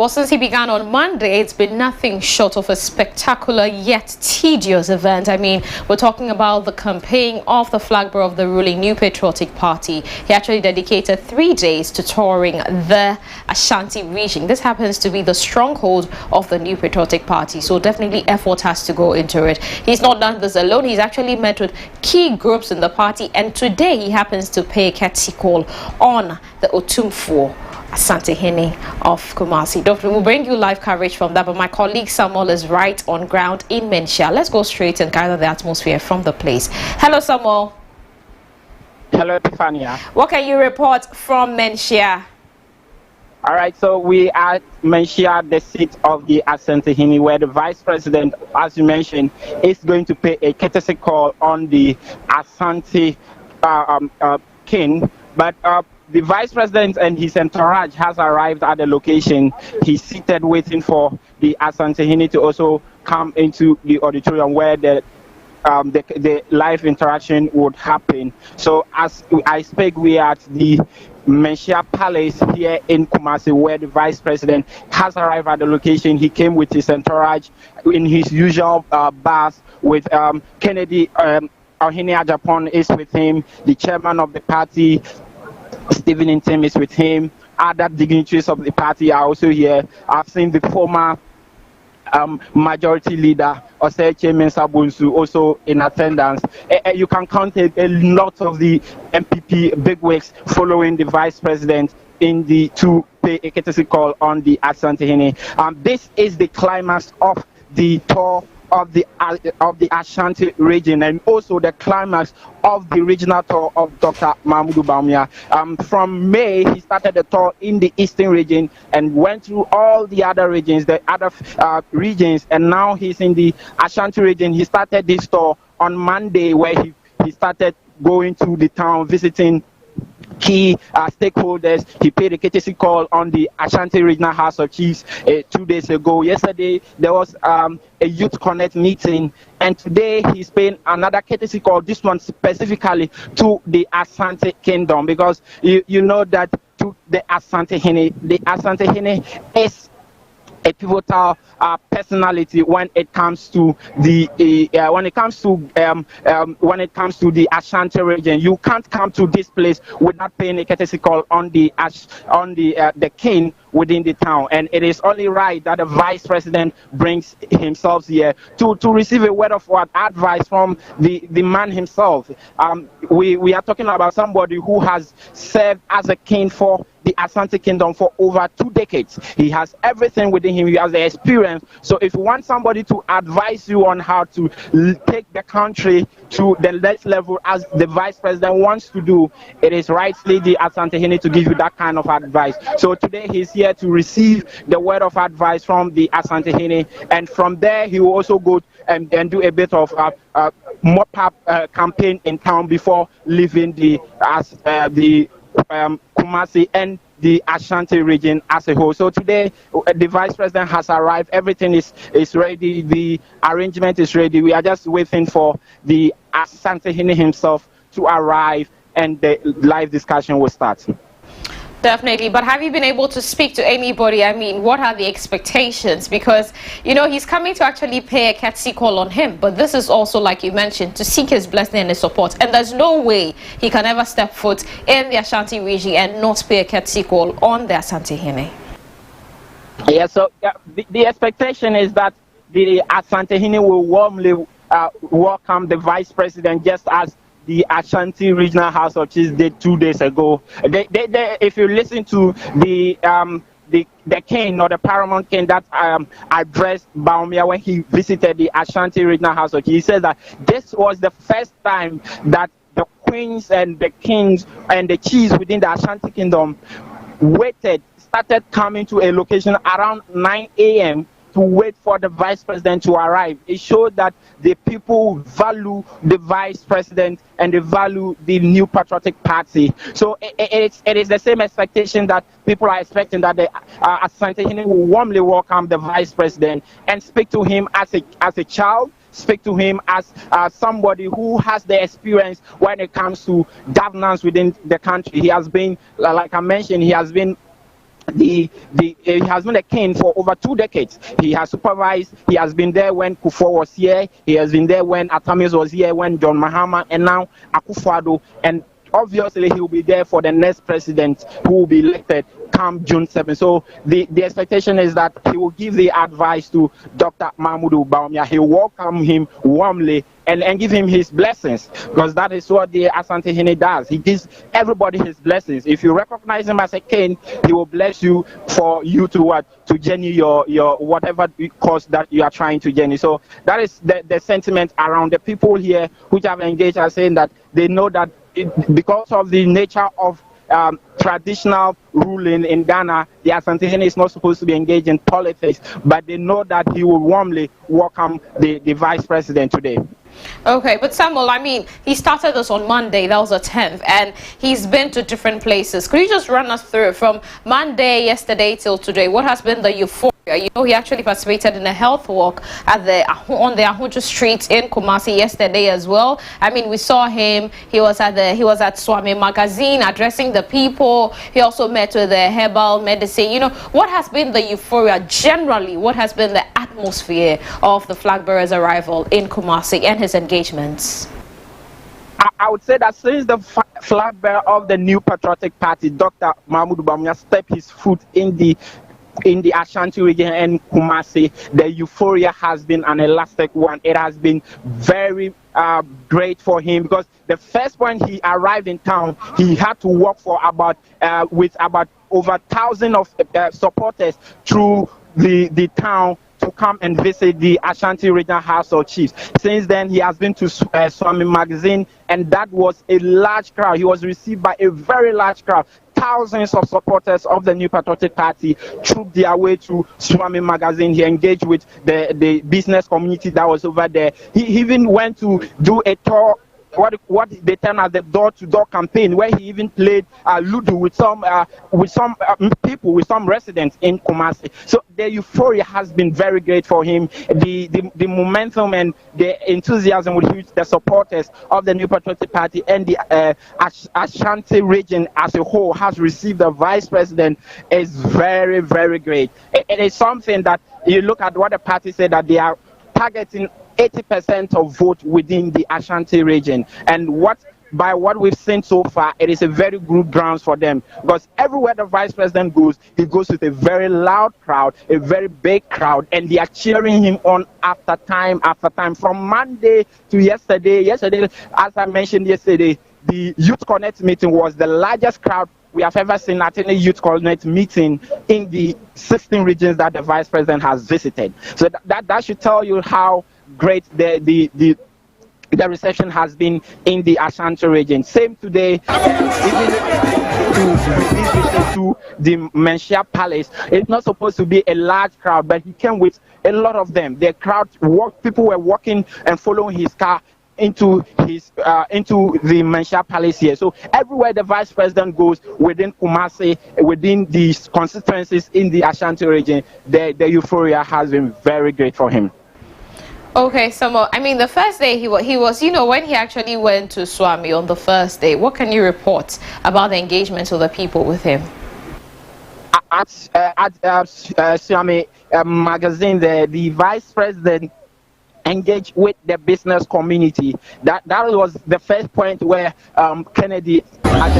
Well, since he began on Monday, it's been nothing short of a spectacular yet tedious event. I mean, we're talking about the campaign of the flag bearer of the ruling New Patriotic Party. He actually dedicated 3 days to touring the Ashanti region. This happens to be the stronghold of the New Patriotic Party, so definitely effort has to go into it. He's not done this alone. He's actually met with key groups in the party, and today he happens to pay a courtesy call on the Otumfuo Asantehene of Kumasi. Doctor, we'll bring you live coverage from that, but my colleague Samuel is right on ground in Manhyia. Let's go straight and gather the atmosphere from the place. Hello, Samuel. Hello, Epifania. What can you report from Manhyia? All right, so we are at Manhyia, the seat of the Asantehene, where the vice president, as you mentioned, is going to pay a courtesy call on the Asante king. But the vice president and his entourage has arrived at the location. He's seated waiting for the Asantehene to also come into the auditorium where the live interaction would happen. So as I speak, we are at the Manhyia Palace here in Kumasi, where the vice president has arrived at the location. He came with his entourage in his usual bus with Kennedy Ohene Japan is with him, the chairman of the party, Stephen Intem, is with him. Other dignitaries of the party are also here. I've seen the former majority leader, Oseche Mensah-Bonsu, also in attendance. You can count a lot of the MPP bigwigs following the vice president to pay a courtesy call on the Asantehene. This is the climax of the tour of the Ashanti region, and also the climax of the regional tour of Dr. Mahmoud Bawumia. From May, he started the tour in the eastern region and went through all the other regions, and now he's in the Ashanti region. He started this tour on Monday, where he started going to the town, visiting key stakeholders. He paid a courtesy call on the Ashanti Regional House of Chiefs 2 days ago. Yesterday, there was a Youth Connect meeting, and today he's paying another courtesy call, this one specifically to the Asante Kingdom, because you know that to the Asantehene is a pivotal personality when it comes to the Ashanti region. You can't come to this place without paying a courtesy call on the king within the town, and it is only right that the vice president brings himself here to receive a word of advice from the man himself. We are talking about somebody who has served as a king for the Asante Kingdom for over 2 decades. He has everything within him. He has the experience. So if you want somebody to advise you on how to take the country to the next level, as the vice president wants to do, it is rightly the Asantehene to give you that kind of advice. So today he's here to receive the word of advice from the Asantehene, and from there he will also go and do a bit of mop-up campaign in town before leaving the Kumasi and the Ashanti region as a whole. So today the vice president has arrived. Everything is ready. The arrangement is ready. We are just waiting for the Asantehene himself to arrive, and the live discussion will start. Definitely. But have you been able to speak to anybody? I mean, what are the expectations? Because, you know, he's coming to actually pay a courtesy call on him. But this is also, like you mentioned, to seek his blessing and his support. And there's no way he can ever step foot in the Ashanti region and not pay a courtesy call on the Asantehene. Yeah, so the expectation is that the Asantehene will warmly welcome the vice president, just as the Ashanti Regional House of Chiefs did 2 days ago. If you listen to the king, or the paramount king, that addressed Bawumia when he visited the Ashanti Regional House of Chiefs, he said that this was the first time that the queens and the kings and the chiefs within the Ashanti Kingdom started coming to a location around 9 a.m. to wait for the vice president to arrive. It showed that the people value the vice president and they value the New Patriotic Party. So it is the same expectation that people are expecting, that the Asantehene will warmly welcome the vice president and speak to him as a child, speak to him as somebody who has the experience when it comes to governance within the country. He has been, like I mentioned, he has been he has been a king for over 2 decades. He has supervised. He has been there when Kufuor was here. He has been there when Atamis was here, when John Mahama, and now Akufo-Addo. And obviously, he will be there for the next president who will be elected come June 7th. So the expectation is that he will give the advice to Dr. Mahmoud Bawumia. He will welcome him warmly and give him his blessings, because that is what the Asantehene does. He gives everybody his blessings. If you recognize him as a king, he will bless you for you to what, to journey your whatever cause that you are trying to journey. So that is the sentiment around the people here which have engaged are saying that they know that because of the nature of traditional ruling in Ghana, the Asantehene is not supposed to be engaged in politics, but they know that he will warmly welcome the vice president today. Okay, but Samuel, I mean, he started this on Monday, that was the 10th, and he's been to different places. Could you just run us through from Monday, yesterday till today? What has been the euphoria? You know, he actually participated in a health walk on the Ahunju Street in Kumasi yesterday as well. I mean, we saw him. He was at Suame magazine addressing the people. He also met with the herbal medicine. You know, what has been the euphoria generally? What has been the atmosphere of the flag bearer's arrival in Kumasi and his engagements? I would say that since the flag bearer of the New Patriotic Party, Dr. Mahmoud Bawumia, stepped his foot in the Ashanti region and Kumasi, the euphoria has been an elastic one. It has been very great for him, because the first point he arrived in town, he had to walk for with about over 1,000 of supporters through the town to come and visit the Ashanti Regional House of Chiefs. Since then, he has been to Suame magazine, and that was a large crowd. He was received by a very large crowd. Thousands of supporters of the New Patriotic Party trooped their way to Suame magazine. He engaged with the business community that was over there. He even went to do a tour, what they term as the door-to-door campaign, where he even played Ludo with some people, with some residents in Kumasi. So the euphoria has been very great for him. The momentum and the enthusiasm with which the supporters of the New Patriotic Party and the Ashanti region as a whole has received the vice president is very, very great. It is something that you look at what the party said, that they are targeting 80% of vote within the Ashanti region, and by what we've seen so far, it is a very good grounds for them, because everywhere the vice president goes, he goes with a very loud crowd, a very big crowd, and they are cheering him on after time after time. From Monday to yesterday, as I mentioned yesterday, the Youth Connect meeting was the largest crowd we have ever seen at any Youth Connect meeting in the 16 regions that the vice president has visited. So that should tell you how great the reception has been in the Ashanti region. Same today, even to the Manhyia Palace. It's not supposed to be a large crowd, but he came with a lot of them. The crowd people were walking and following his car into the Manhyia Palace here. So everywhere the vice president goes within Kumasi, within these constituencies in the Ashanti region, the euphoria has been very great for him. Okay, Samuel, I mean, the first day he was, you know, when he actually went to Suame on the first day, what can you report about the engagement of the people with him? At Suame magazine, the vice president engage with the business community. That was the first point where Kennedy had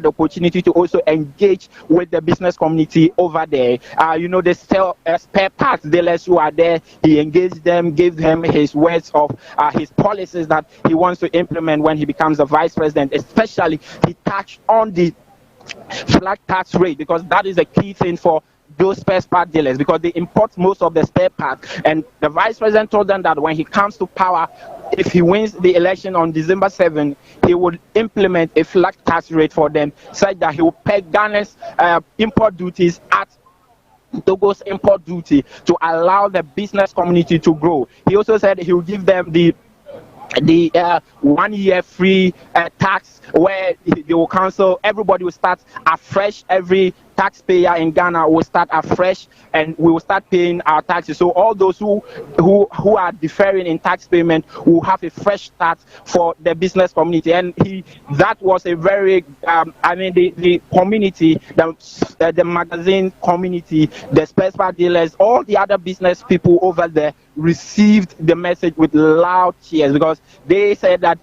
the opportunity to also engage with the business community over there. You know, the spare parts dealers who are there, he engaged them, gave them his words of his policies that he wants to implement when he becomes the vice president. Especially, he touched on the flag tax rate, because that is a key thing for those spare part dealers, because they import most of the spare parts. And the vice president told them that when he comes to power, if he wins the election on December 7, he would implement a flag tax rate for them, such that he will peg Ghana's import duties at Togo's import duty to allow the business community to grow. He also said he will give them the 1 year free tax, where they will cancel. Everybody will start afresh every taxpayer in Ghana will start afresh, and we will start paying our taxes. So all those who are deferring in tax payment will have a fresh start for the business community. And that was a very the community, the magazine community, the special dealers, all the other business people over there received the message with loud cheers, because they said that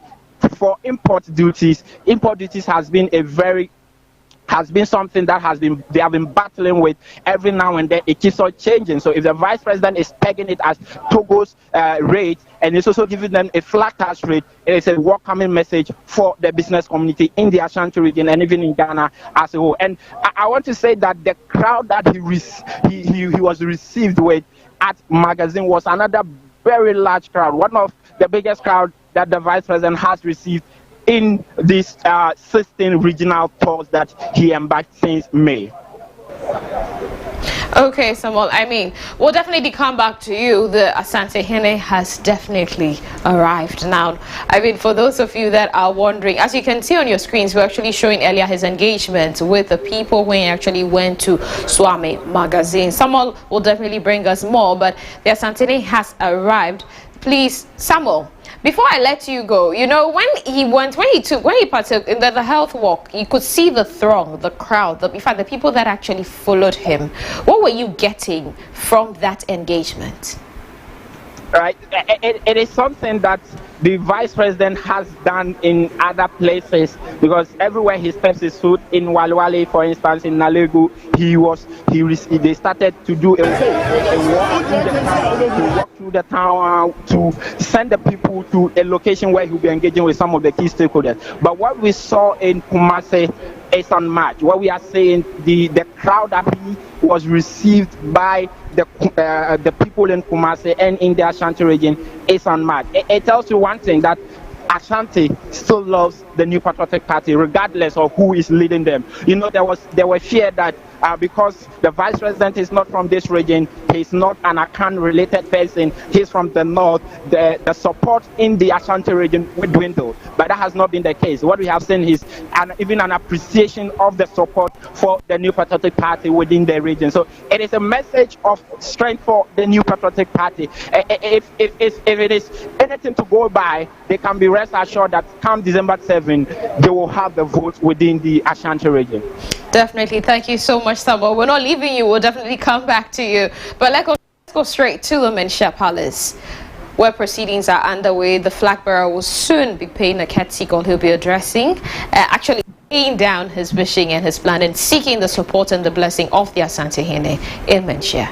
for import duties has been something that they have been battling with. Every now and then it keeps on changing. So if the vice president is pegging it as Togo's rate, and it's also giving them a flat tax rate, it is a welcoming message for the business community in the Ashanti region and even in Ghana as a whole. And I want to say that the crowd that he was received with at magazine was another very large crowd, one of the biggest crowd that the vice president has received in these 16 regional tours that he embarked since May. Okay, Samuel, I mean, we'll definitely come back to you. The Asantehene has definitely arrived now. I mean, for those of you that are wondering, as you can see on your screens, we're actually showing earlier his engagement with the people when he actually went to Suame magazine. Samuel will definitely bring us more, but the Asantehene has arrived. Please, Samuel, before I let you go, you know, when he partook in the health walk, you could see the throng, the crowd, in fact, the people that actually followed him. What were you getting from that engagement? Right, it is something that the vice president has done in other places, because everywhere he steps his foot, in Walwale, for instance, in Nalegu, they started to do a walk through the town to send the people to a location where he'll be engaging with some of the key stakeholders. But what we saw in Kumasi is unmatched. What we are saying, the crowd that he was received by the people in Kumasi and in the Ashanti region is unmatched. It tells you one thing, that Ashanti still loves the New Patriotic Party regardless of who is leading them. You know, there were fear that because the vice president is not from this region, he's not an Akan related person, he's from the north, the support in the Ashanti region would dwindle. But that has not been the case. What we have seen is even an appreciation of the support for the New Patriotic Party within the region. So it is a message of strength for the New Patriotic Party. If it is anything to go by, they can be rest assured that come December 7, they will have the vote within the Ashanti region. Definitely. Thank you so much, Samuel. We're not leaving you. We'll definitely come back to you. But let's go straight to the Manhyia Palace, where proceedings are underway. The flag bearer will soon be paying a courtesy call. He'll be addressing, actually laying down his wishing and his plan and seeking the support and the blessing of the Asantehene in Manhyia.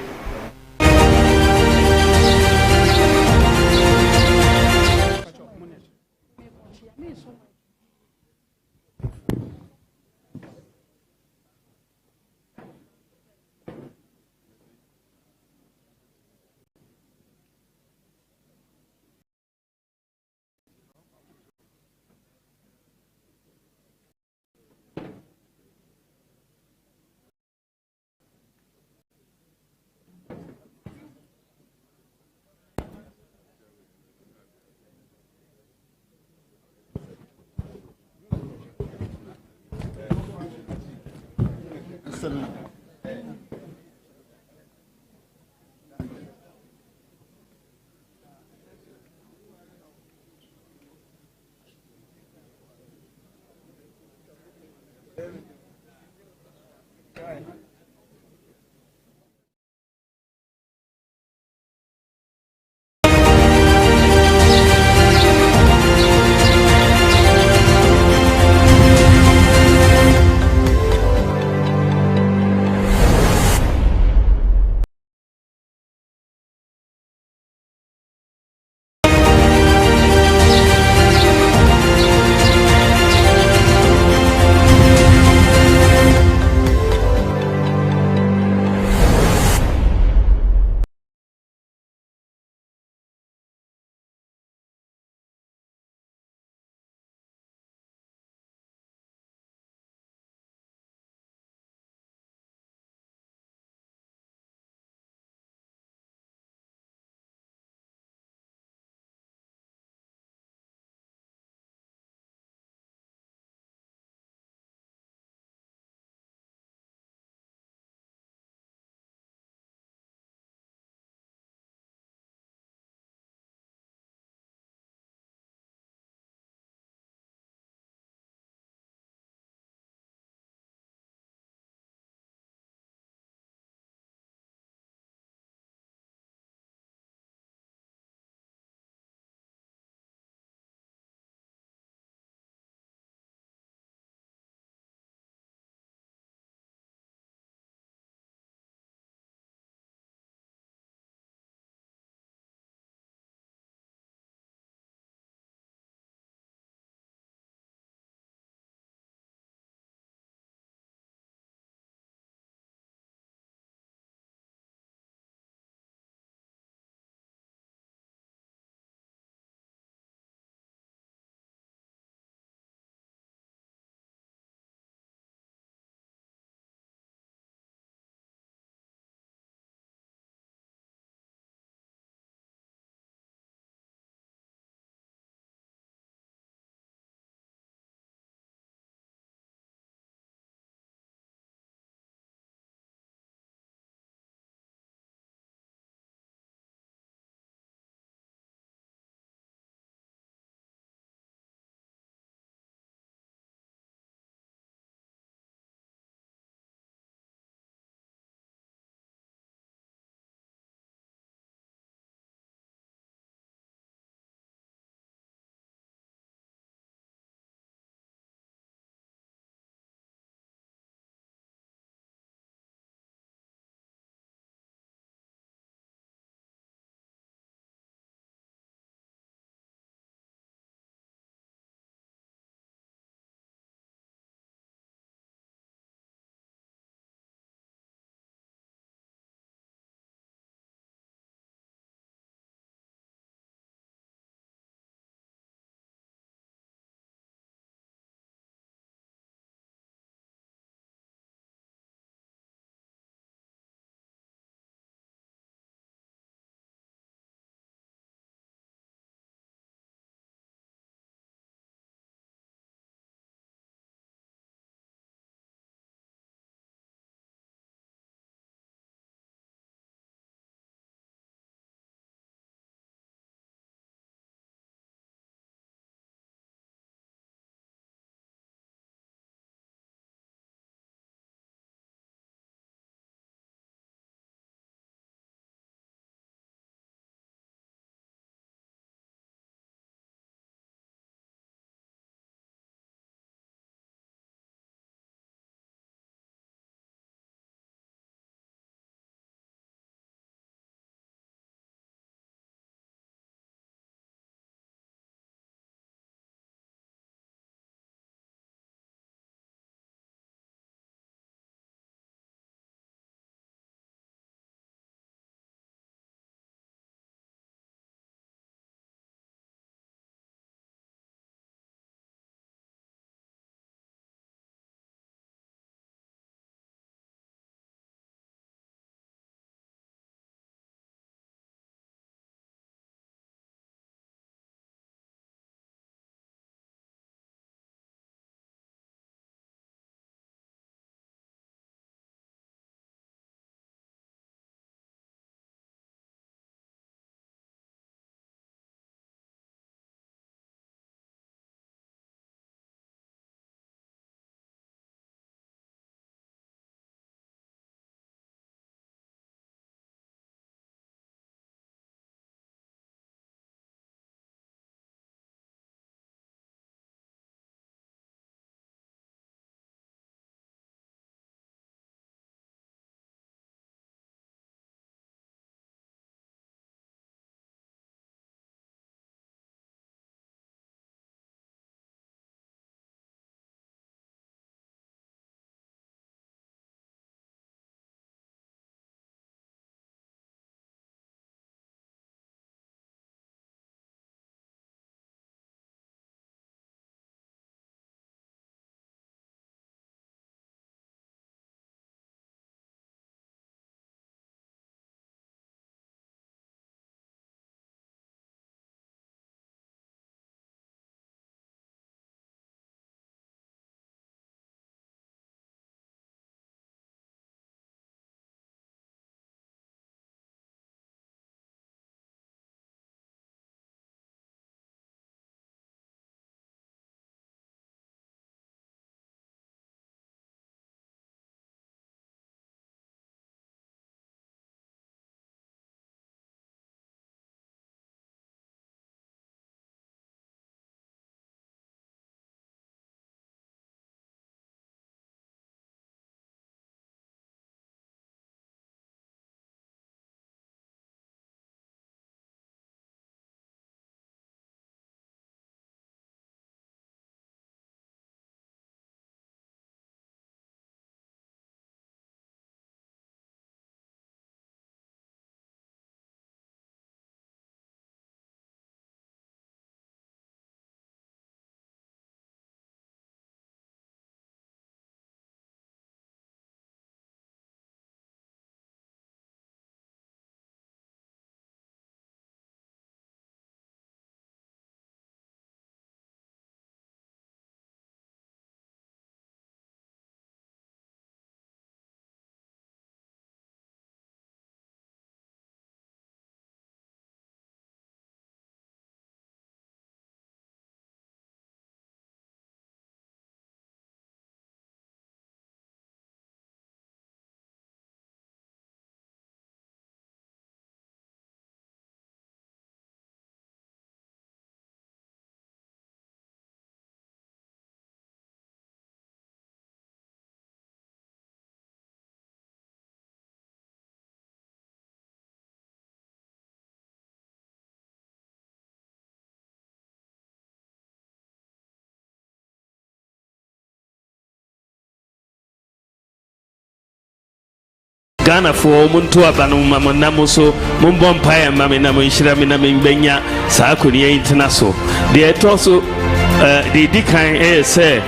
Ghana for Muntu Abanuma Namuso, Mumbom Paya Mamina Shirami Benya, Sakunia Internaso. They are also the Dikan say,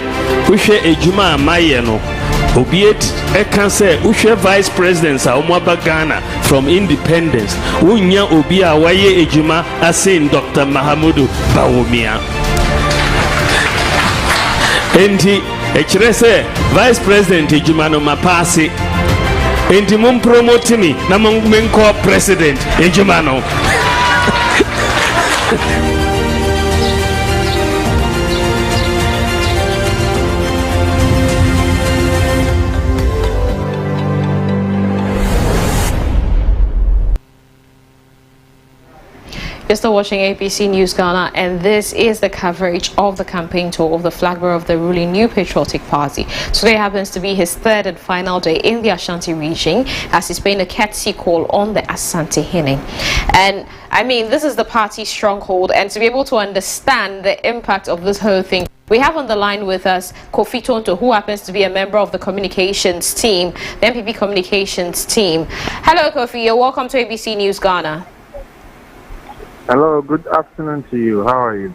Ushe Ejuma Mayeno. Obiet can say Ushe Vice President Saumwaba Ghana from independence. Unya Obia Waye Ejuma Asin Dr. Mahamudu Bawumia. Enti Echrese Vice President Ejuma no Mapasi. Enti mum promote me na menko President Ejuma no. You're still watching APC News Ghana, and this is the coverage of the campaign tour of the flag bearer of the ruling New Patriotic Party. Today happens to be his third and final day in the Ashanti region as he's paying a courtesy call on the Asantehene. And I mean, this is the party's stronghold, and to be able to understand the impact of this whole thing, we have on the line with us Kofi Tonto, who happens to be a member of the communications team, the Npp communications team. Hello, Kofi. You're welcome to ABC News Ghana. Hello, good afternoon to you. How are you?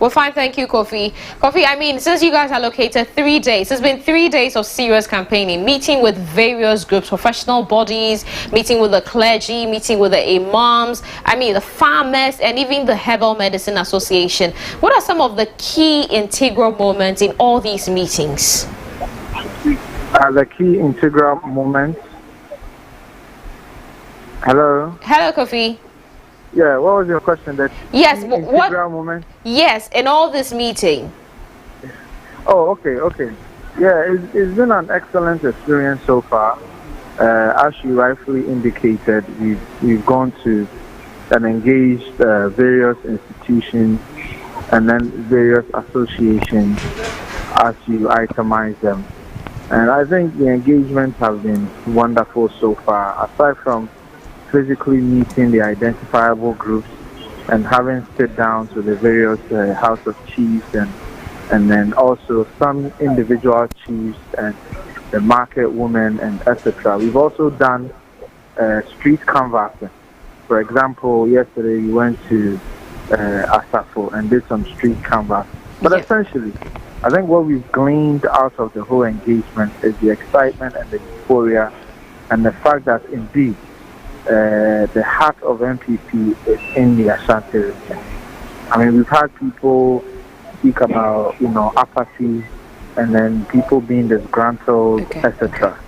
Well, fine, thank you, Kofi. Kofi, I mean, since you guys allocated 3 days, it's been 3 days of serious campaigning, meeting with various groups, professional bodies, meeting with the clergy, meeting with the imams, I mean, the farmers, and even the Herbal Medicine Association. What are some of the key integral moments in all these meetings? The key integral moments. Hello? Hello, Kofi. Yeah, what was your question? Yes, what moment? Yes, in all this meeting. Oh, okay. Yeah, it's been an excellent experience so far. As you rightfully indicated, we've gone to and engaged various institutions and then various associations as you itemize them. And I think the engagements have been wonderful so far, aside from physically meeting the identifiable groups and having sit down to the various House of Chiefs and then also some individual chiefs and the market women and etc. We've also done street canvassing. For example, yesterday we went to Asafo and did some street canvassing. But essentially, I think what we've gleaned out of the whole engagement is the excitement and the euphoria and the fact that indeed the heart of NPP is in the Ashanti region. I mean, we've had people speak about, apathy and then people being disgruntled, etc.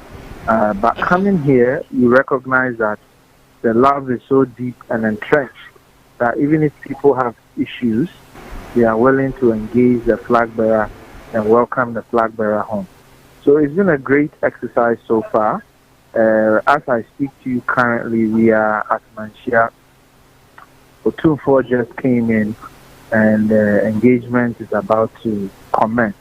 But coming here, you recognize that the love is so deep and entrenched that even if people have issues, they are willing to engage the flag bearer and welcome the flag bearer home. So it's been a great exercise so far. As I speak to you currently, we are at Manhyia. Otumfuo just came in, and engagement is about to commence.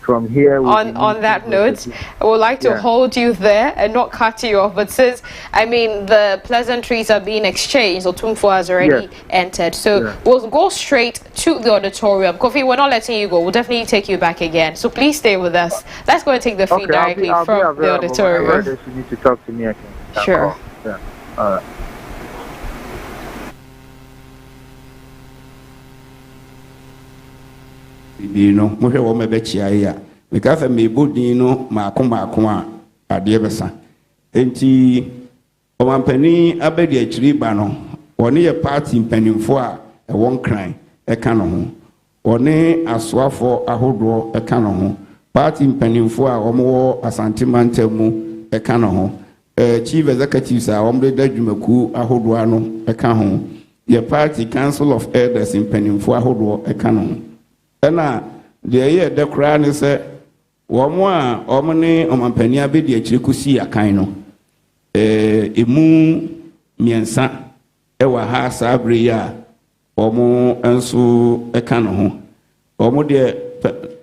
From here, on that note, I would like to hold you there and not cut you off. But since the pleasantries are being exchanged, Otumfuo has already entered, so we'll go straight to the auditorium. Kofi, we're not letting you go. We'll definitely take you back again. So please stay with us. Let's go and take the feed directly from the auditorium. You need to talk to me again. Sure. Yeah. All right. Mohwe wo mebechia ya because me bodin maako a ade besa enti omampani abedi akiri ba no one ye party mpanimfo a ewon kran eka no ho one asoafo ahodo eka no ho party mpanimfo a omo Asante mantamu eka no ho chief executives a omo de dwumaku ahodo ano eka ho ye party council of elders mpanimfo ahodo eka no ho na the year the crown is womo a omne omampani abedi akiri kusi akan no emu miensa ewa ha sabre ya omo enso eka no ho omo de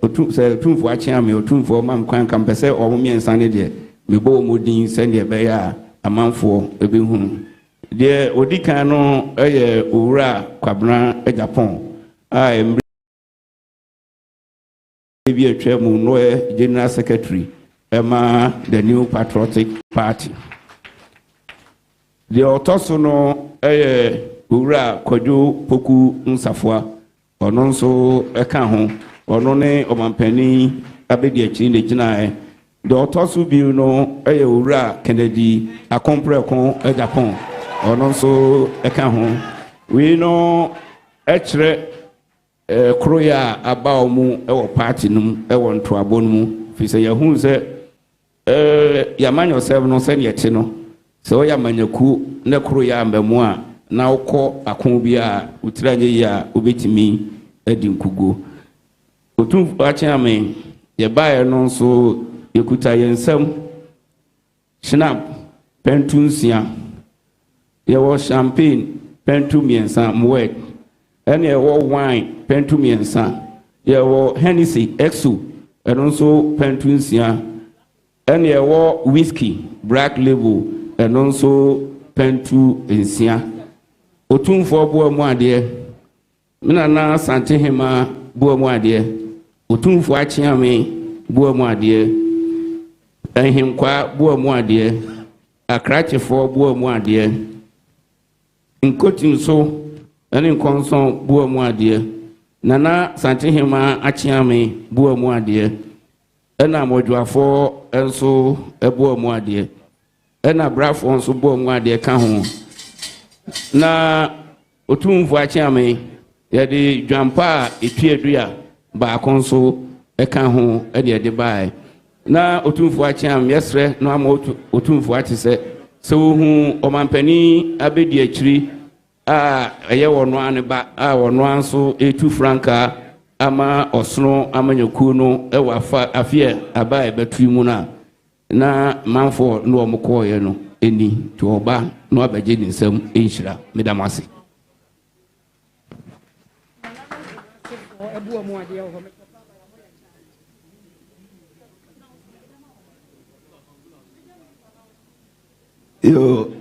otumfo achia me otumfo mam kwan kampese omo miensa ne de mebo omo din se ne be ya amanfo ebehunu de odikan no eye owura kwabna Japan a General Secretary Emma, the New Patriotic Party. the otosono ura kojo poku nsafua ono nso eka ho ono ne omampani abedi achi ne gina the otoso bi no ura Kennedy akompreko Japan ono nso eka ho we no echre kroya aba omu ewo party num ewo ntoabo num fi se yahun se yamanyo yourself no se yeti no so yamanyaku ne kroya ambemu a na ukọ akon bi a utiranye ya obetimi edi nkugo otum achiame ye bae no so yekuta yensam snap pentunsia ye wo champagne pentu miensa mwed ene ye wo wine pentu miensa ye wo Hennessy exo eno so pentunsia ene ye wo whiskey black label eno so pentu ensia otumfo bo mu ade mina na Asantehene bo mu ade otumfo achiame bo mu ade ehinkwa bo mu ade akrachefo bo mu ade nkotin so ene nkonson bo mu ade nana Asantehene achiame bo mu ade ena modwafo enso ebo mu ade ena brafo enso bo mu ade ka ho na otumfo achiame yede dwampa etuedua ba akonso eka ho ede de bae na otumfo achiame yesre no ama otumfo atise se ohu omampani abedi achiri a eye wono ane ba a wono anso etu franka ama osno amanyaku no ewa afie abae betu mu na manfo no omokoye no eni to oba no abaje ni nsam enhira medamase yo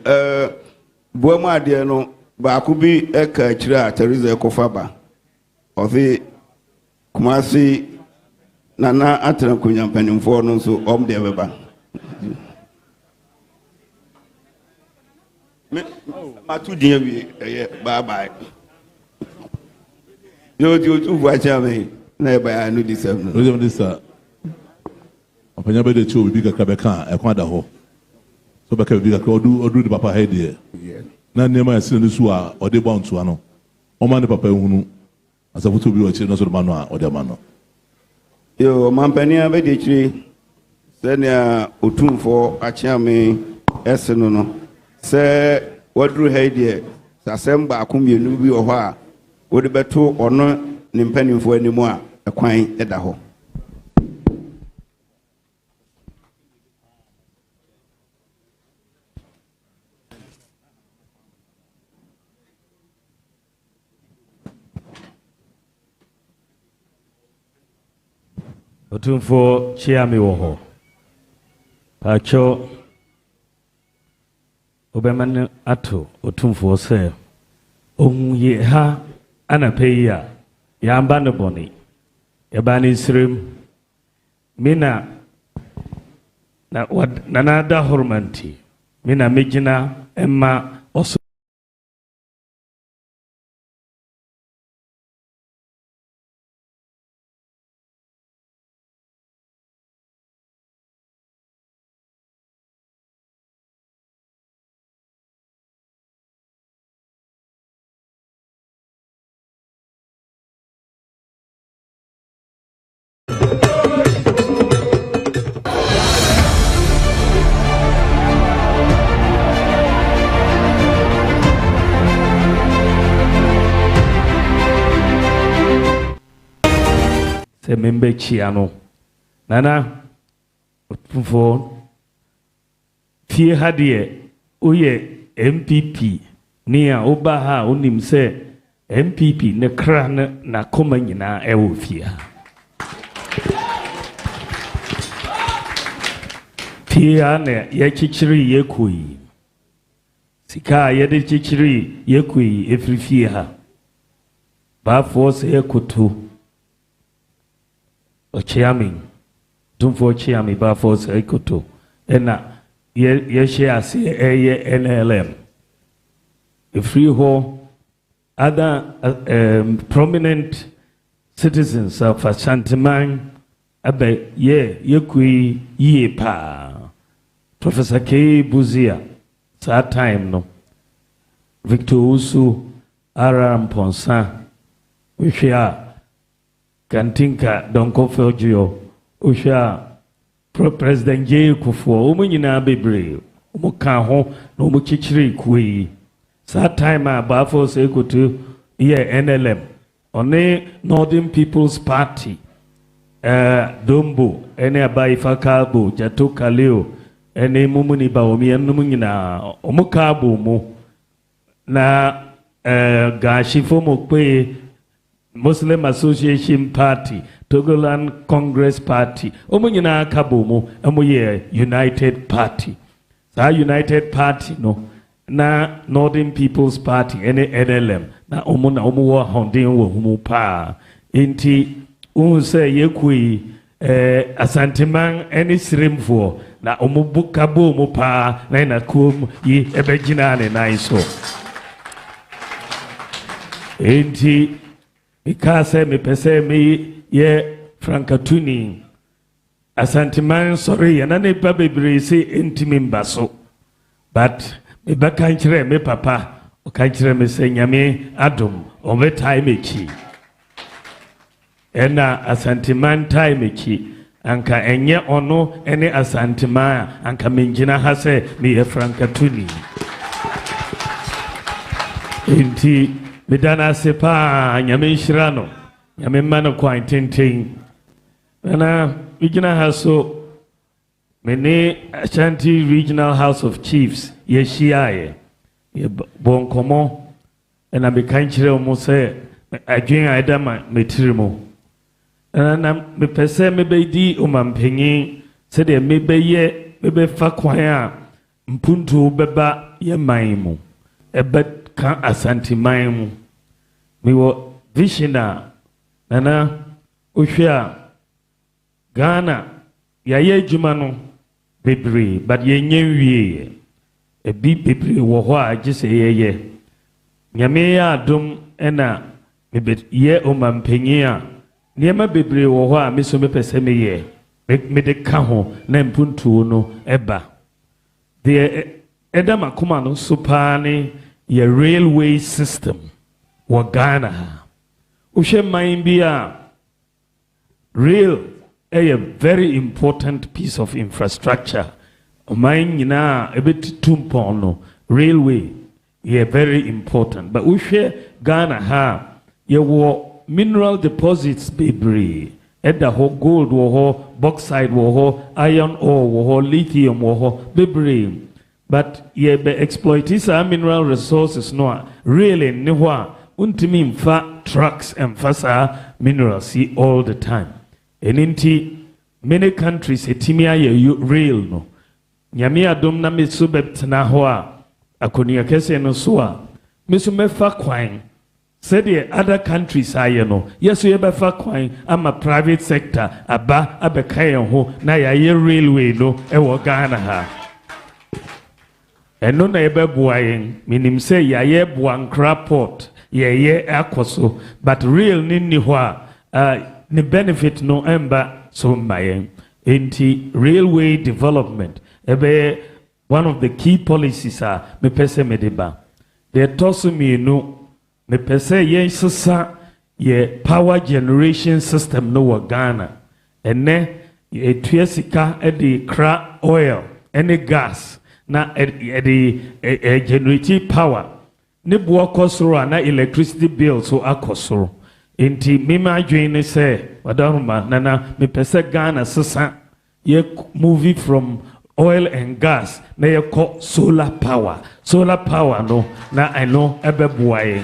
buamu ade no ba ku bi eka akira Teresa Ekofaba ofi kumasi nana atra kunyampanyimfo no so omde beba matu dia bi bye bye yo tu voiture me na ba ya no disem no no this apanya be de chu bi kakra be kan e kwa da ho so be ka bi kakra odu de papa head here na nema ya sinu su a ode bounce ano o ma ne papa ehunu asafuto bi o chi no so ma no a ode ma no yo mampania be de chiri senia otumfo achiame eseno no se wadru headie sasemba akomienu bi wo ho a wode beto ono ne mpanimfo animu a ekwan eda ho otumfo chiame wo ho pacho obeman ato otumfo se ohun ye ha anapeya ya mba no boni ya bani srim mina na nada hormanti mina mejina emma oso membe chiano nana otumfo fie hadie oye MPP ni a oba ha onim se MPP ne kra na koma nyina ewo fie fie ane ye chichiri ye kui sika ye de chichiri ye kui efri fie ha ba force ye kutu ochiami dumfo ba force ekoto ena ye share ase eye NLM a free hall, other prominent citizens of Ashanti abe yekui ye pa. Professor K. Buzia, that time no. Victor Usu, Aram Ponsa, Ushia, Kantinka, Donko Felgio, Usha, President J. Kufu, Umunina Bibre, Umukaho, no Muchichri Kui. That time I bafo se kutu NLM. One Northern People's Party, Dombo, ene Abaifa Kalbo, Jato Kaleo, ene Mumuni Baomi and Numina, Omukabo mo. Na Gashifo Mokwe Muslim Association Party, Togoland Congress Party, Omunina Kabomo, Amoye United Party. Sa United Party no. Na Northern People's Party, NLM, na omuna omuwa hondin wo humu pa. Inti unse yekui asanteman eni sirimfo na omubukabo mu pa na ina kum yi ebejina ne naiso. Inti mikase mipese mi ye frankatuni asanteman sorry yanane babebiri si inti mimbaso. But me bakanchire me papa o kanchire me se nyame adom o be time echi ena asanteman time echi anka enye ono ene asanteman anka menjina ha se me ye frankatuni inti me dana se pa nyame shirano nyame mano kwa tenten na igina ha so mene Ashanti Regional House of Chiefs yeshiaye ye bonkomo ena me kanchire omo se adwen aidama metirimo na me pese me be di omampanyin se de me be ye me be fa kwan a mpuntu beba ye manmu ebe kan Asante manmu me wo visioner na ohwe Ghana ya ye djuma no bebre but ye nyenwie e bi bebre wo ho a gise ye nyame ya adom ena me ye omampanyin a niema bebre wo ho a me so me pese me ye me de ka ho na mpuntu no eba de edama kuma no supane ye railway system wo Ghana uhwe man bia rail a very important piece of infrastructure. Mine na ebet tumpono railway very important. But we share Ghana ha ye wo mineral deposits bebre. Edda ho gold wo ho, bauxite wo ho, iron ore wo ho, lithium wo ho bebre. But ye be exploiting some mineral resources no really ne ho untimi mfa trucks and fasa minerals all the time. Eninti many countries etimia ye rail no nyame adom na meso betena ho a akonia kese no so a meso mefa kwan said the other countries aye no yeso ye befa kwan ama private sector aba abekaye ho na ye railway no e wo Ghana ha eno na ebeboa yen minim say ye Buankra port ye akoso but rail ni ho a the benefit no emba so mayen enti railway development ebe one of the key policies are me pese me deba de toso mi no me pese yen sesa ye power generation system no wa Ghana ene ye tuesika e de cra oil ene gas na e generate power ne bo akosoro na electricity bill so akosoro inti mima join say wadaruma nana me pese Ghana sesa ye movie from oil and gas na ye call solar power no na I know ebeboa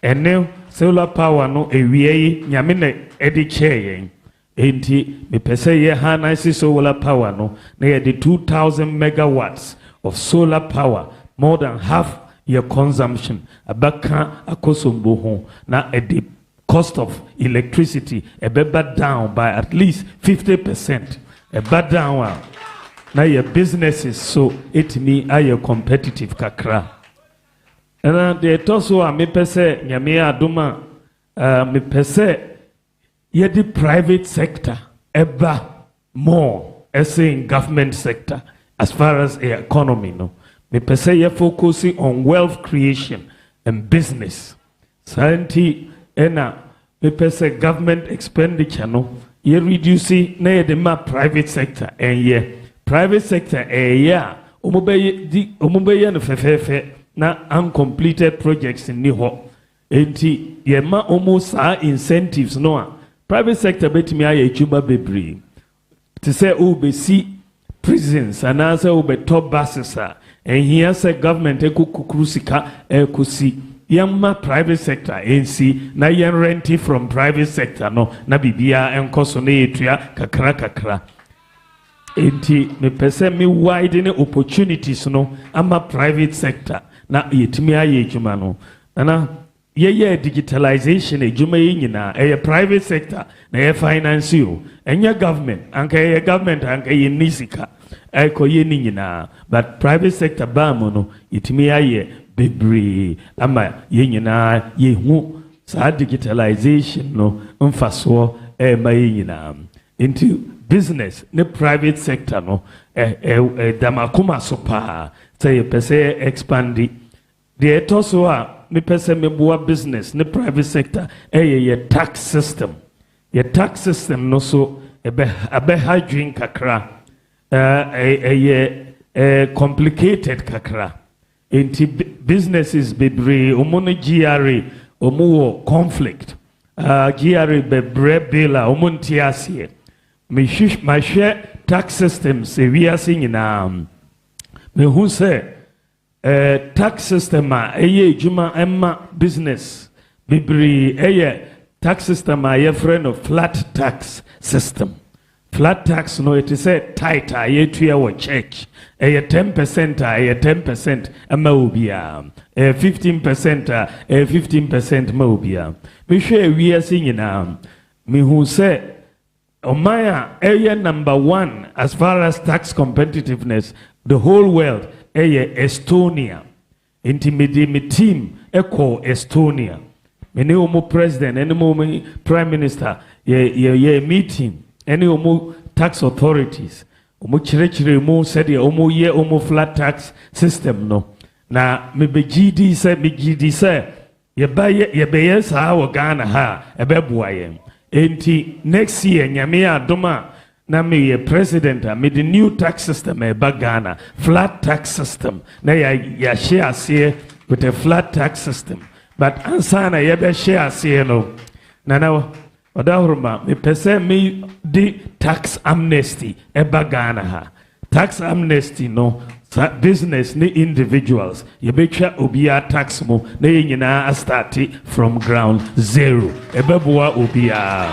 ene solar power no ewie nyame na edi che inti me pese ye harness solar power no na ye the 2000 megawatts of solar power more than half your consumption abaka akosombo ho na edi cost of electricity a better down by at least 50%. A better down now your businesses so it me are your competitive kakra. And the toso a me pese nyame adoma me pese ye the private sector eba more as in government sector as far as the economy no me pese ye focusing on wealth creation and business santi ena me pese government expenditure no ye reducing na the ma private sector and ye private sector yeah omobeye no fefefe na uncompleted projects in Niho. Enti yema almost incentives no private sector betimi aye juma bebre. To say see prisons and answer top buses and here say government ekukusika ekusi yama private sector NC na yen renti from private sector no na bibia enkoso na etua kakra. Enti me pese me widen opportunities no ama private sector na yetimi aye juma no na ye digitalization ejuma nyina private sector na finance you enya government anka government anka ye nisika ye nyina but private sector ba mo no yetimi aye bebre ama ye nyina ye hu sa digitalization no mfaso ma ye nyina into business ne private sector no damakuma so pa say pese expand the etoso a me pese me boa business ne private sector ye tax system no so abe hydrin kakra complicated kakra into businesses bebre omono GRA omo conflict GRA bebre bela omonti asie me share tax systems we are seeing na me who say tax system juma emma business bibri tax system friend of flat tax system flat tax no it is a tight to our church 10% 10% ama obia 15% 15% ma obia me share we are seeing na me who say Omaya area number 1 as far as tax competitiveness the whole world Estonia intimidate team echo Estonia many omo president any omo prime minister ye meeting any omo tax authorities omo chire mo said omo ye omo flat tax system no na me be GD say ye be sa wo Ghana ha ebeboa ye enti next year nyame adoma na me president me the new tax system Ghana flat tax system na ya share here with a flat tax system but ansana ya be share here no na odahuruma me pese me the tax amnesty Ghana ha tax amnesty no business ni individuals ye betwa obia tax mo na ye nyina start from ground zero ebeboa obia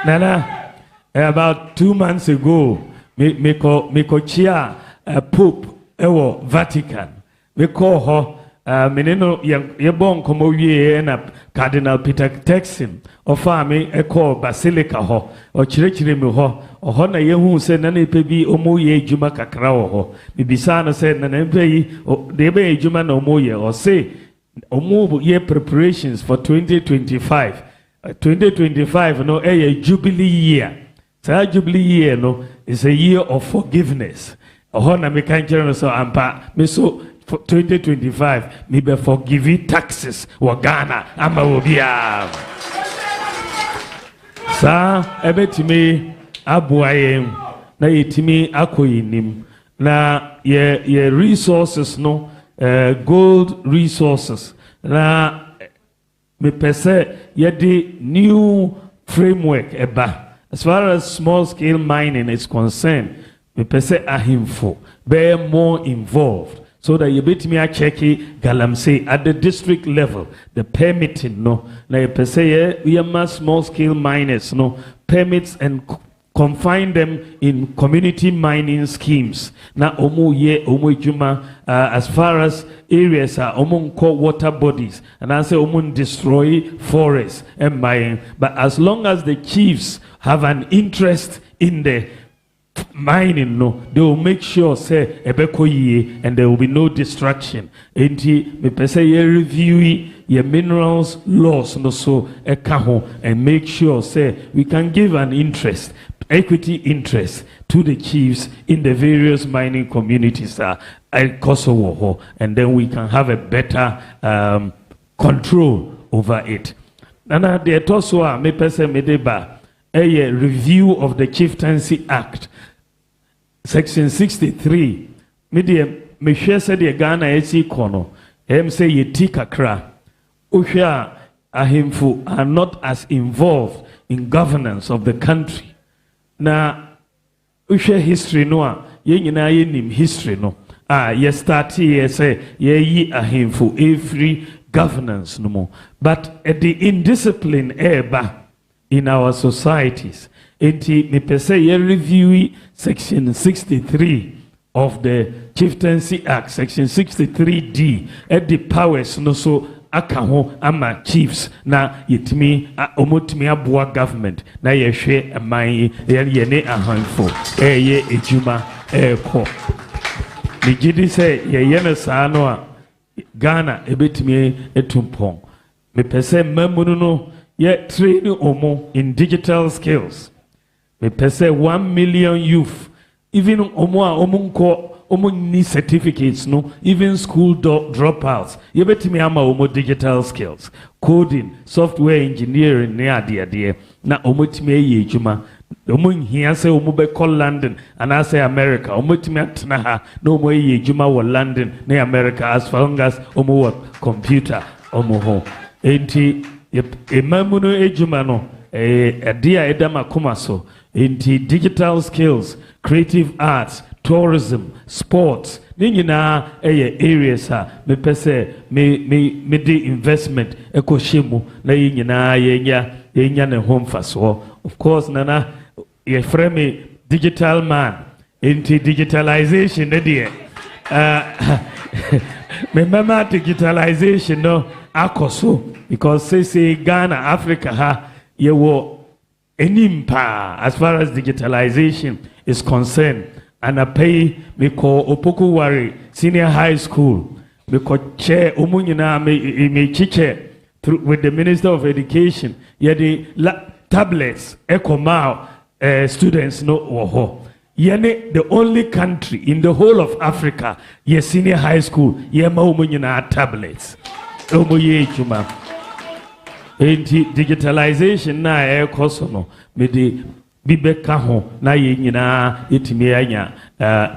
Nana about 2 months ago me ko chia Pope ewo Vatican me call ho meneno ye bon komo wie na Cardinal Peter Turkson ofa me call Basilica ho o chire me ho na ye hu se na pe bi omo ye ejuma kakra ho bibisa na se na pe yi de be ejuma na omo ye o se omo ye preparations for 2025 no a jubilee year. So jubilee year no is a year of forgiveness. Na me kan kire no so ampa me so for 2025 me be forgive taxes wa Ghana ama obia. Sa ebetimi aboaye na yetimi akoyinim na ye resources no gold resources na me pese the new framework eba as far as small scale mining is concerned me pese ahimfo be more involved so that you bet me a check galamsey at the district level the permitting no na you pese we are small scale miners no permits and confine them in community mining schemes na omo ejuma as far as areas are call water bodies and I say destroy forests and mining but as long as the chiefs have an interest in the mining no, they will make sure say ebeko ye and there will be no distraction. Enti me pese ye review your minerals laws no so ekaho and make sure say we can give an interest, equity interest to the chiefs in the various mining communities Kosovo, and then we can have a better control over it. Nana de toswa me pese me deba a review of the Chieftaincy Act section 63 me share said the Ghana esi kono say ye kakra Usha ahimfu are not as involved in governance of the country. Na usha history no ye nyina ye nim history no ye start ye say ye yi ahimfu every governance no more. But the indiscipline eba in our societies. Enti me pese ye review section 63 of the Chieftaincy Act, section 63D, at the powers no so akaho ama chiefs na yetimi omotimi aboa government na yehwe aman ye ne ahanfo ye ejuma ko ni gidi se ye ne saa no a Ghana ebetimi etumpon me pese mamunu no ye train omo in digital skills. Me pese 1 million youth, even omo need certificates, no, even school dropouts. You bet me omo digital skills, coding, software engineering, dear. Na omo time ye juma. Omo here say omo be call London and I say America. Omo time atna ha no mo ye juma wo London ne America as long as omo work computer omo ho. Enti emamuno ejuma no dia edama kumaso. Into digital skills, creative arts, tourism, sports, ninyina areas me pese me de investment ekoshimu na yinyina yenya ne home faso. Of course nana ye frame digital man into digitalization dear. Me mama digitalization no akoso because say Ghana Africa ha ye wo enimpa as far as digitalization is concerned. And I pay me call Opoku Wari Senior High School. Me call chair Umunyina me chiche with the Minister of Education. Yeah, the tablets echo mao students no woho. Yene the only country in the whole of Africa. Yeah, senior high school. Yeah, ma Umunyina tablets. Omoye chuma. Digitalization na kosono me de bibeka ho na ye nyina etimi anya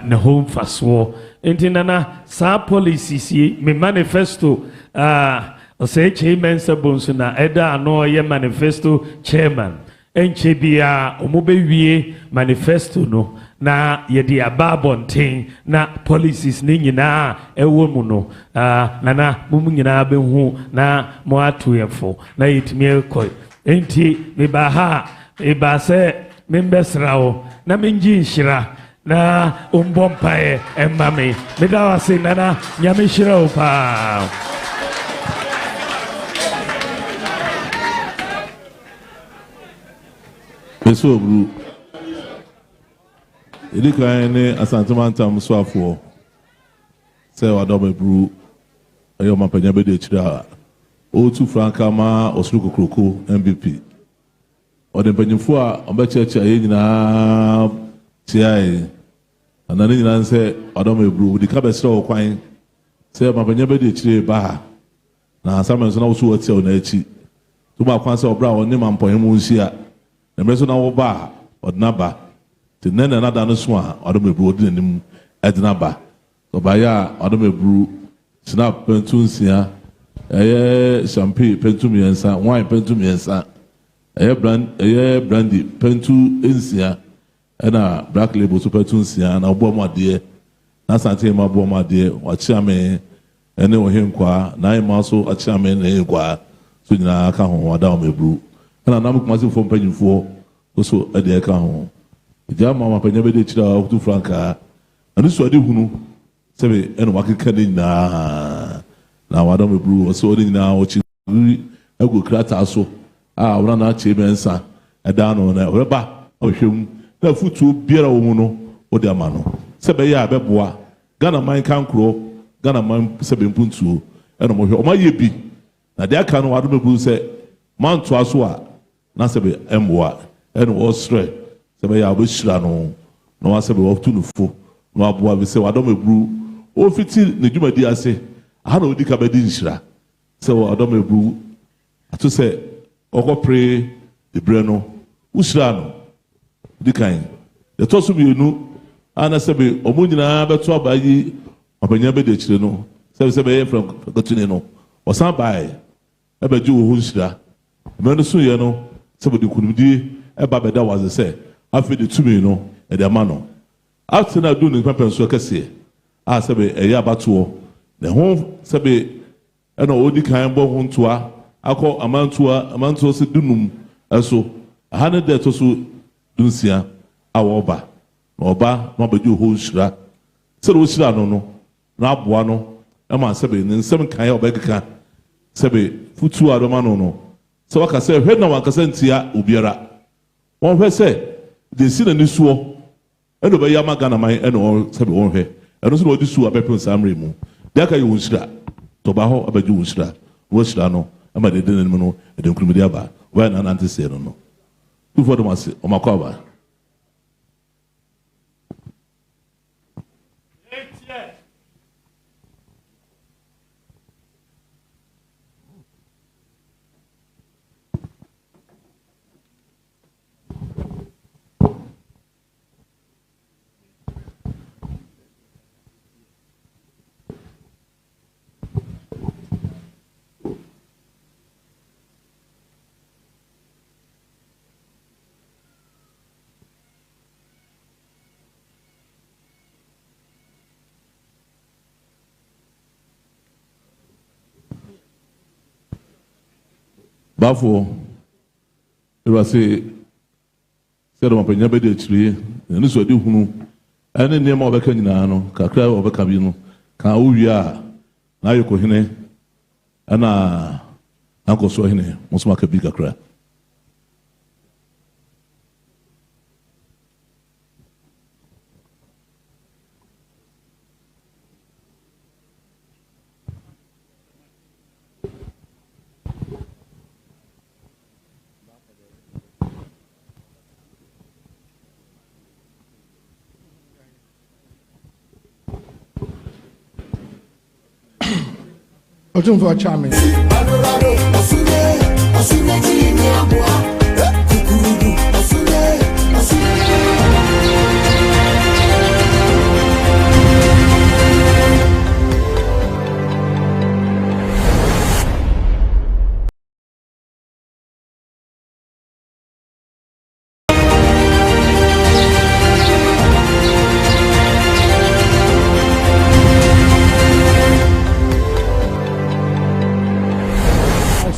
ne home faso enti nana sa policies me manifesto say chairman sabonso na eda no ye manifesto chairman enche bia omobewie manifesto no na ye di ababonten na policies ni nyina ewo mu no nana mumu nyina be hu na mo atoyefo na yetimi ekoi enti me ba ha e ba se membesrao na menji nshira na umbompae emmame medawa se nana nyame shira opa Eso bru Elika ne Asantehene Muswafo se wadome bru ayo mapanya be de chira o tu franka ma osuru kokroko MVP Ode mpanyimfo a obecheche aye nyina tiae anane nyina nse wadome bru di ka besra okwan se mapanya be de chire ba na asame so na wo so wati o na echi tuma kwan se obra woni mampoye mu nsia na meso na wo ba odna ba te nene na da no so a wadome bru odi nanim edna ba so ba ya wadome bru snap pentu nsia champagne pentu miensa wine pentu miensa brandy pentu ensia na black label so pentu nsia na obo amade na Asantehene ma bo amade wa chiame ene wo henkwa na ima so achiame na henkwa so nyina aka ho wada o mebru na nam kuma se fo mpanyimfo so ade aka ho ja mama panya be de chira okutu franka anu so ade hunu sebe ene wakeka de na wada o mebru so ade nyina o chi egu krata so wona na che bensa eda no na reba ohwem na futu biara wo mu no odi amano sebe ya abeboa Ghana man kankro Ghana man sebe mpuntuo eno mo hwe o maye bi na de aka no wado mebu se man to aso a na sebe emboa eno ostre sebe ya obeshira no na wa sebe wo tunufo na aboa be se wado mebu o fiti ne dwumadi ase aha na odi ka bedi nshira se wado mebu ato se okopre de breno ushira no dikan de to so bienu ana sebe omunyina beto abayi obanya be de chire no sebe from gotune no osan bai ebe ji wo nshira me no so ye no sebe de kunumdi eba beda waze se afi de tumi no e de ma no after na do ni papa so kase a sebe eya abato ne ho sebe ena odi kan bo ho ntoa akọ amantoa se dunum eso aha ne de to so dunsia awoba na oba na obaji ho nshira se ro shira no na aboa no e ma sebe ne nsem kan oba keka sebe futu adoma no se waka se hwe na wakasa ntia obiara won hwe se de si na ni suo e no be ya magana man e no sebe won hwe e no so odi su abepon samre mu de aka yo nshira to ba ho abaji wo nshira wo shira no ama de den no de nkrumidi aba wa na nante se no tu fo do mase o makoba Bafo eba se do mapanya be de chiri ne so de hunu ene ne ma obeka nyina no kakra obeka bi no ka owi a na ayeko hene ana ankoso hene musuma ka bi kakra Otum for charming.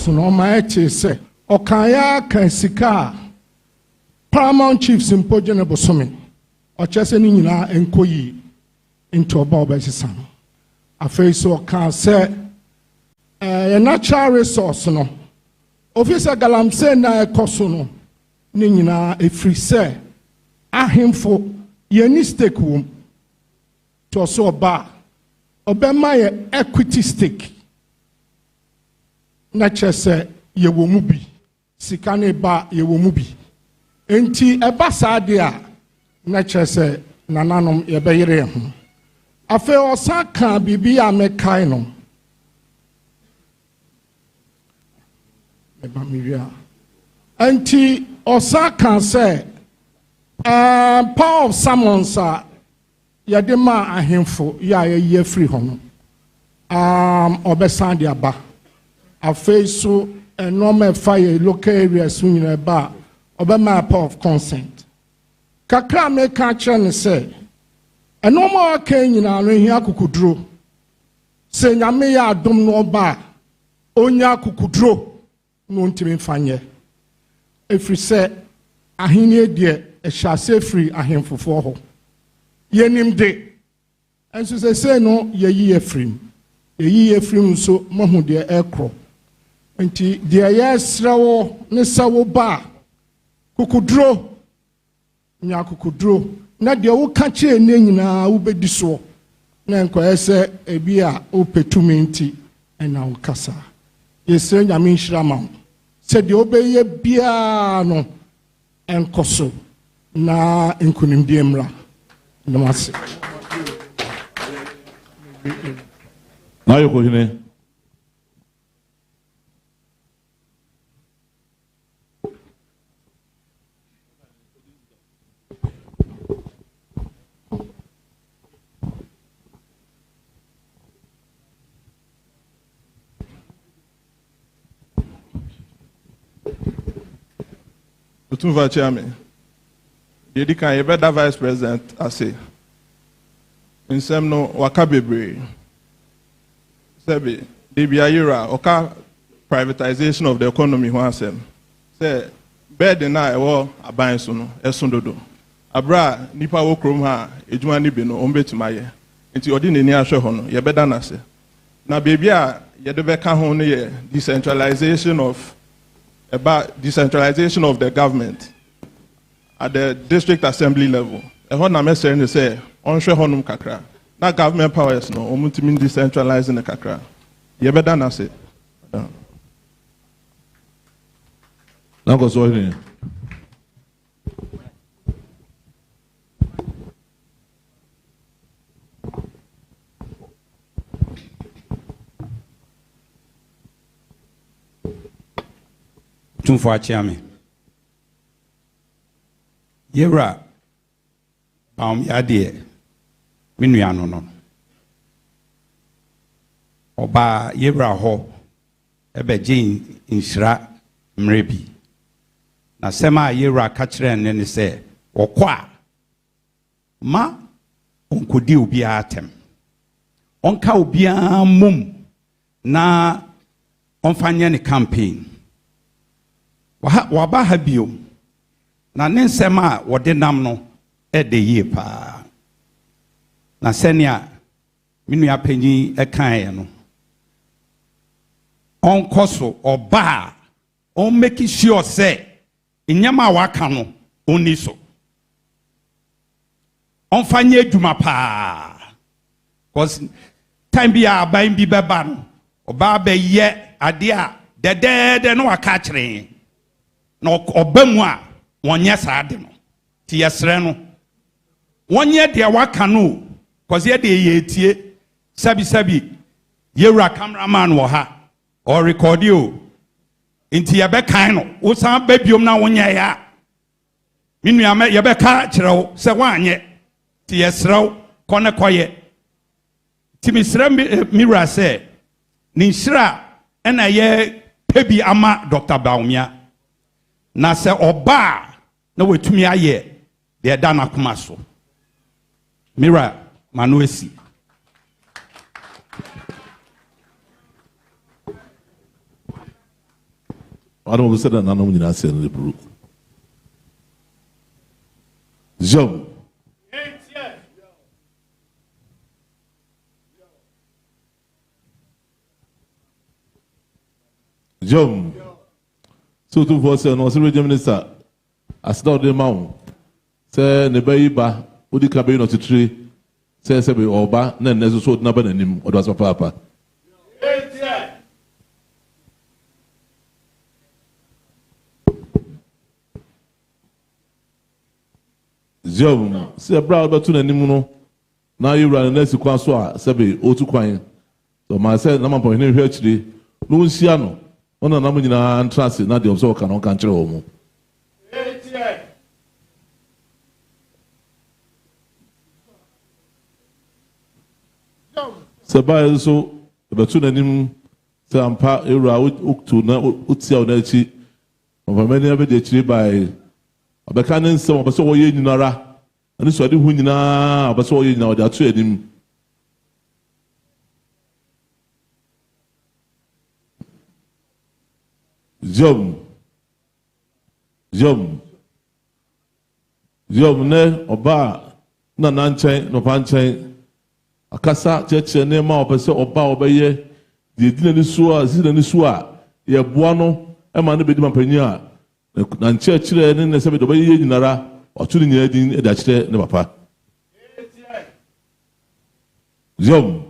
No my say okaya kan sika Paramount Chief Symposium Bosome o chese ni nyina enkoyi into oba obesisa no afei so kan say natural resource no officer galamse na ekoso no ni nyina efri say ahemfo ye ni stake wom to so oba obema ye equity stake na chese ye wo mu bi sika ne ba ye wo mu bi enti eba saade a na chese nananom ye beyere ho afe osaka bibi a mekai no eba miria enti osaka se power of summons a ye de ma ahemfo ya ye free ho no obesande aba afei so normal fire local areas in the bar over map of consent. Kakra me catcher say a normal cane in our here kukudro. Say Yamea dom no bar, onya kukudro, no intimate fanye. If we say a hine dear, a shall say free a him for her. Yenim de. And so they say no, ye free. Ye free so mahu dear aircraft. Nti dia yesrawo ne sawo ba kukudro nya kukudro na de wo ka che ne nyina wo bedi so na nkoyese ebi a wo petumi nti na wo kasa yesre nyame nhira ma se de obeye bia no enkoso na nkunimdie mra namase na yoko hine Tutu va chairman. Dedi kan ye better vice president ase. Nsem no waka bebre. Sebe debi ayira oka privatization of the economy ho asem. Say bed na ewo aban so no esundodo. Abra nipa wo krom ha ejuma ni bi no ombetima ye. Nti odi neni ahwe ho no ye beda na se. Na baby a ye de be ka ho no ye decentralization of the government at the district assembly level. Ehon na mesere say onhwe honum kakra. Na government powers no omutimi decentralizing the kakra. Ye beda na se. Na go so here. Tumfo achiame yewra yade menuano no oba yewra ho ebeje inshira mrebi na sema yewra ka kire ne se okwa ma onkodi obi atem onka obi amum na onfanye ne campaign waba ha bio na ne nsɛm a wɔde nam no ɛde yie paa na sɛnea menua panyin ɛkaeɛ no ɔnkɔ so ɔba a ɔmmɛki sure sɛ nnyɛma a waka no ɔnni so ɔmfa nyɛ adwuma paa because time bi a aban bi bɛba no ɔbaa bɛyɛ adeɛ a dɛdɛɛdɛ no waka kyerɛ na ọba mu a wonye saade no ti yesre no wonye de waka no cause ye de yetie sabi yewra cameraman wo ha or record you inti ye be kan no wo san ba biom na wonye ya minua me ye be ka kirewo se wanye ti yesrew kone koye ti misre mira se ni nhira na ye pebi ama Dr. Baumia na se oba na wetumi aye de da na koma so mira manuesi I don't say that none of you say the bro Joe Joe so to for say no Secretary Minister as not the mount say ne bayi ba odi ka bayi no titire say be oba na nezo so na ba nanim odo as papa Jom say bra ba tu nanim no na you run na si kwan so a say be otu kwan so ma say na mampo ne hwe akire no nsia no ona na munyina antrase na de obso ka no kan kire wo mu se ba so betu nanim se ampa ewra uktu na utia na chi ovamani abe de chiri bai abeka ne nse obeso wo ye nyinara ani so de hu nyina obeso wo ye nyina ode atu anim Jom ne oba na nanchen no panchen akasa cheche ne ma opese oba obeye de dina ni so a zina ni so a ye boa no e ma ne bedi mapanyi a na nche kire ne ne se be do ye nyinara ɔto ne nyinaa din ɛde akyerɛ ne papa yom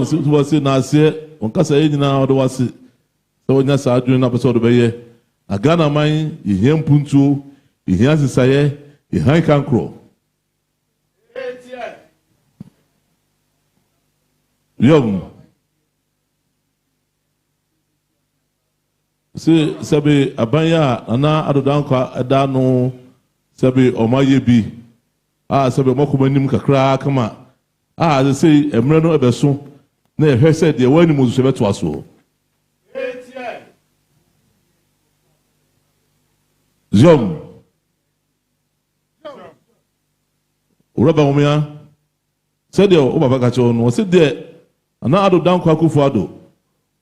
so wase na ase onkasa yɛ nyinaa ɔde wase sɛ wonya saa adwene na pɛ sɛ ɔde bɛyɛ na Ghana man yɛhia mpuntuo yɛhia sesaeɛ yɛhia kankorɔ yom se sɛbe abanya ana adodankwa ɛda no sɛbe ɔmayɛ bi sɛbe ɔmakɔma anim kakraa kama sɛ sɛ mmerɛ no ɛbɛso na yɛhwɛ sɛ deɛ wɔanim so sɛ bɛtoa so yom wuraba homea sɛdeɛ wo papa ka kyerɛ no ɔsɛ deɛ ana adodankwa akufo ado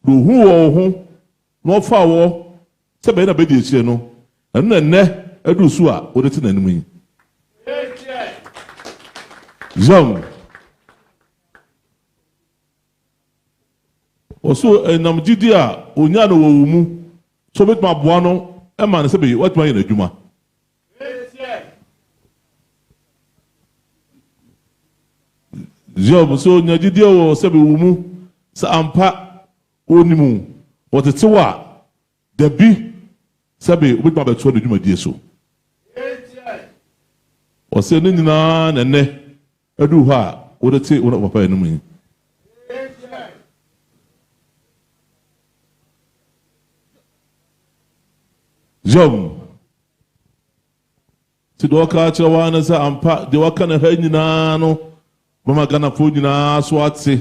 do hu wɔ ho na ɔfa wɔ sɛ bɛyɛ na bɛdi akyire no ɛno na nnɛ aduru so a wode te n'anim yi yom ɔso ɛnam gyidi a onya no wɔ wo mu so wobɛtumi aboa no ɛma no sɛ bɛyi woatumi ayɛ n'adwuma yom so nya gyidi wɔ sɛ bɛ wo mu sɛ ampa onimu wɔtete a dabi sɛbe wobɛtumi abɛtoa no dwumadie so ɔsɛ ne nyinaa na nnɛ aduru hɔ a wode te wo papa anim yi yom nti deɛ wɔka kyerɛ waa no sɛ ampa deɛ wɔka no ha nyinaa no mama Ghanafoɔ nyinaa so ate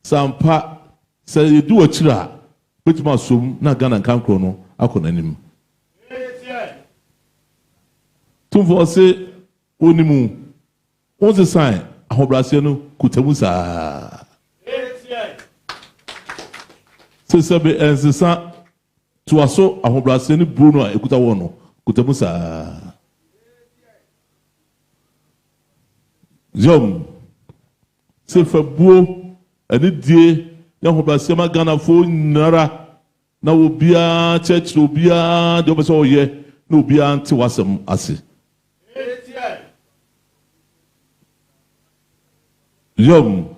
sɛ ampa sɛ yɛdi w'akyiri a bɛtumi asom na Ghana nkankorɔ no akɔ n'anim tumfoɔ se onimu wɔn sesan ahobraseɛ no kutamu saa sɛ sɛbe ɛnsesa toa so ahobraseɛ no buro no a ɛkuta wɔn no kutamu saa yom sɛ fa buo ɛne die ne ahobraseɛ ma Ghanafoɔ nyinara na obiara kyerɛkyerɛ obiara deɛ ɔbɛ sɛ ɔyɛ na obiara nte w'asɛm ase yom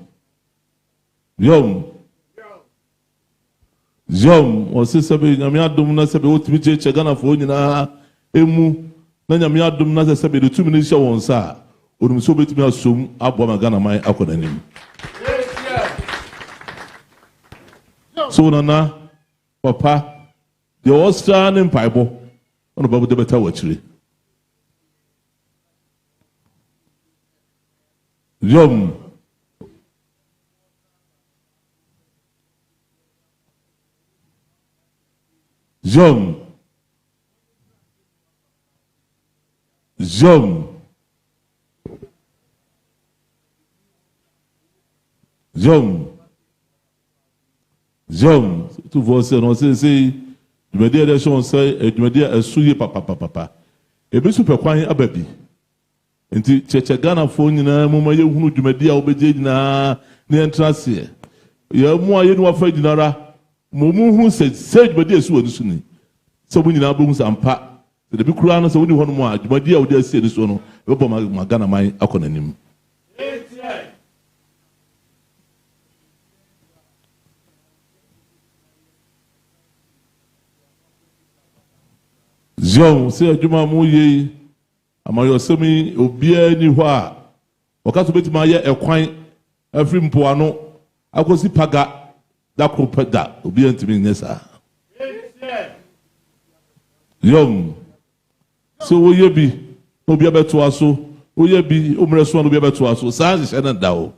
ɔse sɛbe nyame adom na sɛbe wotumi kyerɛkyerɛ Ghanafoɔ nyinaa emu na nyame adom na sɛ sɛbe de tumi no hyɛ wɔn nsa a onim sɛ wobɛtumi asom aboa ma Ghana man akɔ n'anim so nana papa deɛ ɔsra ne mpaebɔ ɔno babu de bɛta w'akyire yom tu vois ça non c'est je me dis des choses je me dis souiller papa et bien super kwan ababi nti cheche Ghanafoɔ nyinaa mu ma yɛ hunu dwumadi a wobɛgye nyinaa ne entrance yɛ mu a yɛ ne wafa nyinara mo mu hunu sɛ dwumadi asu wɔ so ni sɛ mo nyinaa bɛhu sɛ ampa sɛ de bi kura no sɛ woni hɔ no mu a dwumadi a wode asie ne so no bɛbɔ ma Ghana man akɔ n'anim Zion sɛ adwuma mu yɛ amayɔsɛm yi obiara ni hɔ a wɔka so bɛtumi ayɛ ɛkwan afiri mpoano akɔsi paga da koro pɛ da obiara ntumi nyɛ saa yom sɛ woyɛ bi na obiara bɛtoa so woyɛ bi ommerɛ so na obiara bɛtoa so saa nhyehyɛ no da o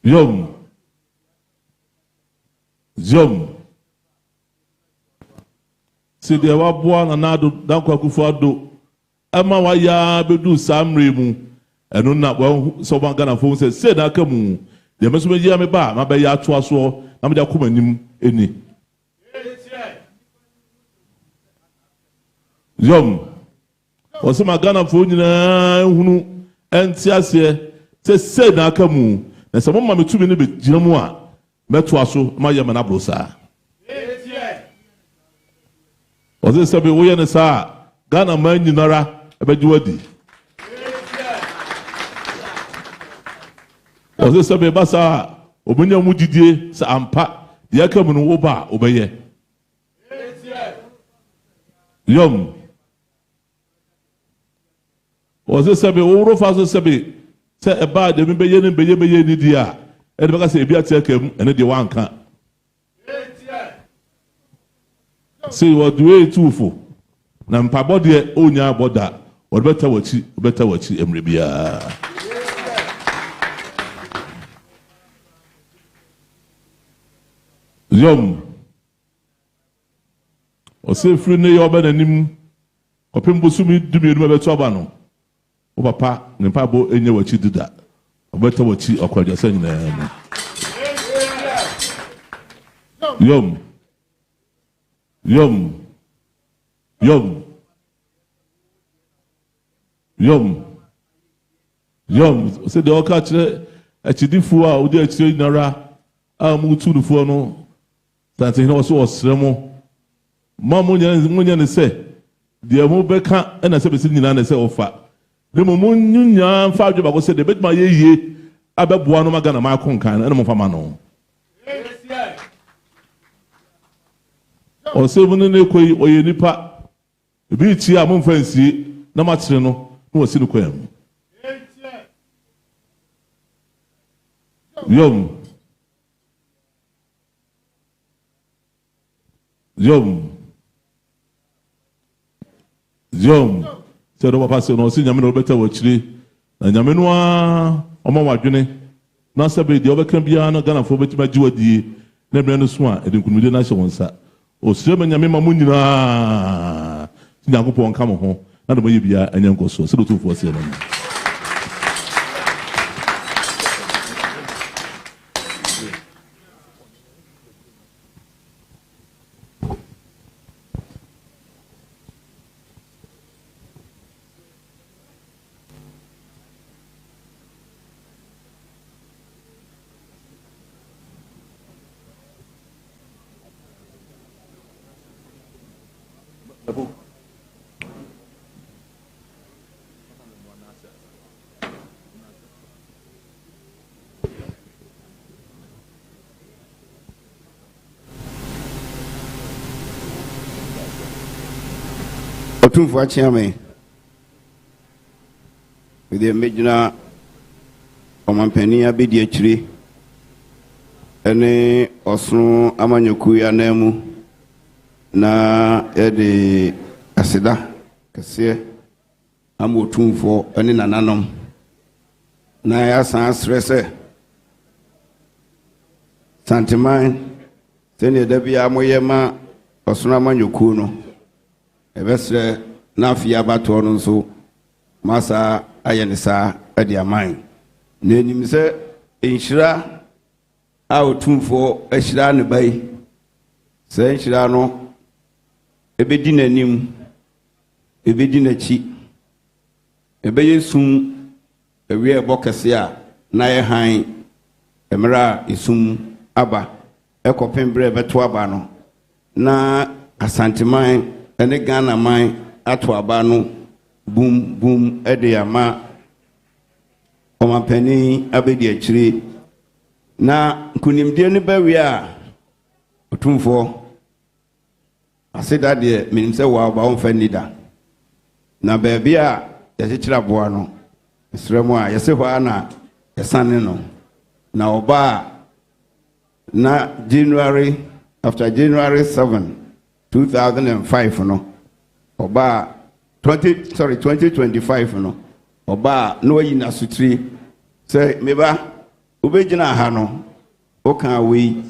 yom sɛ deɛ waboa Nana Dankwa Akufo-Addo ɛma wayɛ bɛdu saa mmerɛ mu ɛno na sɛ ɔba Ghanafoɔ sɛ sɛ na aka mu deɛ mɛso mɛyia me ba a mabɛyɛ atoa soɔ na mede akɔ m'anim ɛni yom ɔsɛ ma Ghanafoɔ nyinaa hunu ɛnte aseɛ sɛ sɛ na aka mu na sɛ moma me tumi no bɛgyina mu a mɛtoa so mayɛ ma no aboro saa Was this sabi we na sa Ghana man nyinara ebejuadi. Was this sabi basa obunya mu didie sa ampa de aka mu no oba obeye. Yom. Was this sabi oro fa so sabi se eba de me beye ni dia e de baka se ebi atekam ene de wanka. See what way too for. Na mpabode onya boda. What better wachi emrebia. Yom. O se free ne yo ba nanim. Opem bosumi dumi no beto aba no. O papa ne mpabo enye wachi dida. O better wachi okwaja sanyina. Yom. Yom. Say the oka chere achidifu a odi achire nara a mu tunufu no Asantehene also osremo munya ne se de mu beka na se besi nyina na se ofa de mu munya mfa adwo ba ko se de betuma yeye abeboa no magana ma konkan na mu fama no o se mu ne koyi oye nipa bi ti a mu mfansi na ma kire no na wasi no koyam Yom. Se do papa se no si nyame no beta wa chire na nyame no a omo wadwene na sabe de obeka bia no Ghana fo betima jiwadie na bia no so a edinkunumide na hye wonsa o sire ma nyame ma mu nyina nyankopon ka mo ho na do ye bia anyanko so se do to fo se no Otumfo achiame with the major omampani abedi achire ene osunu amanyoku ya nemu na ede asida kese amu otumfo ene nananom na ya san stresse santiman tene da bia moyema osunu amanyoku no ebesre na afia bato no nso masa ayenisa ade aman na enim se enhira a otumfo ahira ne bai se enhira no ebedi nanim ebedi nachi ebeyesum ewie bokese a na ye han emra isum aba ekopembre beto aba no na asanteman ene Ghana man ato aba no boom ede ama omampani abedi achire na nkunimdie ne bawie a otumfo aseda de minim se wa ba on fa nida na baabia ya chechira boa no esremu a yese hɔ ana yesane no na oba na after January 7 2005 no oba 2025 no oba no yi na sutri say meba obegina ha no oka we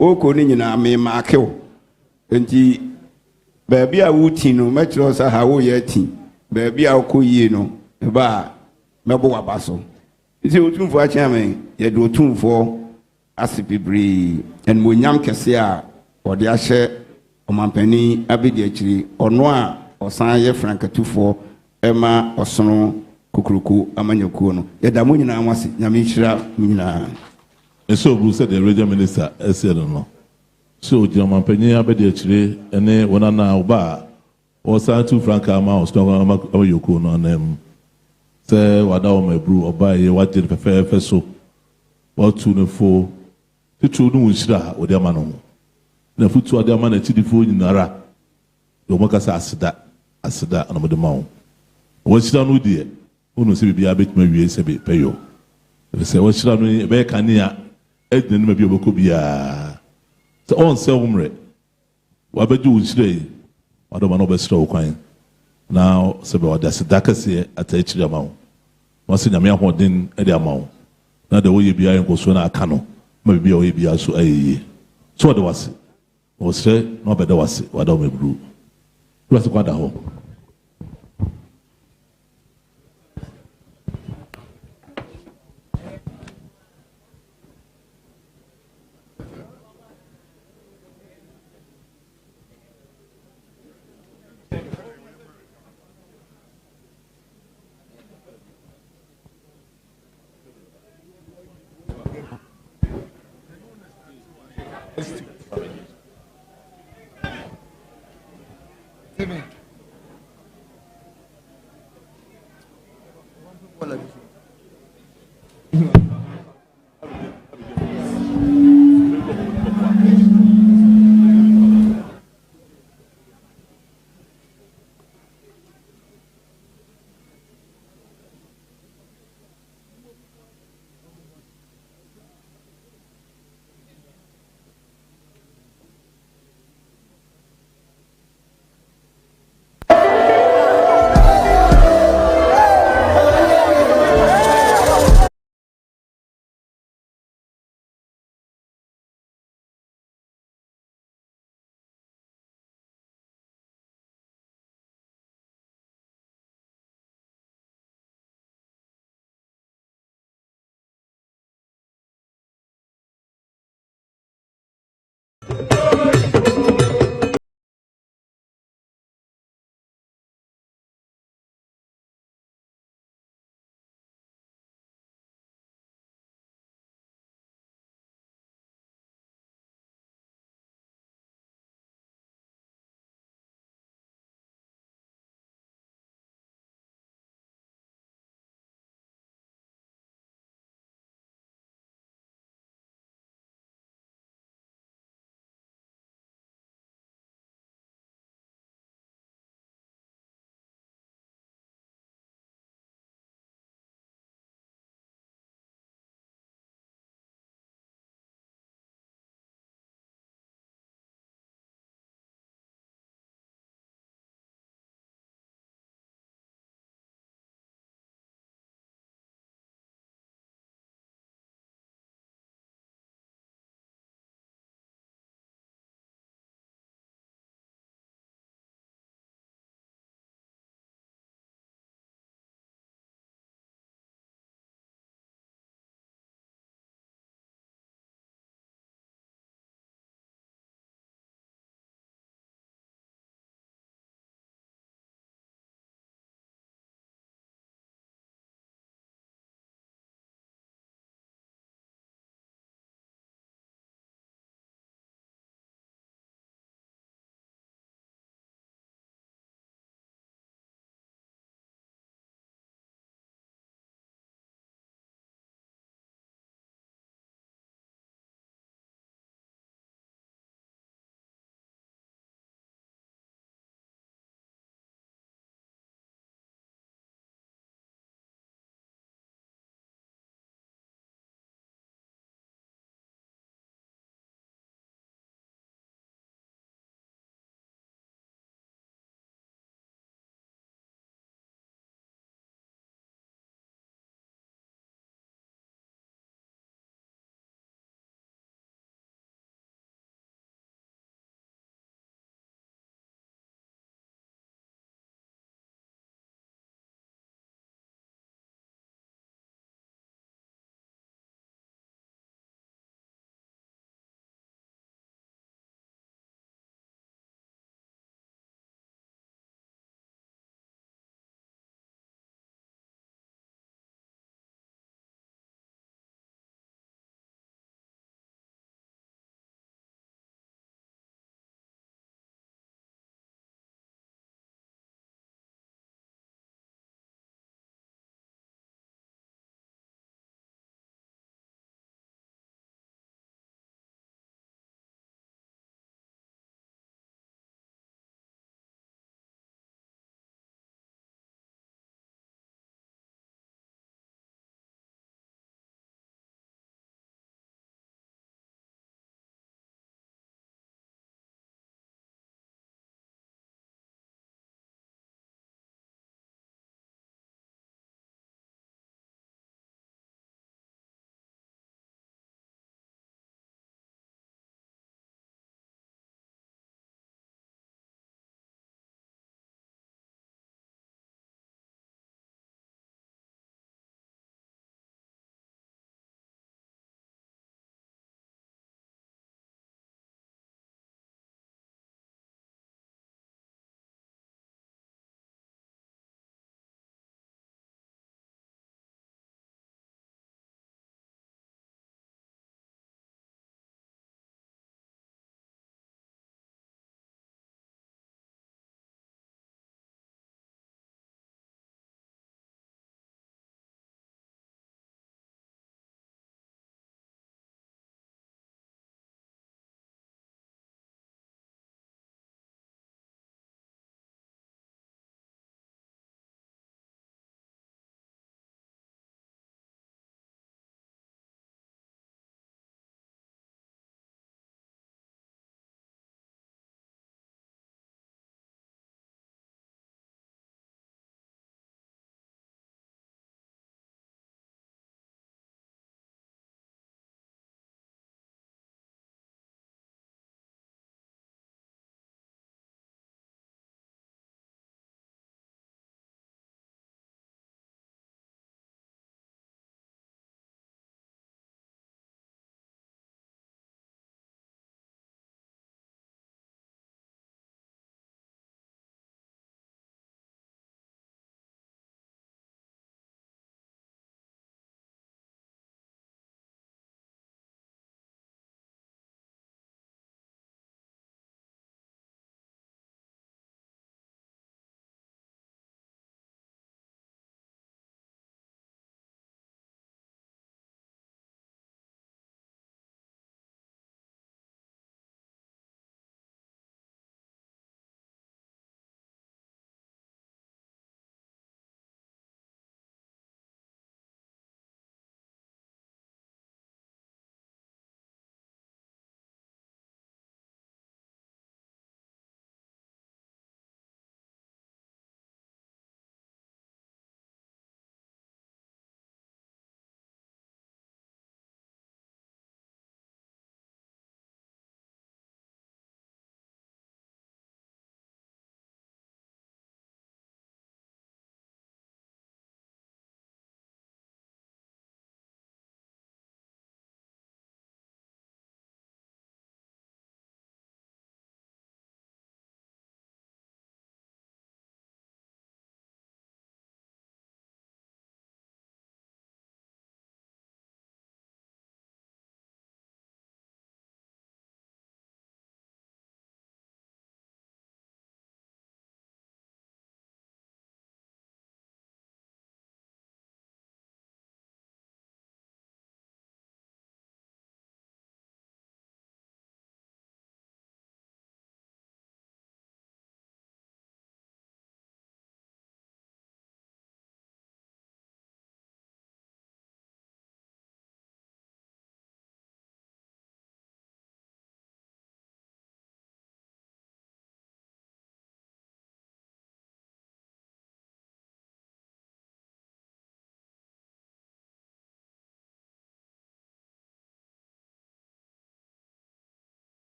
oko ni nyina me maakew enti baabi a wuti no metro sa ha wo ye ti baabi a okoyie no eba mebo wabaso enti otumfo a chairman ye do otumfo asipibri en monyam kese a ode ahye omampani abedi achiri ono a osan ye frankatufo ema osono kukuruku amanyakuo no yeda mo nyina amase nyame hira nyina eso bru said the regional minister said no So German Penya Bedi Chile, and then one an hour or Santu Franca Mouse, no Yoko no name. Say, what my brew or buy what did the fair vessel or 2 and 4 to 2 Nushra or their man. The foot to other man at the food in Nara. The workers asked that, and over the mount. What's done with dear? Who knows if be a bit maybe a bit payo. They say, what's done back and near Edna maybe a could be a. So on Selmre. What about you today? I don't want to be slow coin. Now, so that's a Dakasi at each amount. Once in a mere holding at the amount. Now the way you be iron goes on a canoe, maybe a way be also a. So what was it? Was said, no better was it, what don't we brew? What's the quarter home?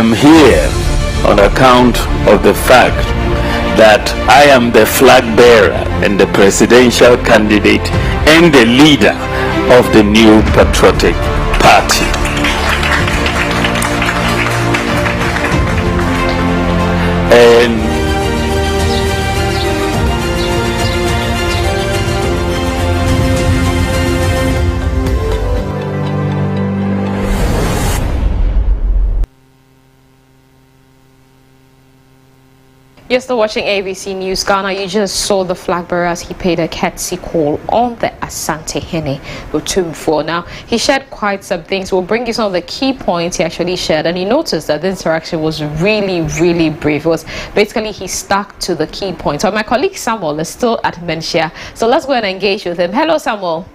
am here on account of the fact that I am the flag bearer and the presidential candidate and the leader of the new patriotic party. And you're still watching ABC News Ghana. You just saw the flag bearer as he paid a courtesy call on the Asantehene Otumfuo. Now, he shared quite some things. We'll bring you some of the key points he actually shared. And he noticed that the interaction was really, really brief. It was basically he stuck to the key points. So my colleague Samuel is still at Manhyia. So let's go and engage with him. Hello, Samuel.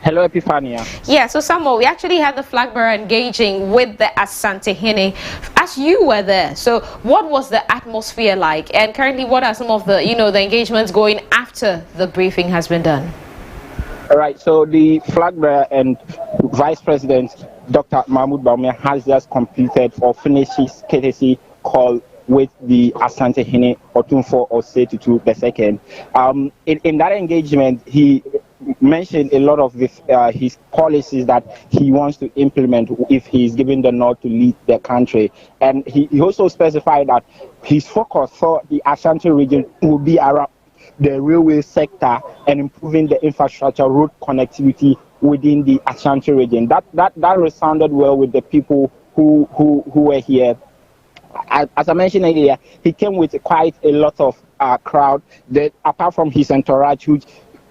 Hello, Epiphania. Yeah, so Samuel, we actually had the flag bearer engaging with the Asantehene as you were there. So what was the atmosphere like? And currently, what are some of the, the engagements going after the briefing has been done? All right, so the flag bearer and Vice President Dr. Mahmoud Bawumia has just completed or finished his courtesy call with the Asantehene Otumfuo Osei-Tutu II. In that engagement, he mentioned a lot of his policies that he wants to implement if he's given the nod to lead the country. And he also specified that his focus for the Ashanti region will be around the railway sector and improving the infrastructure, road connectivity within the Ashanti region. That resounded well with the people who were here. As I mentioned earlier, he came with quite a lot of crowd that, apart from his entourage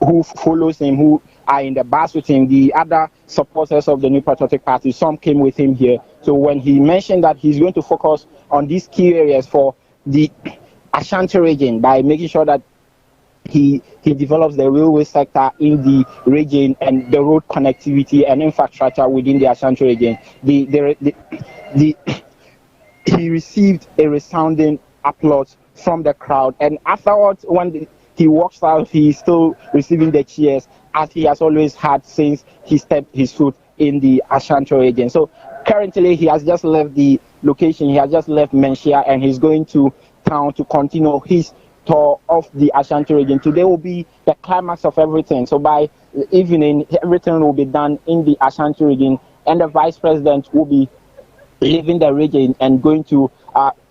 who follows him, who are in the bus with him, the other supporters of the New Patriotic Party, some came with him here. So when he mentioned that he's going to focus on these key areas for the Ashanti region by making sure that he develops the railway sector in the region and the road connectivity and infrastructure within the Ashanti region, he received a resounding applause from the crowd. And afterwards, when he walks out, he's still receiving the cheers, as he has always had since he stepped his foot in the Ashanti region. So currently, he has just left the location. He has just left Manhyia, and he's going to town to continue his tour of the Ashanti region. Today will be the climax of everything. So by evening, everything will be done in the Ashanti region, and the Vice President will be leaving the region and going to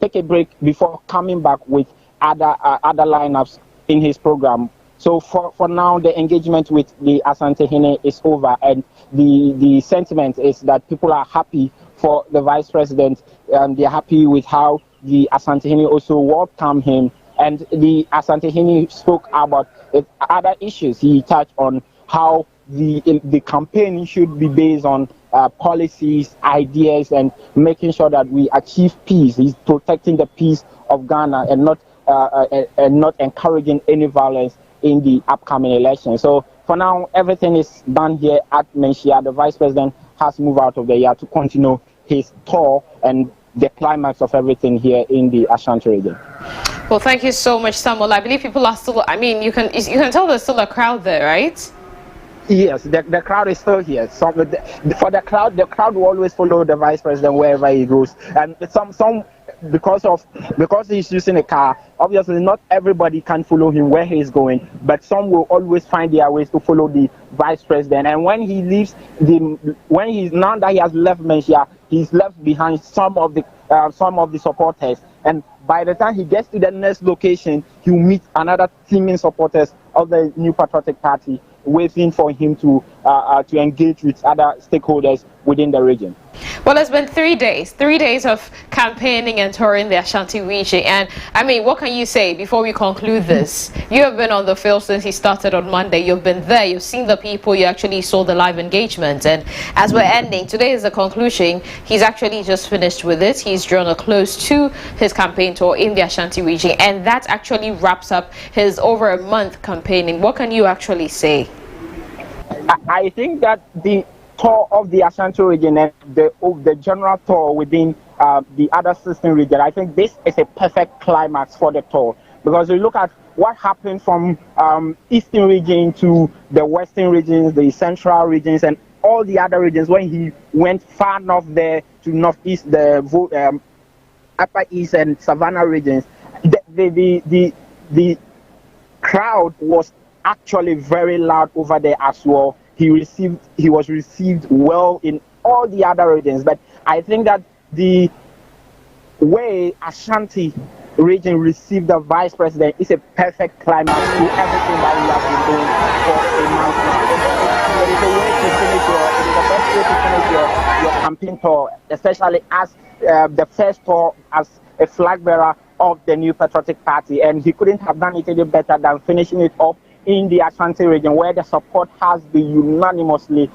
take a break before coming back with other lineups in his program. So for now, the engagement with the Asantehene is over, and the sentiment is that people are happy for the Vice President. They're happy with how the Asantehene also welcomed him, and the Asantehene spoke about other issues. He touched on how the campaign should be based on policies, ideas, and making sure that we achieve peace. He's protecting the peace of Ghana and not encouraging any violence in the upcoming election. So for now, everything is done here at Manhyia. The Vice President has moved out of the year to continue his tour and the climax of everything here in the Ashanti region. Well, thank you so much, Samuel. I believe people are still, you can tell there's still a crowd there, right? Yes, the crowd is still here. For the crowd will always follow the Vice President wherever he goes. And some because he's using a car, obviously not everybody can follow him where he's going, but some will always find their ways to follow the Vice President. And when he leaves now that he has left Manhyia, he's left behind some of the supporters. And by the time he gets to the next location, he'll meet another teaming supporters of the New Patriotic Party, waiting for him to engage with other stakeholders within the region. Well, it's been 3 days of campaigning and touring the Ashanti region. And what can you say before we conclude this? You have been on the field since he started on Monday. You've been there, you've seen the people, you actually saw the live engagement. And as we're ending, today is the conclusion. He's actually just finished with it. He's drawn a close to his campaign tour in the Ashanti region. And that actually wraps up his over a month campaigning. What can you actually say? I think that the tour of the Ashanti region and the general tour within the other 16 region, I think this is a perfect climax for the tour, because you look at what happened from eastern region to the western regions, the central regions, and all the other regions when he went far north there to northeast, the upper east and savannah regions. The crowd was actually very loud over there as well. He was received well in all the other regions, but I think that the way Ashanti region received the vice president is a perfect climax to everything that we have been doing for a month now. It is a way to finish it is the best way to finish your campaign tour, especially as the first tour as a flag bearer of the New Patriotic Party, and he couldn't have done it any better than finishing it up in the Ashanti region, where the support has been unanimously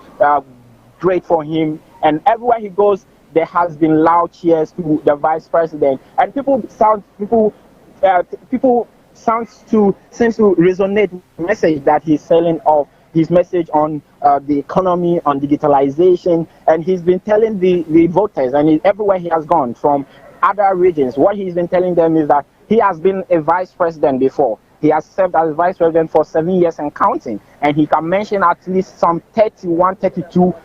great for him, and everywhere he goes there has been loud cheers to the vice president, and people seem to resonate with the message that he's selling of his message on the economy, on digitalization, and he's been telling the voters, and everywhere he has gone from other regions, what he's been telling them is that he has been a vice president before. He has served as vice president for 7 years and counting, and he can mention at least some 31, 32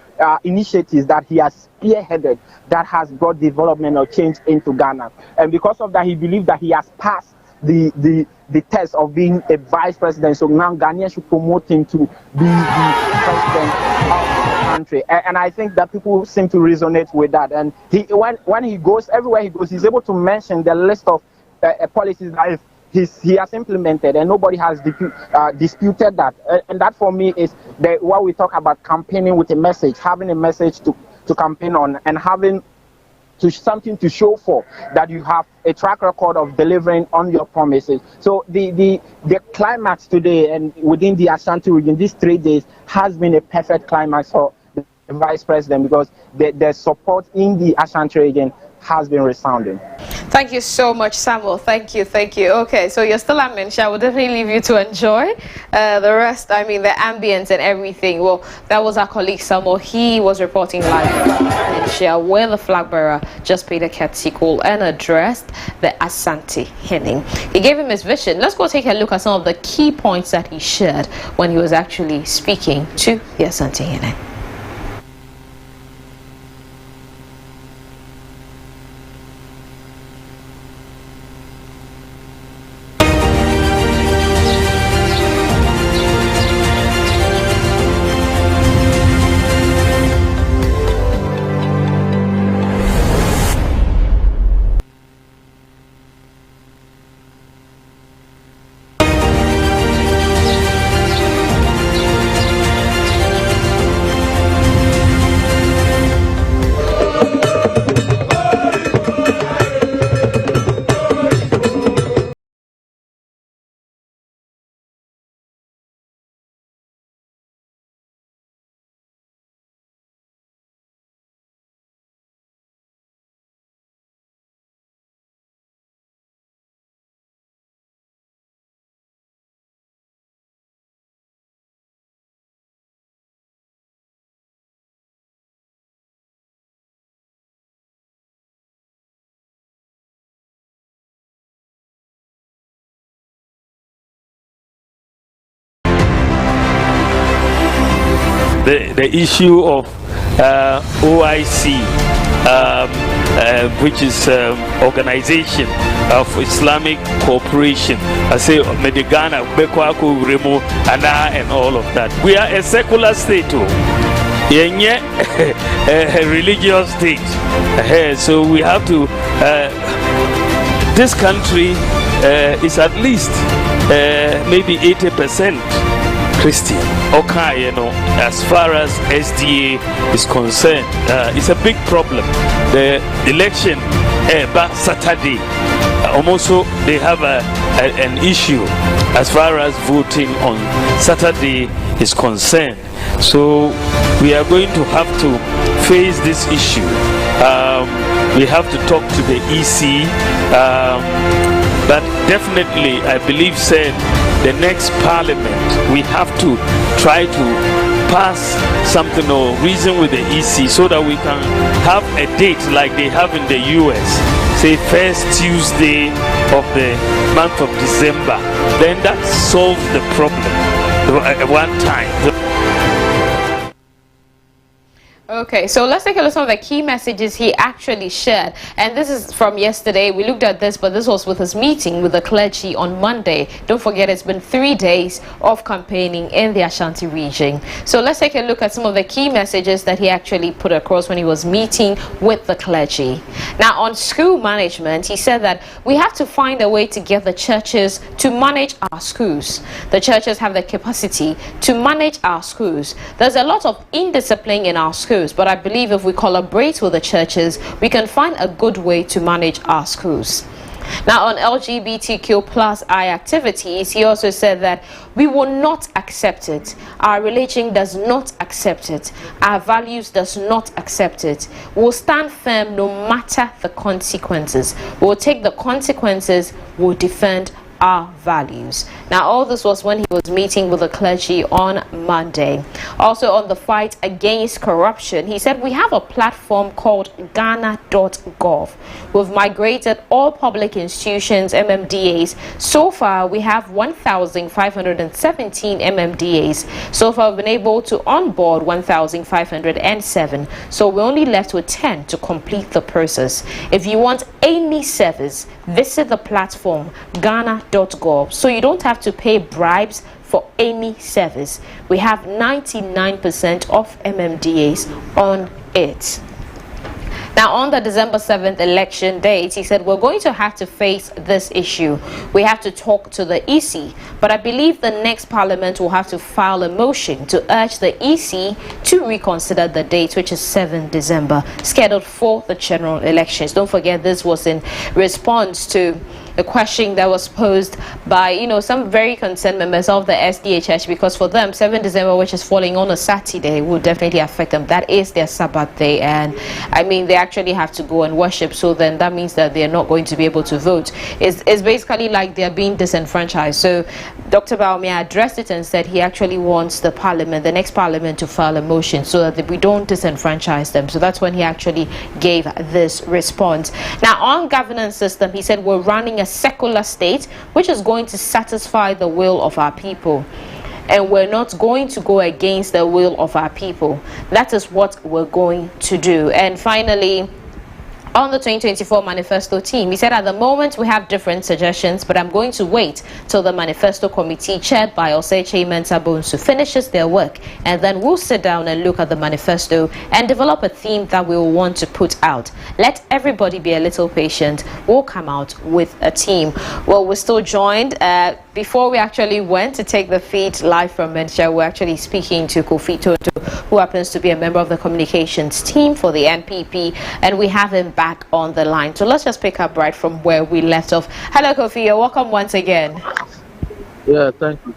initiatives that he has spearheaded that has brought development or change into Ghana. And because of that, he believes that he has passed the test of being a vice president. So now Ghanaians should promote him to be the president of the country. And I think that people seem to resonate with that. And when he goes, everywhere he goes, he's able to mention the list of policies that he has implemented, and nobody has disputed that. And that for me is what we talk about, campaigning with a message, having a message to campaign on, and having something to show for, that you have a track record of delivering on your promises. So the climax today and within the Ashanti region, these 3 days, has been a perfect climax for the vice president, because the support in the Ashanti region has been resounding. Thank you so much, Samuel. Thank you. Okay, so you're still at Manhyia. I will definitely leave you to enjoy the rest. I mean, the ambience and everything. Well, that was our colleague Samuel. He was reporting live from Manhyia, where the flag bearer just paid a courtesy call and addressed the Asantehene. He gave him his vision. Let's go take a look at some of the key points that he shared when he was actually speaking to the Asantehene. The issue of OIC, which is Organization of Islamic Cooperation. I say Medigana, Bekwako, Remo, Ana, and all of that. We are a secular state, a religious state. So we have to. This country is at least maybe 80% Christian. Okay, as far as SDA is concerned, it's a big problem. The election back Saturday, also they have an issue as far as voting on Saturday is concerned. So we are going to have to face this issue. We have to talk to the EC, but definitely I believe said the next parliament we have to try to pass something or reason with the EC so that we can have a date like they have in the US, say first Tuesday of the month of December, then that solves the problem at one time. Okay, so let's take a look at some of the key messages he actually shared. And this is from yesterday. We looked at this, but this was with his meeting with the clergy on Monday. Don't forget, it's been 3 days of campaigning in the Ashanti region. So let's take a look at some of the key messages that he actually put across when he was meeting with the clergy. Now, on school management, he said that we have to find a way to get the churches to manage our schools. The churches have the capacity to manage our schools. There's a lot of indiscipline in our schools, but I believe if we collaborate with the churches, we can find a good way to manage our schools. Now, on LGBTQ+I activities, he also said that we will not accept it. Our religion does not accept it. Our values does not accept it. We'll stand firm no matter the consequences. We'll take the consequences. We'll defend our values. Now, all this was when he was meeting with the clergy on Monday. Also, on the fight against corruption, he said we have a platform called Ghana.gov. We've migrated all public institutions MMDAs. So far, we have 1,517 MMDAs. So far, we've been able to onboard 1,507. So we're only left with 10 to complete the process. If you want any service, visit the platform Ghana.gov, so you don't have to pay bribes for any service. We have 99% of MMDAs on it. Now, on the December 7th election date, he said we're going to have to face this issue. We have to talk to the EC, but I believe the next parliament will have to file a motion to urge the EC to reconsider the date, which is 7th December, scheduled for the general elections. Don't forget, this was in response to the question that was posed by, some very concerned members of the SDHH, because for them, 7th December, which is falling on a Saturday, will definitely affect them. That is their Sabbath day, and I mean, they actually have to go and worship, so then that means that they're not going to be able to vote. It's basically like they're being disenfranchised. So Dr. Bawumia addressed it and said he actually wants the next parliament to file a motion so that we don't disenfranchise them. So that's when he actually gave this response. Now, on governance system, he said we're running a secular state which is going to satisfy the will of our people, and we're not going to go against the will of our people. That is what we're going to do. And finally, on the 2024 Manifesto team, he said at the moment we have different suggestions, but I'm going to wait till the Manifesto committee chaired by Oseche Mensah-Bonsu finishes their work, and then we'll sit down and look at the manifesto and develop a theme that we will want to put out. Let everybody be a little patient. We'll come out with a team. Well, we're still joined. Before we actually went to take the feed live from Manhyia, we're actually speaking to Kofi Toto, who happens to be a member of the communications team for the NPP, and we have him back on the line. So let's just pick up right from where we left off. Hello, Kofi. You're welcome once again. Yeah, thank you.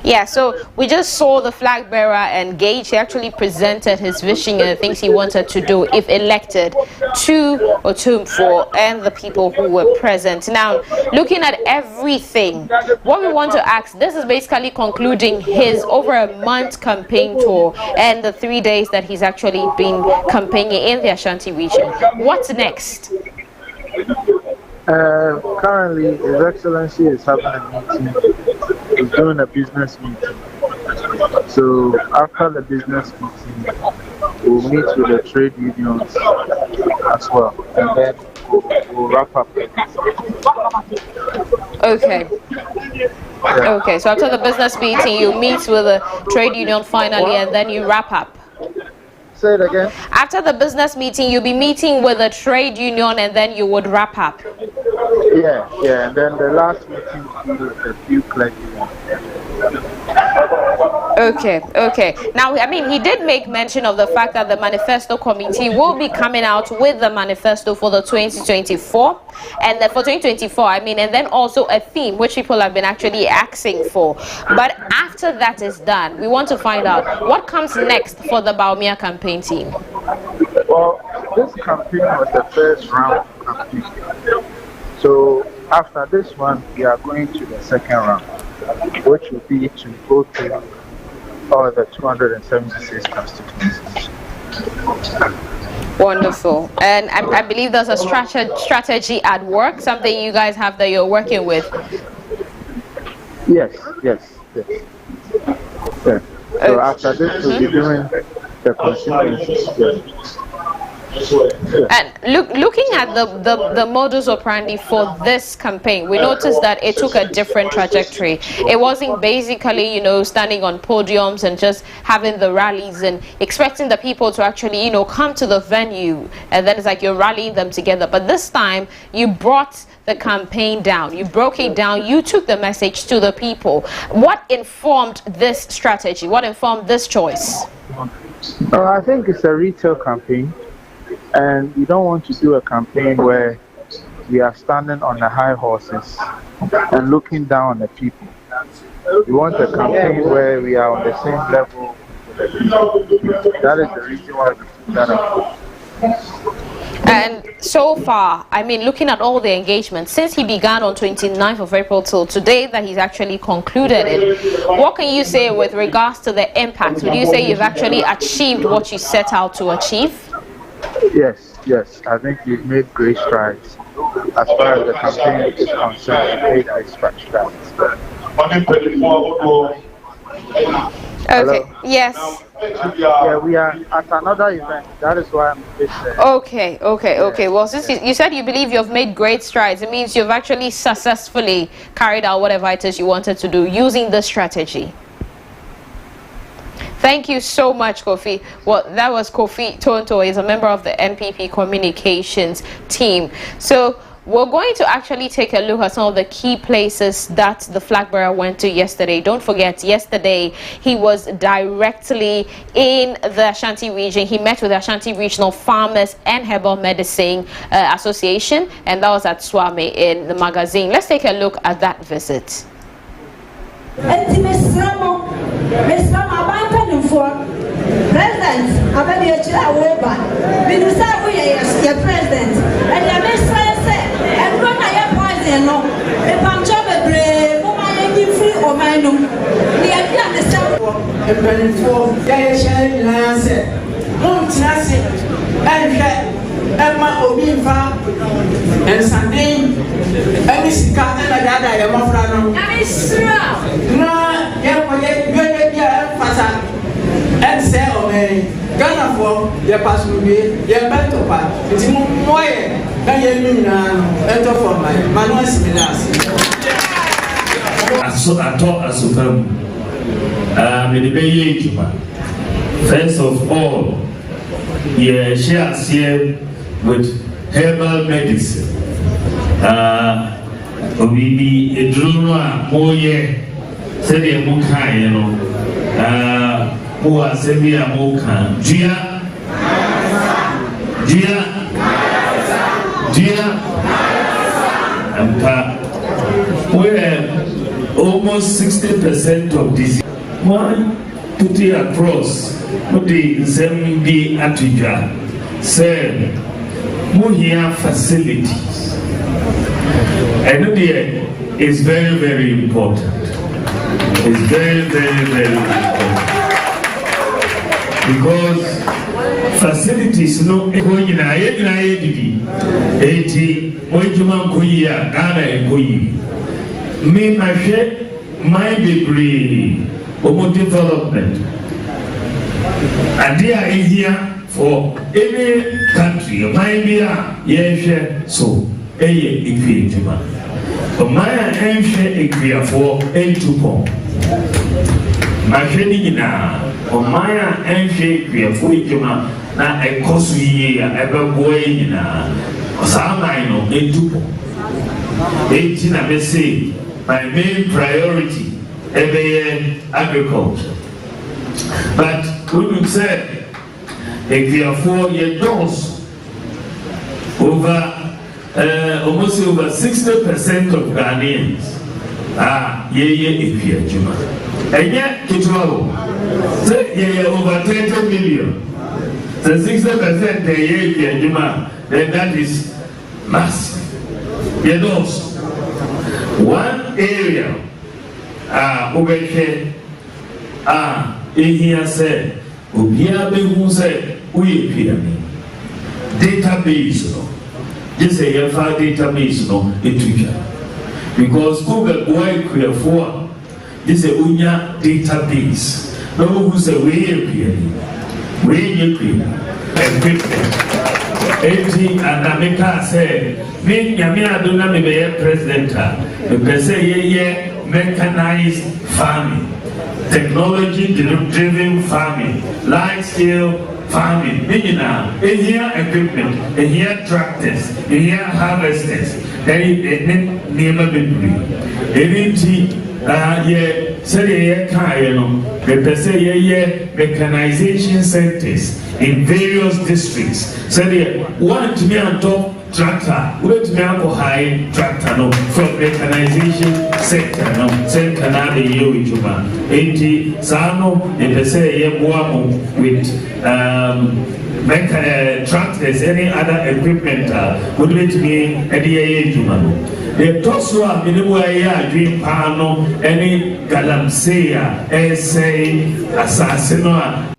Yeah, so we just saw the flag bearer engage. He actually presented his vision and the things he wanted to do if elected to Otumfuo and the people who were present. Now, looking at everything, what we want to ask, this is basically concluding his over a month campaign tour and the 3 days that he's actually been campaigning in the Ashanti region. What's next? Currently, His Excellency is having a meeting. He's doing a business meeting. So after the business meeting, we'll meet with the trade unions as well, and then we'll wrap up. Okay. Yeah. Okay. So after the business meeting, you meet with the trade union finally, and then you wrap up. Say it again. After the business meeting, you'll be meeting with the trade union, and then you would wrap up. Yeah, and then the last meeting with a few clergy. Okay. Now, I mean, he did make mention of the fact that the Manifesto committee will be coming out with the manifesto for the 2024, and then for 2024, I mean, and then also a theme which people have been actually asking for. But after that is done, we want to find out what comes next for the Bawumia campaign team. Well, this campaign was the first round campaign. So after this one, we are going to the second round, which will be to go through all the 276 constituencies. Wonderful. And I believe there's a strategy at work, something you guys have that you're working with. Yes. Yeah. So after this, we'll be doing the constituencies. And looking at the modus operandi for this campaign, we noticed that it took a different trajectory. It wasn't basically, standing on podiums and just having the rallies and expecting the people to actually, come to the venue, and then it's like you're rallying them together. But this time, you brought the campaign down. You broke it down. You took the message to the people. What informed this strategy? What informed this choice? I think it's a retail campaign. And you don't want to do a campaign where we are standing on the high horses and looking down on the people. You want a campaign where we are on the same level. That is the reason why we took that approach. And so far, looking at all the engagements, since he began on 29th of April till today that he's actually concluded it, what can you say with regards to the impact? Would you say you've actually achieved what you set out to achieve? Yes. I think we've made great strides. As far as the campaign is concerned, we made great strides. Okay. Hello? Yes. Yeah, we are at another event. That is why I'm a bit Okay. Well, since you said you believe you've made great strides, it means you've actually successfully carried out whatever it is you wanted to do using this strategy. Thank you so much, Kofi. Well, that was Kofi Tonto. He's a member of the NPP communications team. So we're going to actually take a look at some of the key places that the flag bearer went to yesterday. Don't forget, yesterday he was directly in the Ashanti region. He met with the Ashanti Regional Farmers and Herbal Medicine Association, and that was at Suame in the magazine. Let's take a look at that visit. President, abadi echira woba. Binusa we your president. And your minister say, and when I am poison no, the pancho bebre, mama yengi free or minum. The idea the same. And when for ya sharing lance, mum trasi, and Emma Obinfa, and Sunday, and Miss Captain Agada, your mother. No, and say, oh, Ghana for your pass will be your battle part. It's more than you enter for my manual seminars. I thought as of them, first of all, yeah, shares here with herbal medicine. We be a drone, more yeah, said a Mukai, who are Semia Moka, Gia, and we have almost 60% of this. One put it across, put the Zembi Atija, said, Manhyia facilities. And it's very, very important. It's very, very, very important. Because facilities no going in a year, 80, Ojuma Kuya, Ghana and Kuyi. Me, my share, my degree, Omo development. And they are here for any country, my dear, yes, so, a equipment. But my share for a to come. My shading now. Omaya enche kwefo ejuma na ekosu yi ebe boy na osama no edupo eti na be say my main priority ebe agriculture, but when you say ekwefo ye dons almost over 60% of Ghanaians ye ekwejuma. And yet, say over 20 million. So 60% a year, then that is massive. You know, one area, ehia say obia behu say uye piani database no this a yefa database no etuja because Google boy create this a unya database no who say we piani we equipment eti anameka say me nyame adona me be president me say ye mechanized farming, technology-driven farming, large-scale farming. Here equipment, here tractors, here harvesters. Then never been free. Mechanization centers in various districts. One to me on top. Tractor, wait me up high tractor no from mechanization sector no center na the year with you man. 80 sano and say ye with tractors any other equipment would let me at the age man. The toswa minimum ya dream pano any galamsea essay assassino.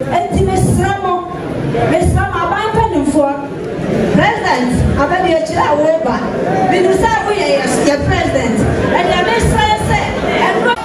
President, abadi echira woba. Binusa uye ya president. And ya minister say and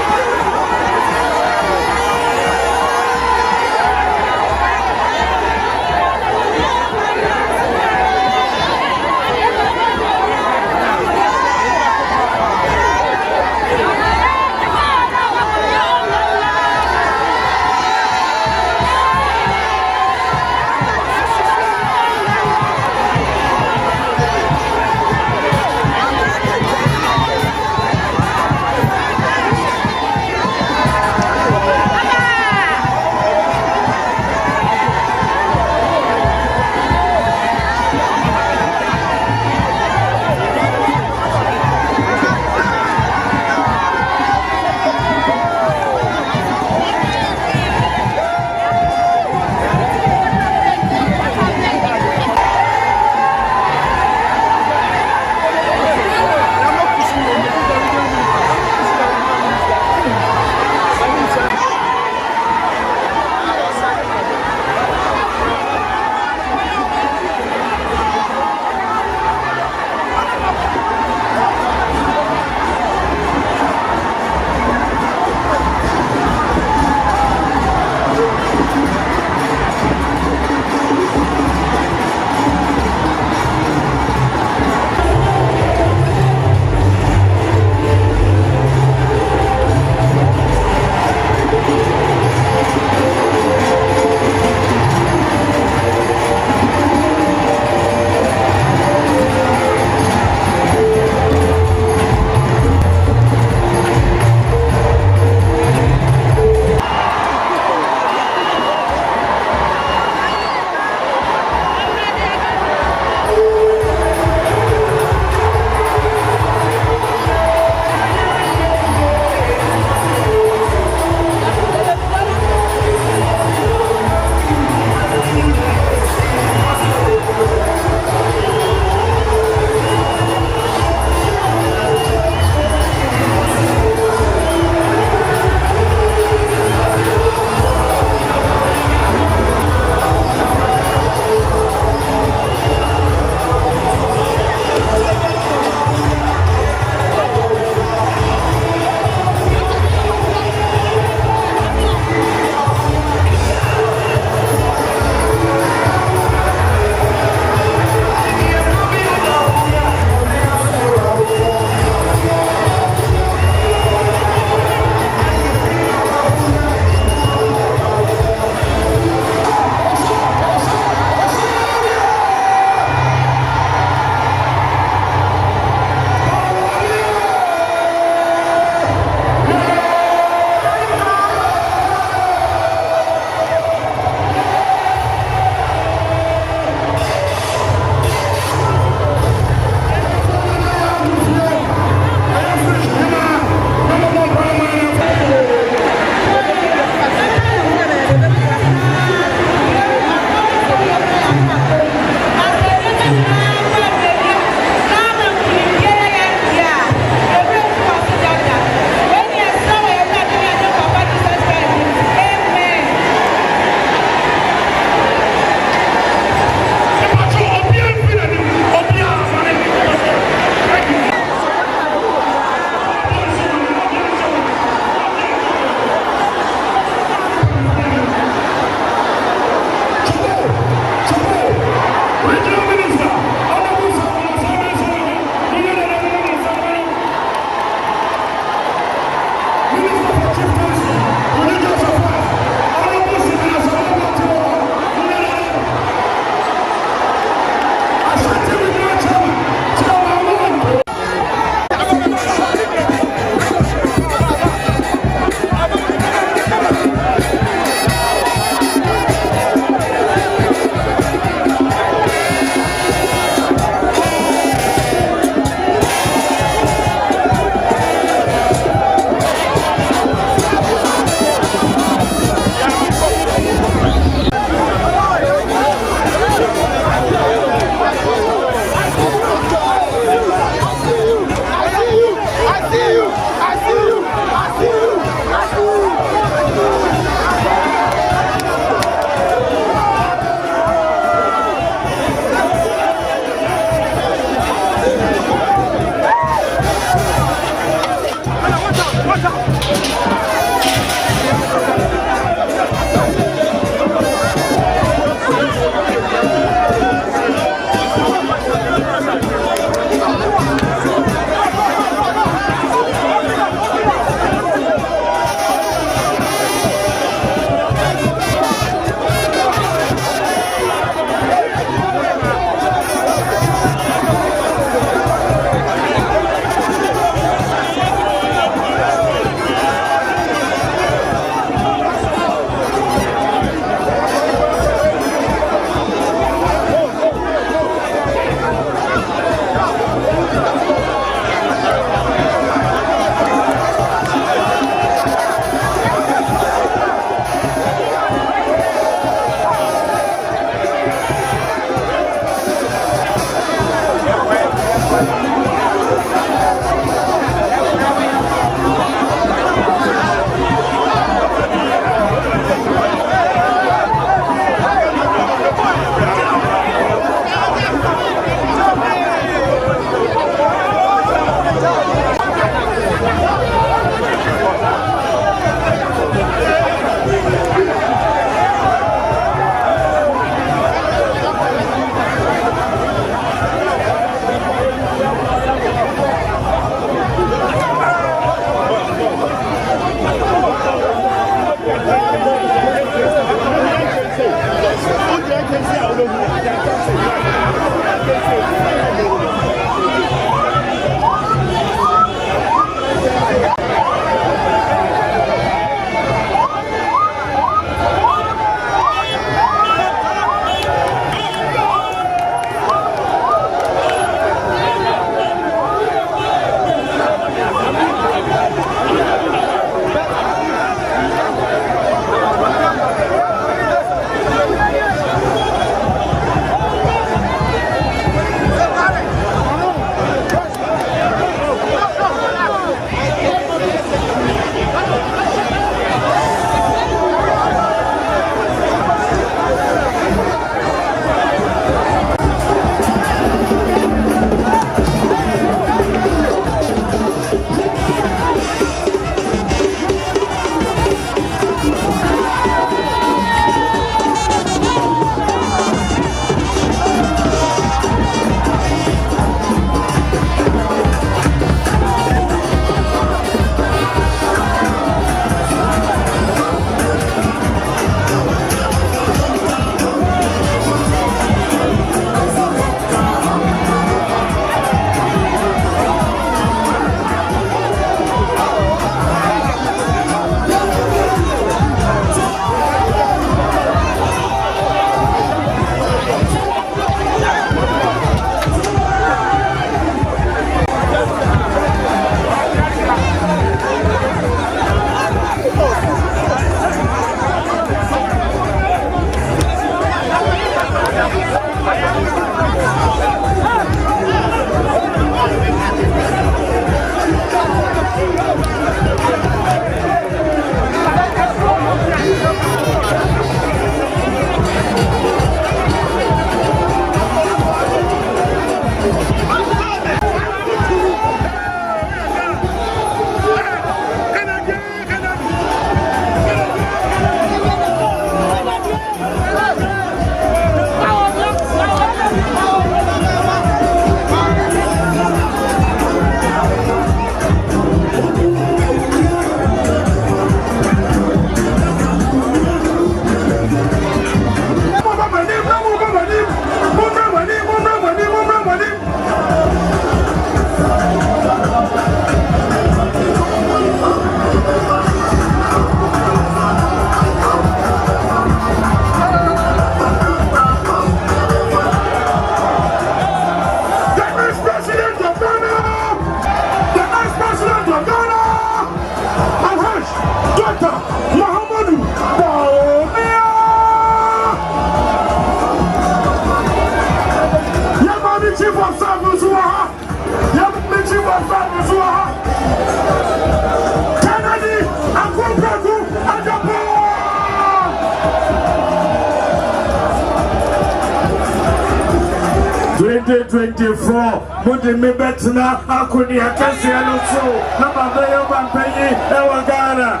2024 mudi me betna akuni akesi aluso na babayo bampenyi ewa Ghana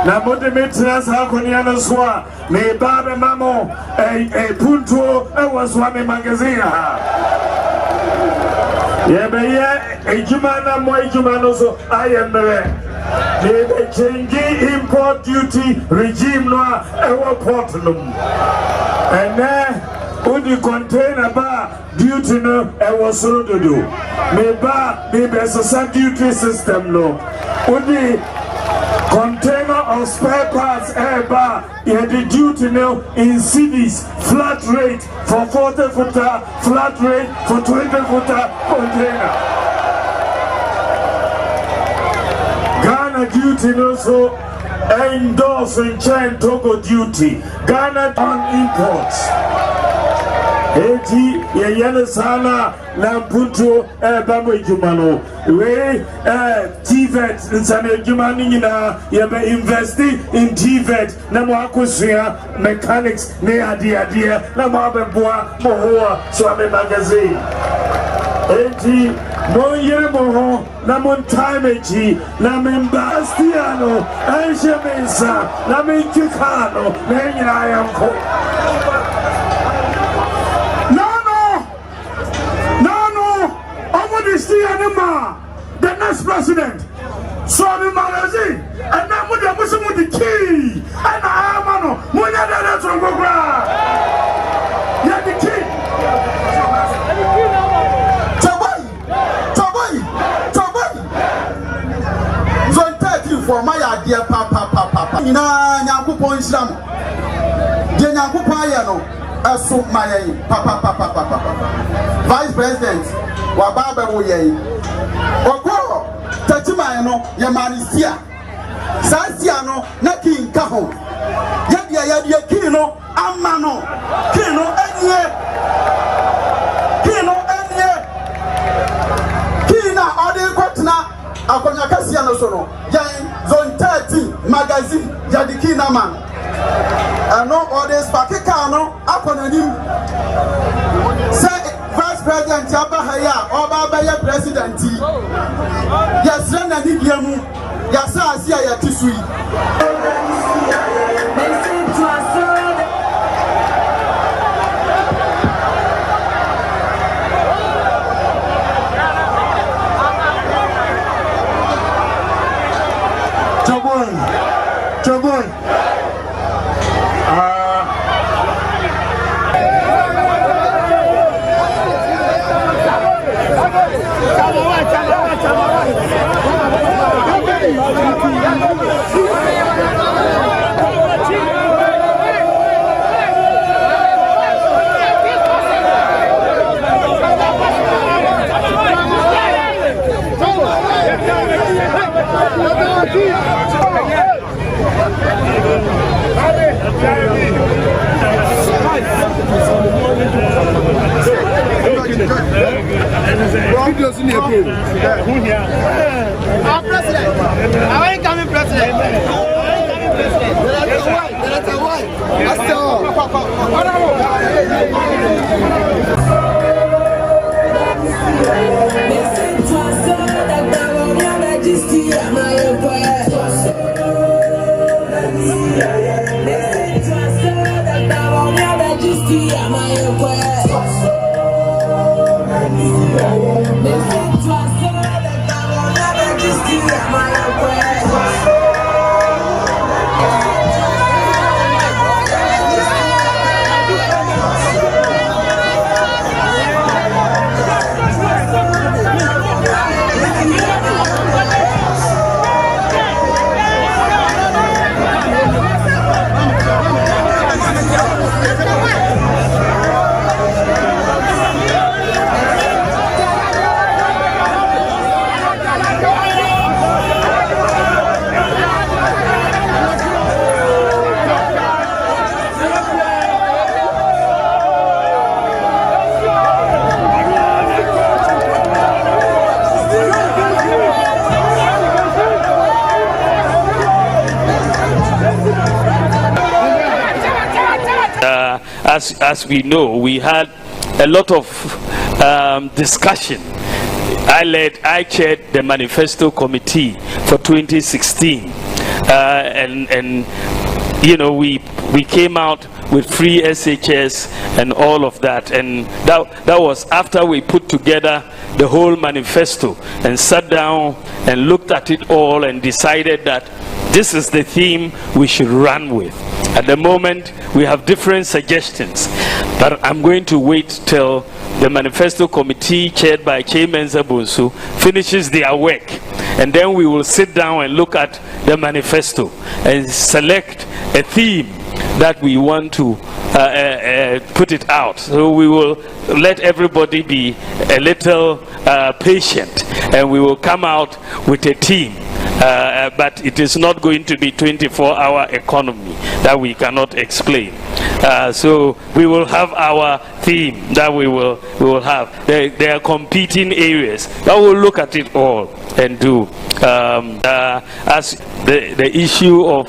na mudi metna akuni aluswa me babe mamo punto ewa Suame magazine ha yebeye ejuma na mo ejuma no so ayemre the changing import duty regime no ewa port num and the container bar duty no was so to do. Maybe a duty system no. The container of spare parts bar yeah the duty no in cities flat rate for 40-footer, flat rate for 20-footer container. Ghana duty no so endorsing chain Togo duty. Ghana on imports. Eti yeyane sana na mpunto bamwe jumano we TVET nsane jumani nyina yebe investi in TVET na mo akosua mechanics ne ade na mo abeboa mo ho Suame magazine eti mo yere mo ho na mo time echi na membastiano anje mensa na menkikano na nyina yanko the next president, Suame magazine, and now with the key, and I am Manhyia the key. Zone 13 for my idea, papa. Nyankopon Islam. The Nyankopon Yano, Asu Maya, papa. Vice President. Wababa woye oko tatima no ya manisia sansia no na kinka ho ya kino amano kino enye kina ode kwatna akonya kasia no so no yan zone 13 magazine ya dikina man ano ode spakeka no akonanim say President Abahaya, Obabaya President, yes, Rana Nibiamu, Yasa Asia Tisui. Chaboy. Our president, our incoming president. That's a white. That's all. As we know, we had a lot of discussion. I chaired the Manifesto Committee for 2016, and you know, we came out with free SHS and all of that, and that was after we put together the whole manifesto and sat down and looked at it all and decided that this is the theme we should run with. At the moment, we have different suggestions, but I'm going to wait till the Manifesto Committee, chaired by Chairman Zabunsu, finishes their work, and then we will sit down and look at the manifesto and select a theme that we want to put it out. So we will let everybody be a little patient, and we will come out with a team. But it is not going to be 24-hour economy that we cannot explain. So we will have our theme that we will have. There are competing areas, but we'll look at it all and do. As the issue of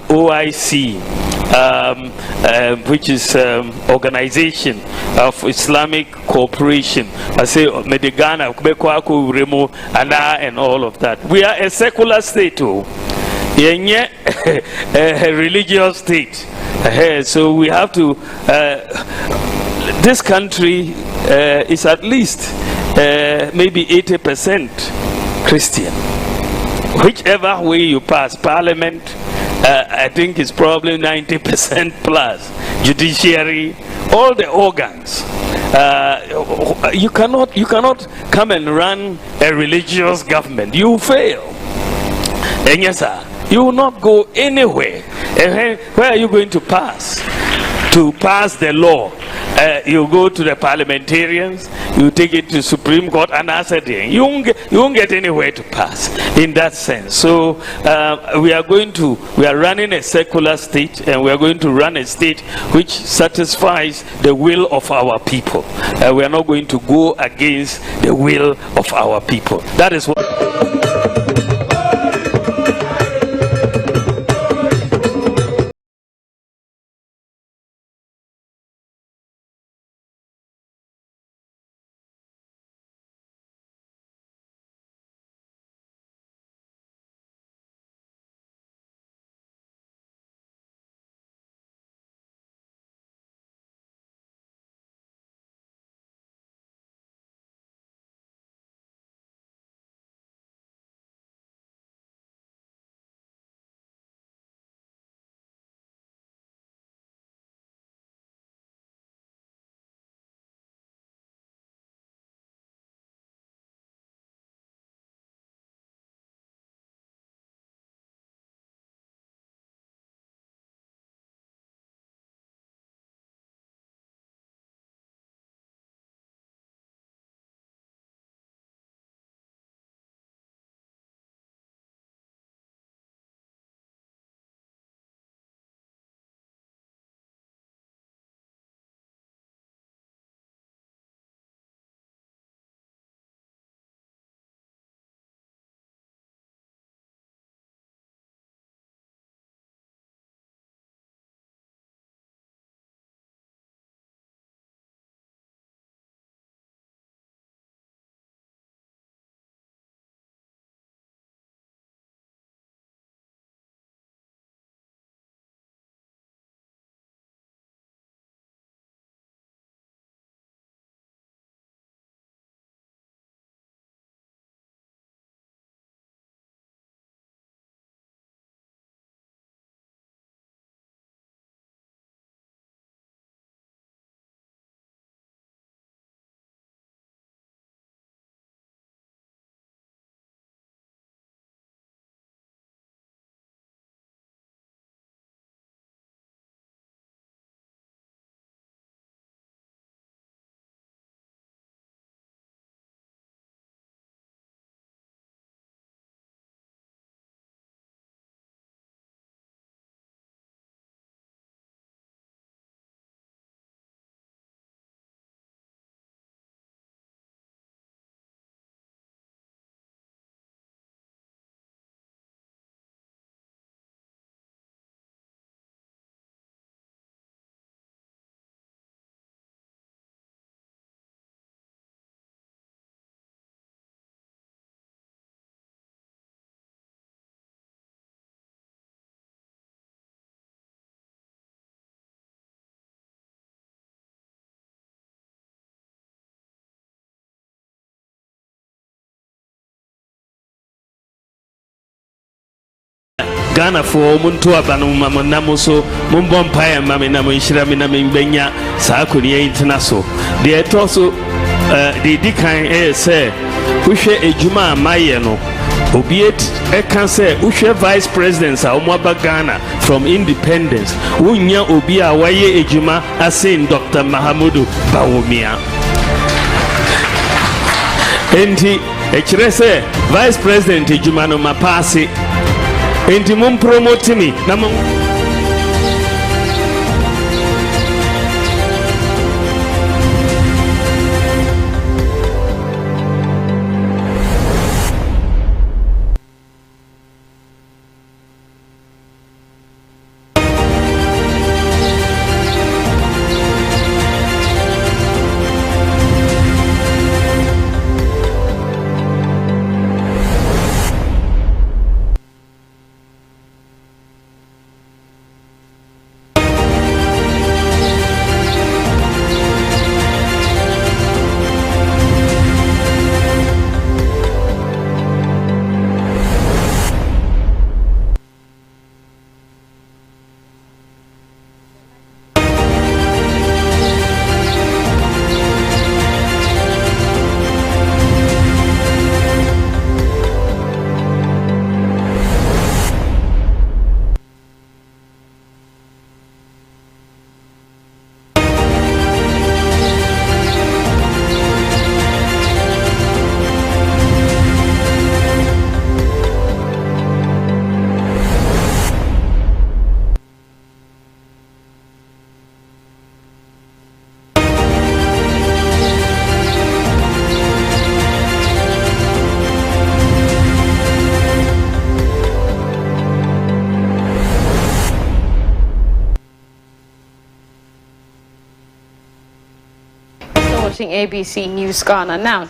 OIC, which is Organization of Islamic Cooperation, I say Medigana, Kubekwaku, Remo, Ana, and all of that. We are a secular state, too. A religious state. So we have to. This country is at least maybe 80% Christian. Whichever way you pass, Parliament, I think it's probably 90% plus. Judiciary, all the organs. You cannot come and run a religious government. You fail. And yes, sir, you will not go anywhere. And where are you going to pass? To pass the law, you go to the parliamentarians, you take it to Supreme Court, and answer it. You won't get anywhere to pass in that sense. So we are running a secular state, and we are going to run a state which satisfies the will of our people. We are not going to go against the will of our people. That is what. Ghana for Muntu Abanuma Monamoso, Mumbom Paya Mamina Shirami Benya, Sakunia Internaso. The also the Dikan say, Ushe Ejuma Mayeno. Obiet can say Ushe Vice President Saumwaba Ghana from independence. Unya Obia Waye Ejuma Asin Dr. Mahamudu Bawumia. Enti Echrese Vice President Ejumano Mapasi. Enti mum promote me. ABC News Ghana. Now,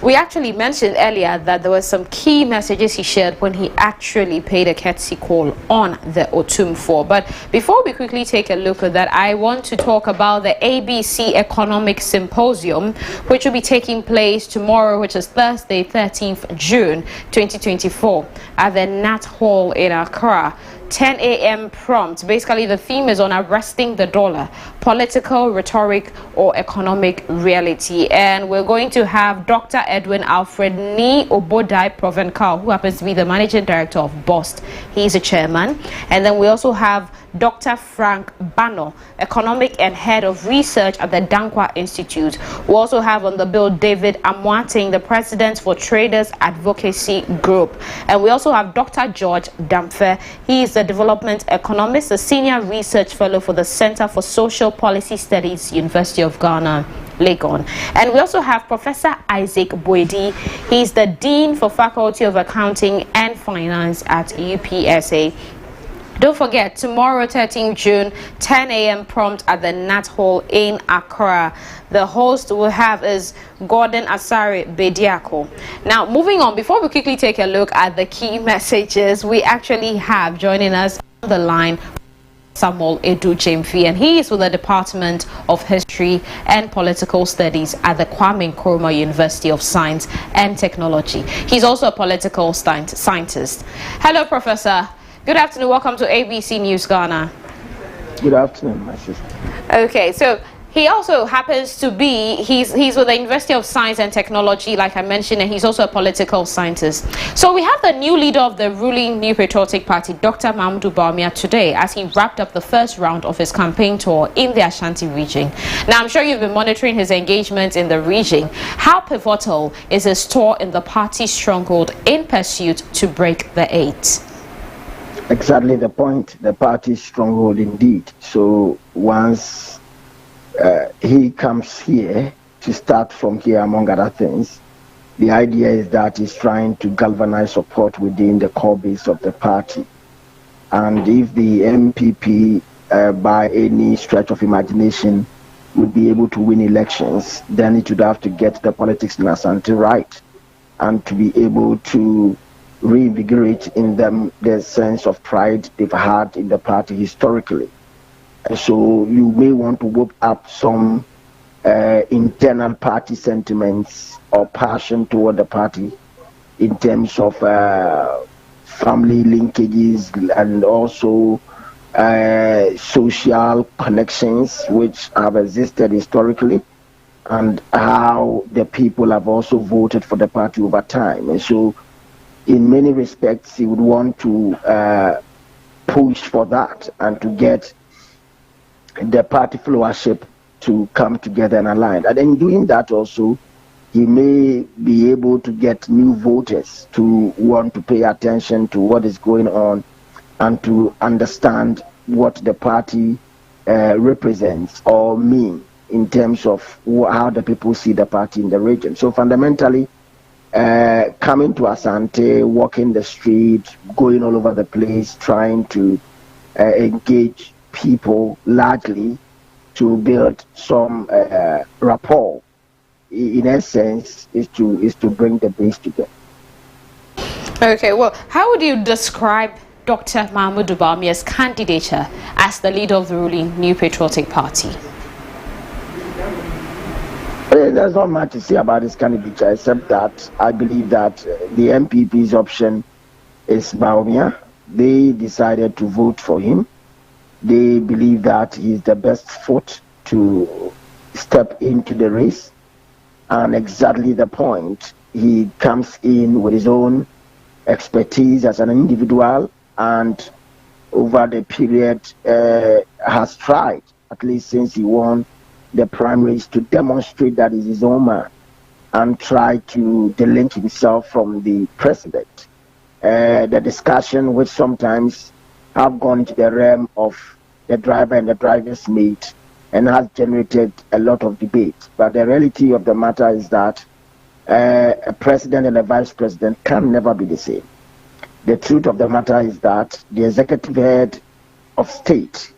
we actually mentioned earlier that there were some key messages he shared when he actually paid a courtesy call on the Otum 4. But before we quickly take a look at that, I want to talk about the ABC Economic Symposium, which will be taking place tomorrow, which is Thursday, 13th June 2024, at the Nat Hall in Accra. 10 a.m. prompt. Basically, the theme is on arresting the dollar, political rhetoric or economic reality. And we're going to have Dr. Edwin Alfred Ni Obodai Provencal, who happens to be the managing director of BOST. He's a chairman. And then we also have Dr. Frank Bano, economic and head of research at the Dankwa Institute. We also have on the bill David Amwating, the president for Traders Advocacy Group. And we also have Dr. George Damfe. He is the development economist, a senior research fellow for the Center for Social Policy Studies, University of Ghana, Legon. And we also have Professor Isaac Boedi. He's the Dean for Faculty of Accounting and Finance at UPSA. Don't forget, tomorrow, 13th June, 10 a.m. prompt at the Nat Hall in Accra. The host we'll have is Gordon Asare Bediako. Now, moving on, before we quickly take a look at the key messages, we actually have joining us on the line Samuel Edu Jemfi, and he is with the Department of History and Political Studies at the Kwame Nkrumah University of Science and Technology. He's also a political scientist. Hello, Professor. Good afternoon. Welcome to ABC News Ghana. Good afternoon, my sister. Okay, so he also happens to be, he's with the University of Science and Technology, like I mentioned, and he's also a political scientist. So we have the new leader of the ruling New Patriotic Party, Dr. Mahamudu Bawumia, today as he wrapped up the first round of his campaign tour in the Ashanti region. Now, I'm sure you've been monitoring his engagement in the region. How pivotal is his tour in the party's stronghold in pursuit to break the 8? Exactly the point. The party's stronghold indeed. So once he comes here, to start from here, among other things, the idea is that he's trying to galvanize support within the core base of the party. And if the MPP, by any stretch of imagination, would be able to win elections, then it would have to get the politics in Asante right, and to be able to reinvigorate in them the sense of pride they've had in the party historically. And so you may want to whip up some internal party sentiments or passion toward the party in terms of family linkages and also social connections which have existed historically, and how the people have also voted for the party over time. And so in many respects he would want to push for that and to get the party followership to come together and align. And in doing that also, he may be able to get new voters to want to pay attention to what is going on and to understand what the party represents or mean in terms of how the people see the party in the region. So fundamentally, coming to Asante, walking the street, going all over the place, trying to engage people largely to build some rapport, in essence, is to bring the base together. Okay, well, how would you describe Dr. Mahmoud Bawumia's candidature as the leader of the ruling New Patriotic Party? There's not much to say about his candidature, except that I believe that the MPP's option is Bawumia. They decided to vote for him. They believe that he's the best foot to step into the race. And exactly the point, he comes in with his own expertise as an individual, and over the period has tried, at least since he won the primaries, to demonstrate that he's his own man and try to delink himself from the president. The discussion, which sometimes have gone into the realm of the driver and the driver's mate, and has generated a lot of debate. But the reality of the matter is that a president and a vice president can never be the same. The truth of the matter is that the executive head of state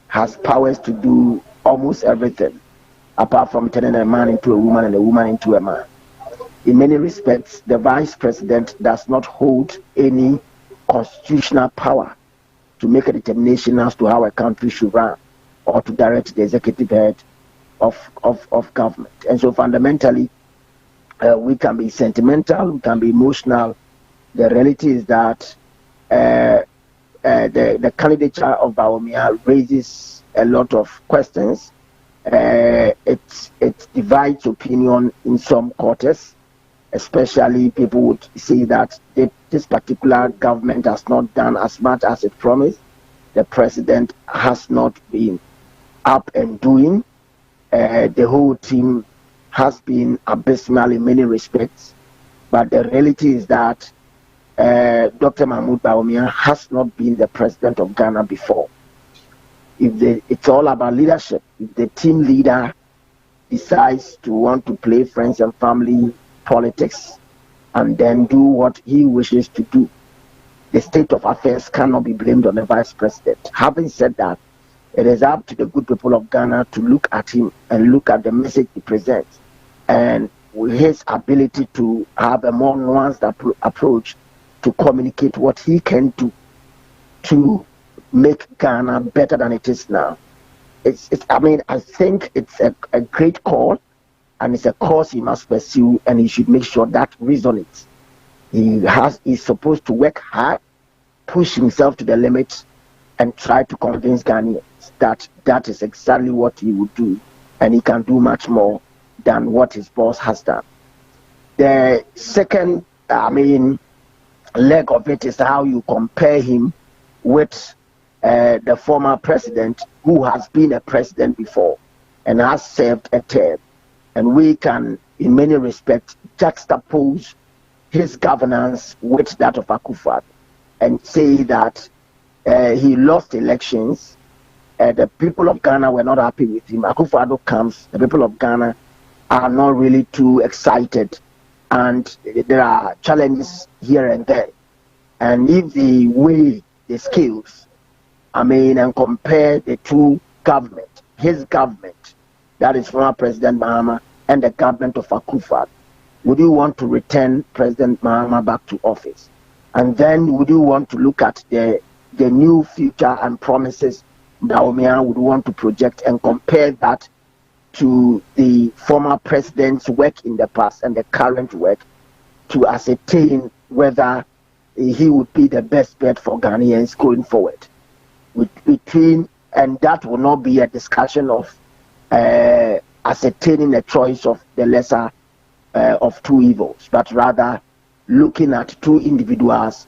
has powers to do almost everything, apart from turning a man into a woman and a woman into a man. In many respects, the vice president does not hold any constitutional power to make a determination as to how a country should run or to direct the executive head of government. And so fundamentally, we can be sentimental, we can be emotional. The reality is that the candidature of Bawumia raises a lot of questions. It divides opinion in some quarters, especially people would say that this particular government has not done as much as it promised. The president has not been up and doing. The whole team has been abysmal in many respects. But the reality is that Dr. Mahmoud Bawumia has not been the president of Ghana before. It's all about leadership. If the team leader decides to want to play friends and family politics and then do what he wishes to do, the state of affairs cannot be blamed on the vice president. Having said that, it is up to the good people of Ghana to look at him and look at the message he presents, and his ability to have a more nuanced approach to communicate what he can do to make Ghana better than it is now. I think it's a great call, and it's a course he must pursue, and he should make sure that resonates. He's supposed to work hard, push himself to the limit, and try to convince Ghanaians that is exactly what he would do, and he can do much more than what his boss has done. The second, leg of it is how you compare him with the former president, who has been a president before and has served a term. And we can, in many respects, juxtapose his governance with that of Akufo-Addo and say that he lost elections. The people of Ghana were not happy with him. Akufo-Addo comes, the people of Ghana are not really too excited, and there are challenges here and there. And if they weigh the scales, and compare the two governments, his government, that is former President Mahama, and the government of Akufo-Addo, would you want to return President Mahama back to office? And then would you want to look at the new future and promises Bawumia would want to project and compare that to the former president's work in the past and the current work to ascertain whether he would be the best bet for Ghanaians going forward. And that will not be a discussion of ascertaining a choice of the lesser of two evils, but rather looking at two individuals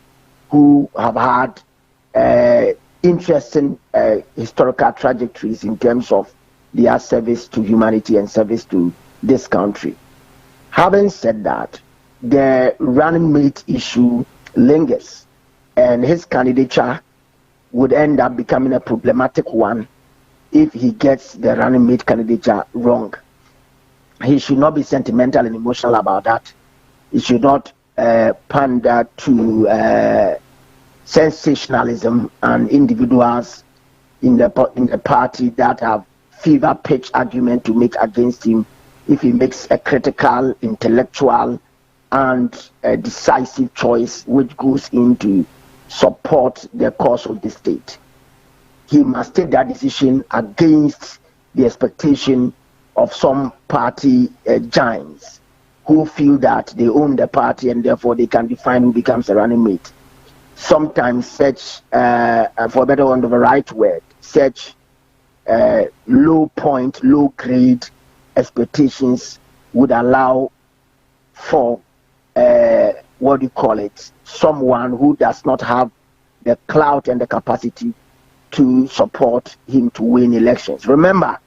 who have had interesting historical trajectories in terms of their service to humanity and service to this country. Having said that, the running mate issue lingers, and his candidature would end up becoming a problematic one if he gets the running mate candidature wrong. He should not be sentimental and emotional about that. He should not pander to sensationalism and individuals in the party that have fever pitch argument to make against him if he makes a critical, intellectual, and a decisive choice which goes into support the cause of the state. He must take that decision against the expectation of some party giants who feel that they own the party and therefore they can define who becomes a running mate. Sometimes such, for better want of a right word, such low point, low grade expectations would allow for someone who does not have the clout and the capacity to support him to win elections. Remember,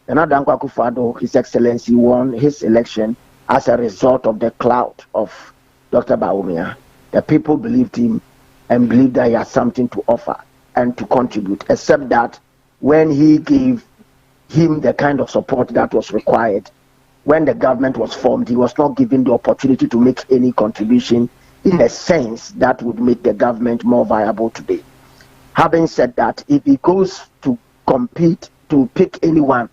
Nana Dankwa Akufo-Addo, His Excellency, won his election as a result of the clout of Dr. Bawumia. The people believed him and believed that he had something to offer and to contribute, except that when he gave him the kind of support that was required, when the government was formed, he was not given the opportunity to make any contribution in a sense that would make the government more viable today. Having said that, if he goes to compete, to pick anyone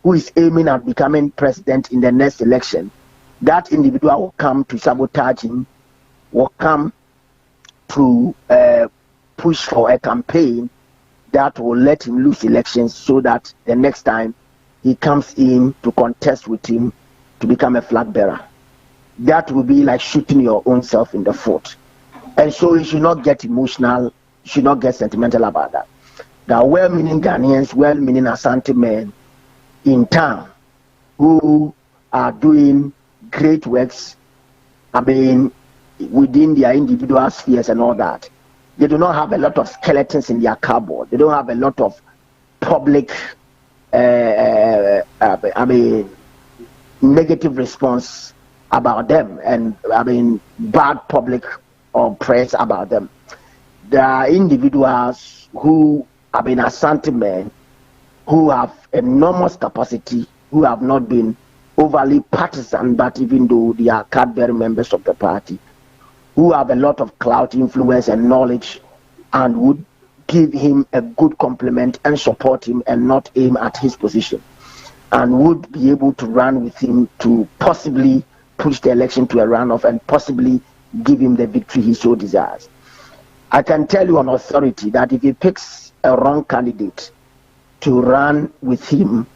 who is aiming at becoming president in the next election, that individual will come to sabotage him, will come to push for a campaign that will let him lose elections so that the next time he comes in to contest with him to become a flag bearer. That will be like shooting your own self in the foot. And so you should not get emotional, you should not get sentimental about that. There are well-meaning Ghanaians, well-meaning Asante men in town who are doing great works, within their individual spheres and all that. They do not have a lot of skeletons in their cupboard. They don't have a lot of public negative response about them and bad public or press about them. There are individuals who have been Asante men who have enormous capacity, who have not been overly partisan, but even though they are card-bearing members of the party, who have a lot of clout, influence, and knowledge, and would give him a good compliment and support him and not aim at his position, and would be able to run with him to possibly push the election to a runoff and possibly give him the victory he so desires. I can tell you on authority that if he picks a wrong candidate to run with him,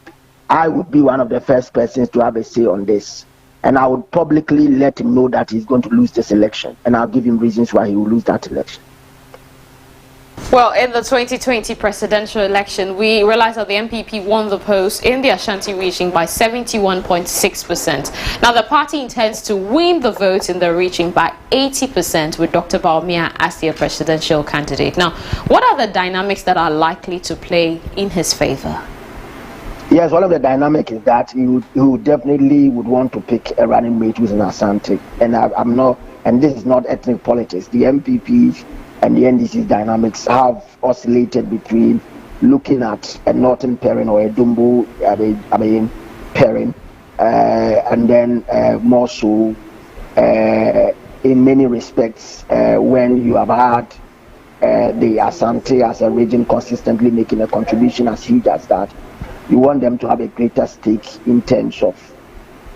I would be one of the first persons to have a say on this. And I would publicly let him know that he's going to lose this election. And I'll give him reasons why he will lose that election. Well, in the 2020 presidential election, we realized that the NPP won the post in the Ashanti region by 71.6%. Now, the party intends to win the vote in the region by 80% with Dr. Bawumia as their presidential candidate. Now, what are the dynamics that are likely to play in his favor? Yes, one of the dynamics is that he would definitely would want to pick a running mate who's an Asante. And I'm not, and this is not ethnic politics. The MPP and the NDC's dynamics have oscillated between looking at a northern pairing or a Dumbo pairing, and then more so in many respects when you have had the Asante as a region consistently making a contribution as huge as that. You want them to have a greater stake in terms of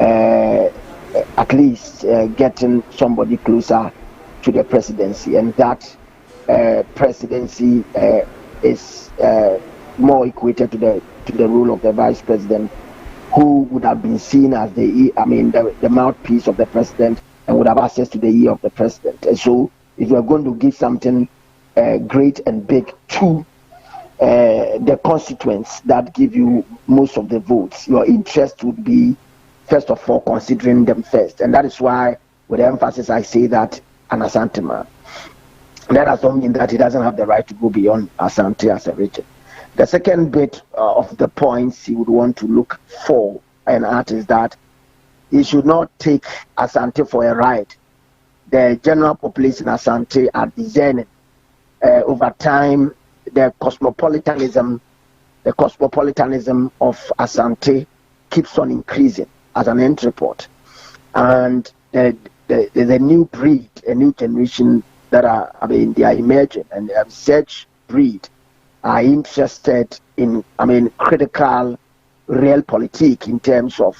at least getting somebody closer to the presidency, and that presidency is more equated to the role of the vice president, who would have been seen as the mouthpiece of the president and would have access to the ear of the president. And so if you are going to give something great and big to the constituents that give you most of the votes, your interest would be, first of all, considering them first. And that is why, with emphasis, I say that an Asante man. That does not mean that he doesn't have the right to go beyond Asante as a region. The second bit of the points he would want to look for and at is that he should not take Asante for a ride. The general population in Asante are discerning. Over time, the cosmopolitanism of Asante keeps on increasing as an end report. And the new breed, a new generation that are, they are emerging, and such breed are interested in, critical, real politics in terms of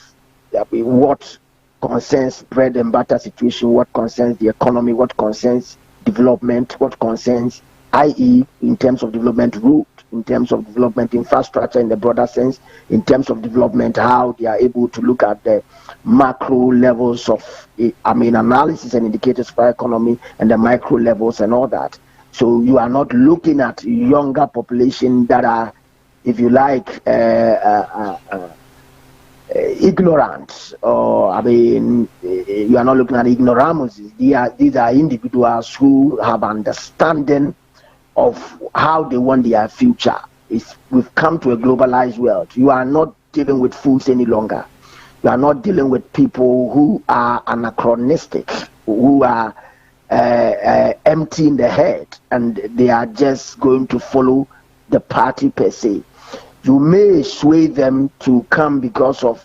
what concerns bread and butter situation, what concerns the economy, what concerns development, what concerns, i.e., in terms of development route, in terms of development infrastructure in the broader sense, in terms of development, how they are able to look at the macro levels of, analysis and indicators for economy and the micro levels and all that. So you are not looking at younger population that are, if you like, ignorant, or you are not looking at ignoramuses. These are individuals who have understanding of how they want their future. We've come to a globalized world. You are not dealing with fools any longer. You are not dealing with people who are anachronistic, who are empty in the head, and they are just going to follow the party per se. You may sway them to come because of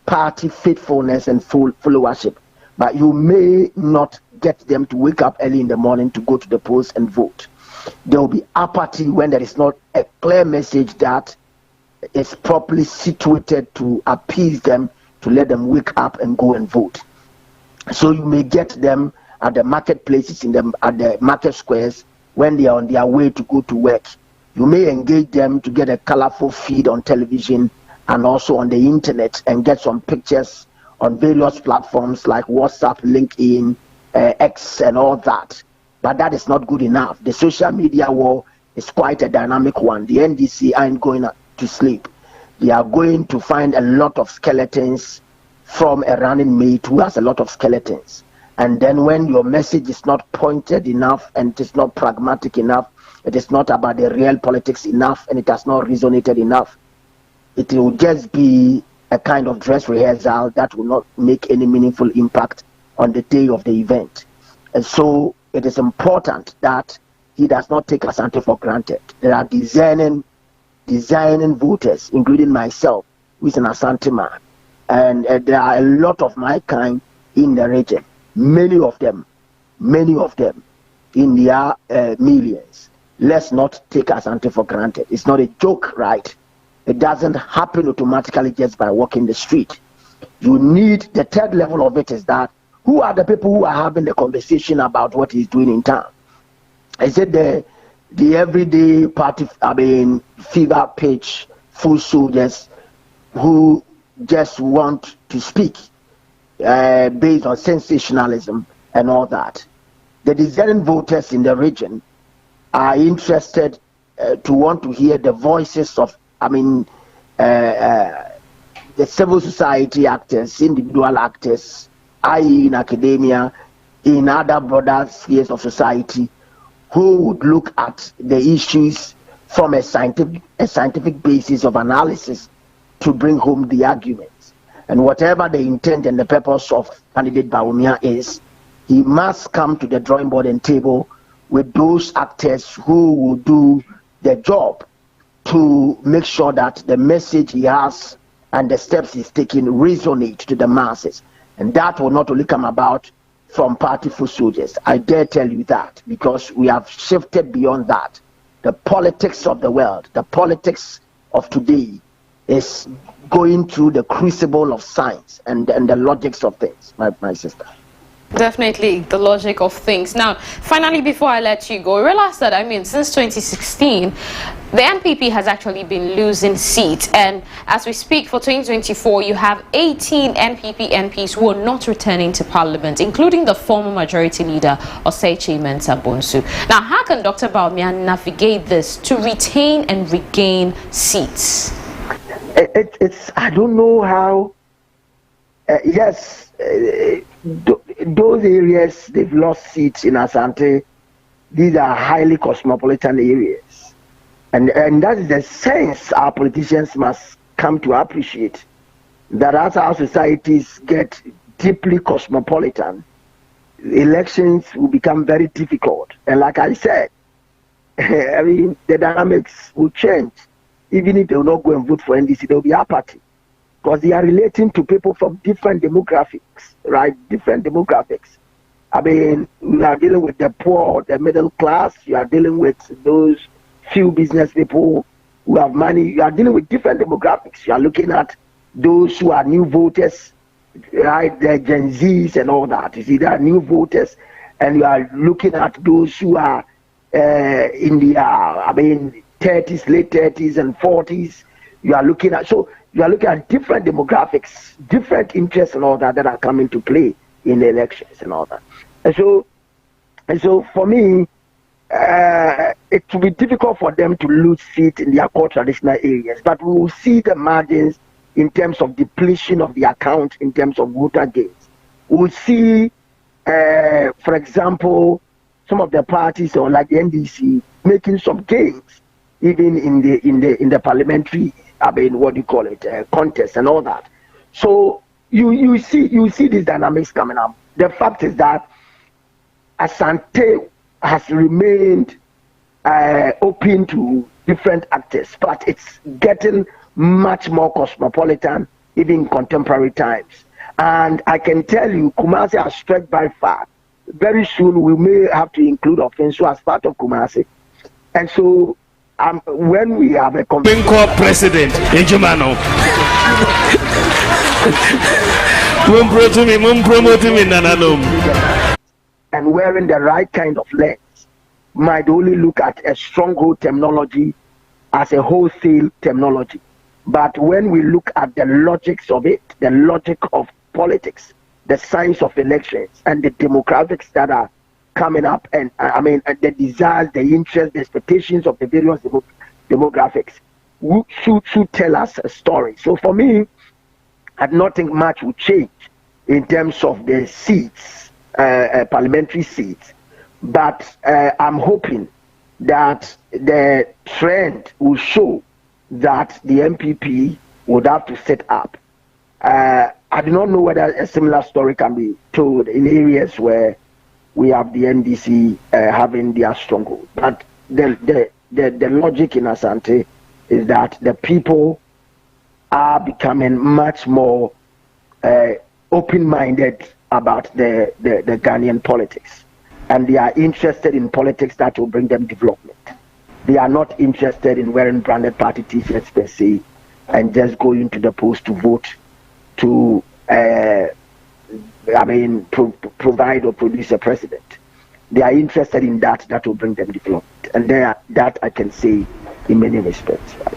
party faithfulness and followership, but you may not get them to wake up early in the morning to go to the polls and vote. There will be apathy when there is not a clear message that is properly situated to appease them, to let them wake up and go and vote. So you may get them at the marketplaces, at the market squares, when they are on their way to go to work. You may engage them to get a colorful feed on television and also on the internet, and get some pictures on various platforms like WhatsApp, LinkedIn, X, and all that. But that is not good enough. The social media war is quite a dynamic one. The NDC aren't going to sleep. They are going to find a lot of skeletons from a running mate who has a lot of skeletons. And then when your message is not pointed enough, and it is not pragmatic enough, it is not about the real politics enough, and it has not resonated enough, it will just be a kind of dress rehearsal that will not make any meaningful impact on the day of the event. And so it is important that he does not take Asante for granted. There are discerning voters, including myself, who is an Asante man. And there are a lot of my kind in the region. Many of them in their millions. Let's not take Asante for granted. It's not a joke, right? It doesn't happen automatically just by walking the street. You need, the third level of it is that, who are the people who are having the conversation about what he's doing in town? Is it the everyday party, fever pitch, full soldiers who just want to speak based on sensationalism and all that? The discerning voters in the region are interested to want to hear the voices of, the civil society actors, individual actors, i.e. in academia, in other broader spheres of society, who would look at the issues from a scientific basis of analysis to bring home the arguments. And whatever the intent and the purpose of candidate Bawumia is, he must come to the drawing board and table with those actors who will do the job to make sure that the message he has and the steps he's taking resonate to the masses. And that will not only come about from party foot soldiers. I dare tell you that, because we have shifted beyond that. The politics of the world, the politics of today, is going through the crucible of science and the logics of things, my sister. Definitely the logic of things. Now, finally, before I let you go, realize that, I mean, since 2016, the NPP has actually been losing seats. And as we speak for 2024, you have 18 NPP MPs who are not returning to Parliament, including the former majority leader, Osechi Mensah Bonsu. Now, how can Dr. Bawumia navigate this to retain and regain seats? I don't know how. Yes. Those areas they've lost seats in Asante. These are highly cosmopolitan areas, and that is the sense our politicians must come to appreciate, that as our societies get deeply cosmopolitan, elections will become very difficult. And like I said, I mean, the dynamics will change. Even if they will not go and vote for NDC, there will be apathy, because they are relating to people from different demographics, right? Different demographics. I mean, you are dealing with the poor, the middle class. You are dealing with those few business people who have money. You are dealing with different demographics. You are looking at those who are new voters, right? The Gen Zs and all that. You see, they are new voters, and you are looking at those who are in the, 30s, late 30s and 40s. You are looking at different demographics, different interests and all that are coming to play in the elections and all that. And so for me, it will be difficult for them to lose seats in their core traditional areas, but we will see the margins in terms of depletion of the account, in terms of voter gains. We'll see, for example, some of the parties, or like the NDC, making some gains, even in the parliamentary, contest and all that. So you see these dynamics coming up. The fact is that Asante has remained open to different actors, but it's getting much more cosmopolitan, even in contemporary times. And I can tell you, Kumasi has stretched by far. Very soon we may have to include Offenso as part of Kumasi. And so when we have a president in Jumano, and wearing the right kind of lens, might only look at a stronghold terminology as a wholesale terminology. But when we look at the logics of it, the logic of politics, the science of elections, and the demographics that are coming up, and the desires, the interests, the expectations of the various demographics, should tell us a story. So for me, I don't think much will change in terms of the seats, parliamentary seats, but I'm hoping that the trend will show that the MPP would have to set up. I do not know whether a similar story can be told in areas where we have the NDC having their stronghold. But the logic in Asante is that the people are becoming much more open-minded about the Ghanaian politics. And they are interested in politics that will bring them development. They are not interested in wearing branded party t-shirts per se and just going to the polls to vote to provide or produce a president. They are interested in that will bring them development. And that I can say in many respects. Right?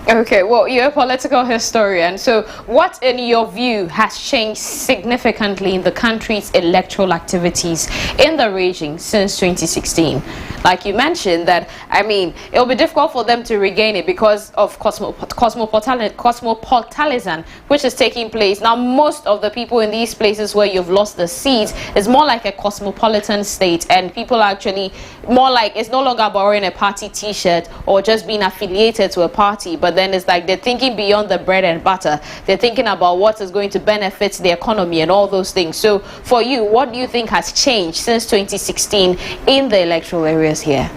Okay, well, you're a political historian. So what, in your view, has changed significantly in the country's electoral activities in the region since 2016? Like you mentioned that, it'll be difficult for them to regain it because of cosmopolitanism, which is taking place. Now, most of the people in these places where you've lost the seats is more like a cosmopolitan state, and people are actually more like, it's no longer borrowing a party t-shirt or just being affiliated to a party, but then it's like they're thinking beyond the bread and butter. They're thinking about what is going to benefit the economy and all those things. So for you, what do you think has changed since 2016 in the electoral areas here?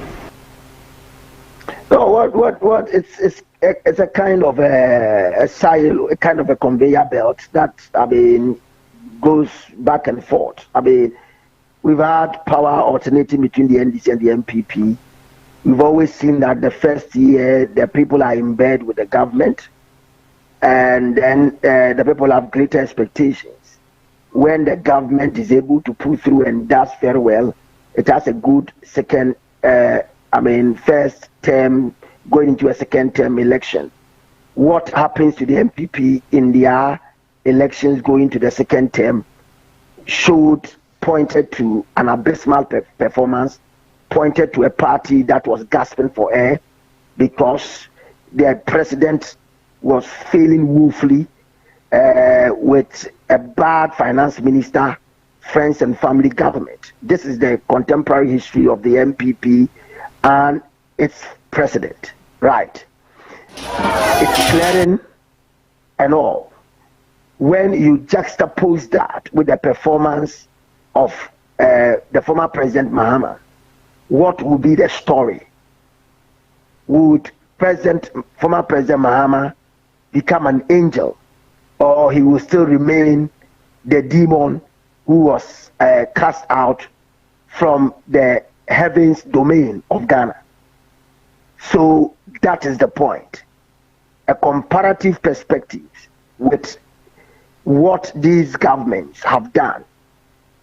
No, it's a kind of a silo, a kind of a conveyor belt that goes back and forth. We've had power alternating between the NDC and the MPP. We've always seen that the first year the people are in bed with the government, and then the people have greater expectations. when the government is able to pull through and does very well, it has a good first term going into a second term election. What happens to the MPP in their elections going to the second term pointed to an abysmal performance, pointed to a party that was gasping for air because the president was failing woefully with a bad finance minister, friends and family government. This is the contemporary history of the MPP and its president, right? It's clearing and all. When you juxtapose that with the performance of the former President Mahama, what would be the story? Would former President Mahama become an angel, or he will still remain the demon who was cast out from the heavens domain of Ghana? So that is the point. A comparative perspective with what these governments have done.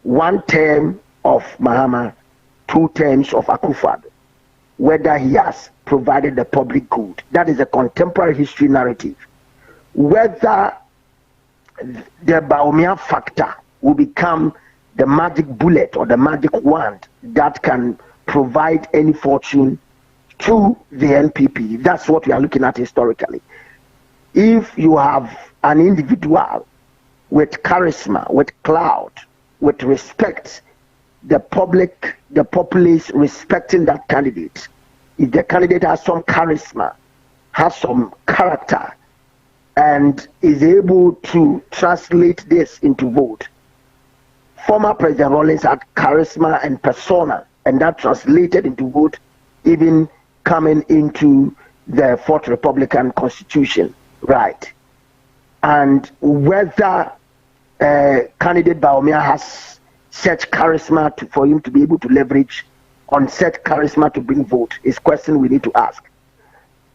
1 term of Mahama, 2 terms of Akufo-Addo, whether he has provided the public good. That is a contemporary history narrative. Whether the Bawumia factor will become the magic bullet or the magic wand that can provide any fortune to the NPP. That's what we are looking at historically. If you have an individual with charisma, with clout, with respect, the populace respecting that candidate, if the candidate has some charisma, has some character, and is able to translate this into vote. Former President Rawlings had charisma and persona, and that translated into vote, even coming into the 4th Republican Constitution, right? And whether candidate Bawumia has such charisma for him to be able to leverage on such charisma to bring vote is a question we need to ask.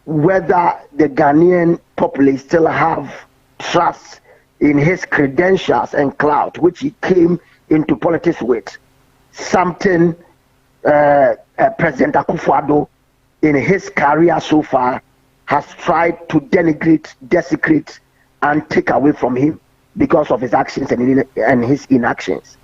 Whether the Ghanaian populace still have trust in his credentials and clout, which he came into politics with, something President Akufo-Addo in his career so far has tried to denigrate, desecrate, and take away from him because of his actions and his inactions.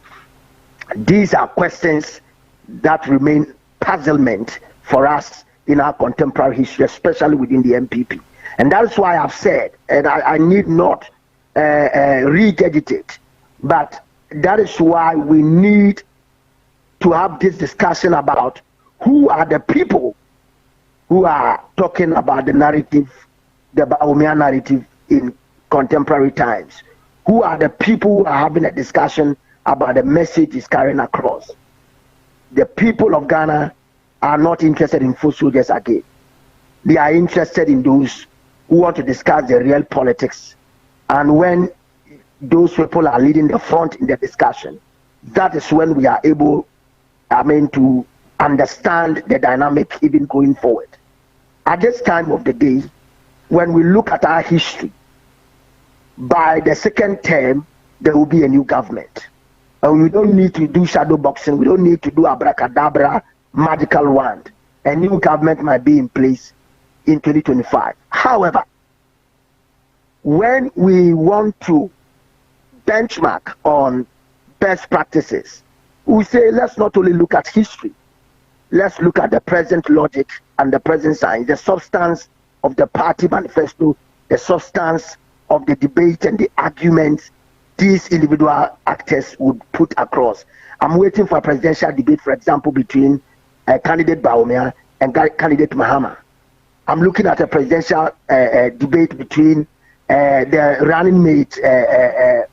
These are questions that remain puzzlement for us in our contemporary history, especially within the MPP. And that's why I've said, and I need not regurgitate, but that is why we need to have this discussion about who are the people who are talking about the narrative, the Bawumia narrative in contemporary times. Who are the people who are having a discussion about the message is carrying across? The people of Ghana are not interested in foot soldiers again. They are interested in those who want to discuss the real politics. And when those people are leading the front in the discussion, that is when we are able, to understand the dynamic even going forward. At this time of the day, when we look at our history, by the second term, there will be a new government. And we don't need to do shadow boxing. We don't need to do abracadabra, magical wand. A new government might be in place in 2025. However, when we want to benchmark on best practices, we say let's not only look at history, let's look at the present logic and the present science, the substance of the party manifesto, the substance of the debate and the arguments these individual actors would put across. I'm waiting for a presidential debate, for example, between candidate Bawumia and candidate Mahama. I'm looking at a presidential debate between the running mate,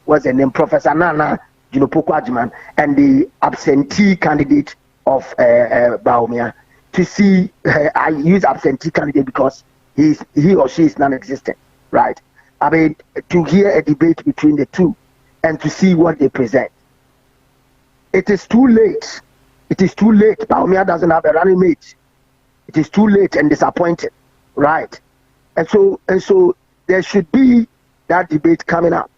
what's her name, Professor Nana Jinopoko-Adjumani, and the absentee candidate of Bawumia. To see, I use absentee candidate because he or she is non-existent, right? To hear a debate between the two and to see what they present. It is too late. It is too late. Bawumia doesn't have a running mate. It is too late and disappointed, right? And so there should be that debate coming up.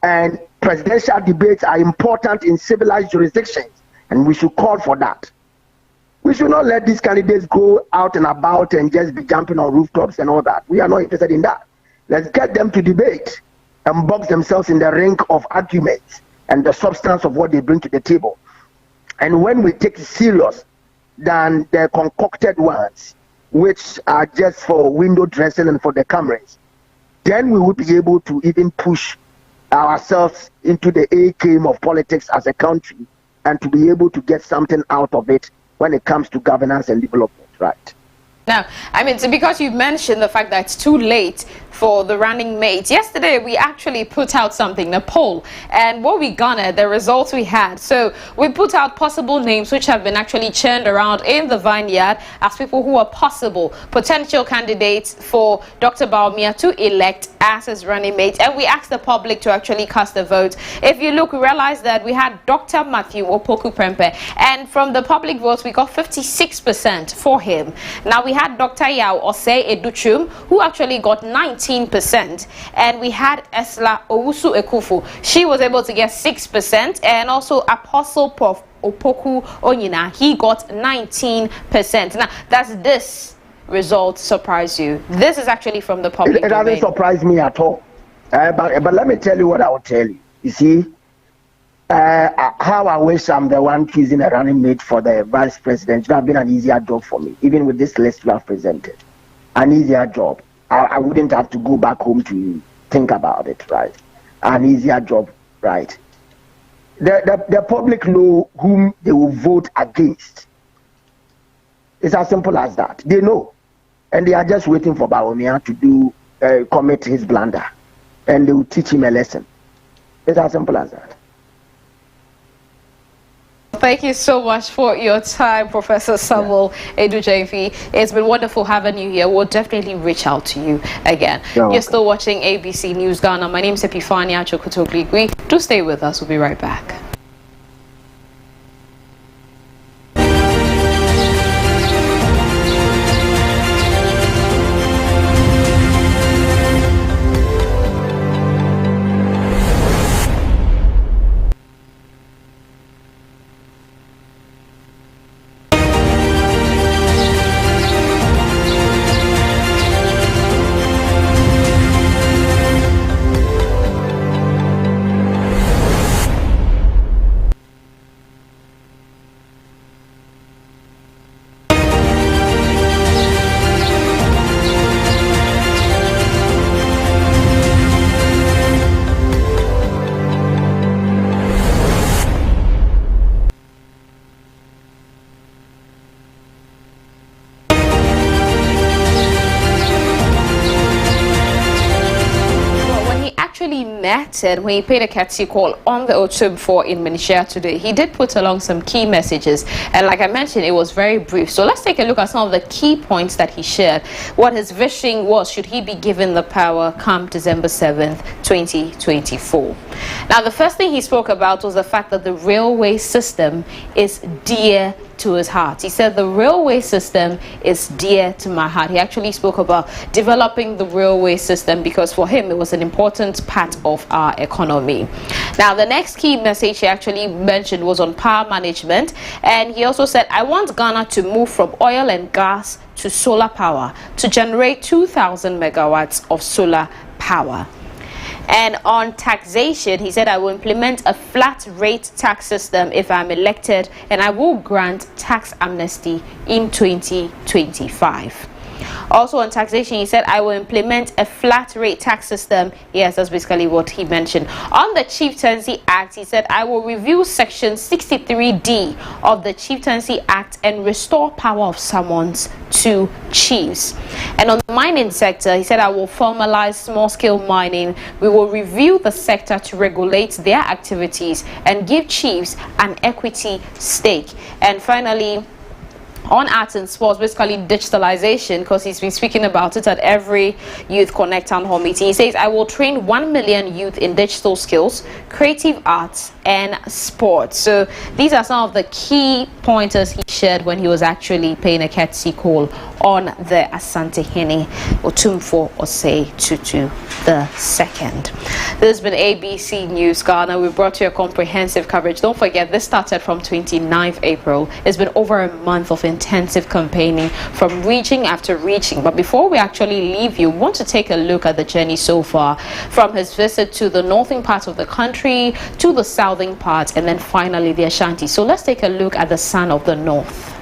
And presidential debates are important in civilized jurisdictions, and we should call for that. We should not let these candidates go out and about and just be jumping on rooftops and all that. We are not interested in that. Let's get them to debate and box themselves in the ring of arguments and the substance of what they bring to the table. And when we take it serious than the concocted ones, which are just for window dressing and for the cameras, then we will be able to even push ourselves into the A game of politics as a country and to be able to get something out of it when it comes to governance and development, right? Now, I mean, so because you mentioned the fact that it's too late for the running mates, yesterday we actually put out something, a poll, and what we garnered, the results we had. So we put out possible names which have been actually churned around in the vineyard as people who are possible potential candidates for Dr. Bawumia to elect as his running mate, and we asked the public to actually cast a vote. If you look, we realized that we had Dr. Matthew Opoku Prempeh, and from the public votes we got 56% for him. Now we had Dr. Yao Osei Educhum, who actually got 19%, and we had Esla Owusu Ekufu. She was able to get 6%, and also Apostle Prof Opoku Onyina, he got 19%. Now, does this result surprise you? This is actually from the public It doesn't surprise me at all. But let me tell you what I will tell you. You see, how I wish I'm the one choosing a running mate for the vice president. It would have been an easier job for me, even with this list you have presented. An easier job. I wouldn't have to go back home to think about it, right? An easier job, right? The public know whom they will vote against. It's as simple as that. They know. And they are just waiting for Bawumia to commit his blunder. And they will teach him a lesson. It's as simple as that. Thank you so much for your time, Professor Samuel Edu-Jemfi. It's been wonderful having you here. We'll definitely reach out to you again. You're still watching ABC News Ghana. My name is Epifania Chokotogligui. Do stay with us. We'll be right back. Met and when he paid a courtesy call on the Otum 4 in Manhyia today, he did put along some key messages, and like I mentioned, it was very brief. So let's take a look at some of the key points that he shared. What his vision was should he be given the power come December 7th, 2024. Now, the first thing he spoke about was the fact that the railway system is dear to his heart. He said the railway system is dear to my heart. He actually spoke about developing the railway system because for him it was an important part of our economy. Now, the next key message he actually mentioned was on power management, and he also said, I want Ghana to move from oil and gas to solar power to generate 2,000 megawatts of solar power. And on taxation, he said, I will implement a flat rate tax system if I'm elected, and I will grant tax amnesty in 2025. Also on taxation, he said, I will implement a flat rate tax system. Yes, that's basically what he mentioned. On the Chieftaincy Act, he said, I will review section 63D of the Chieftaincy Act and restore power of summons to chiefs. And on the mining sector, he said, I will formalize small-scale mining. We will review the sector to regulate their activities and give chiefs an equity stake. And finally, on arts and sports, basically digitalization, because he's been speaking about it at every Youth Connect Town Hall meeting. He says, I will train 1 million youth in digital skills, creative arts, and sports. So these are some of the key pointers he shared when he was actually paying a courtesy call on the Asantehene Otumfo Osei Tutu II. This has been ABC News Ghana. We brought you a comprehensive coverage. Don't forget, this started from 29th April. It's been over a month of intensive campaigning from region after region. But before we actually leave you, we want to take a look at the journey so far, from his visit to the northern part of the country to the southern part, and then finally the Ashanti. So let's take a look at the son of the north.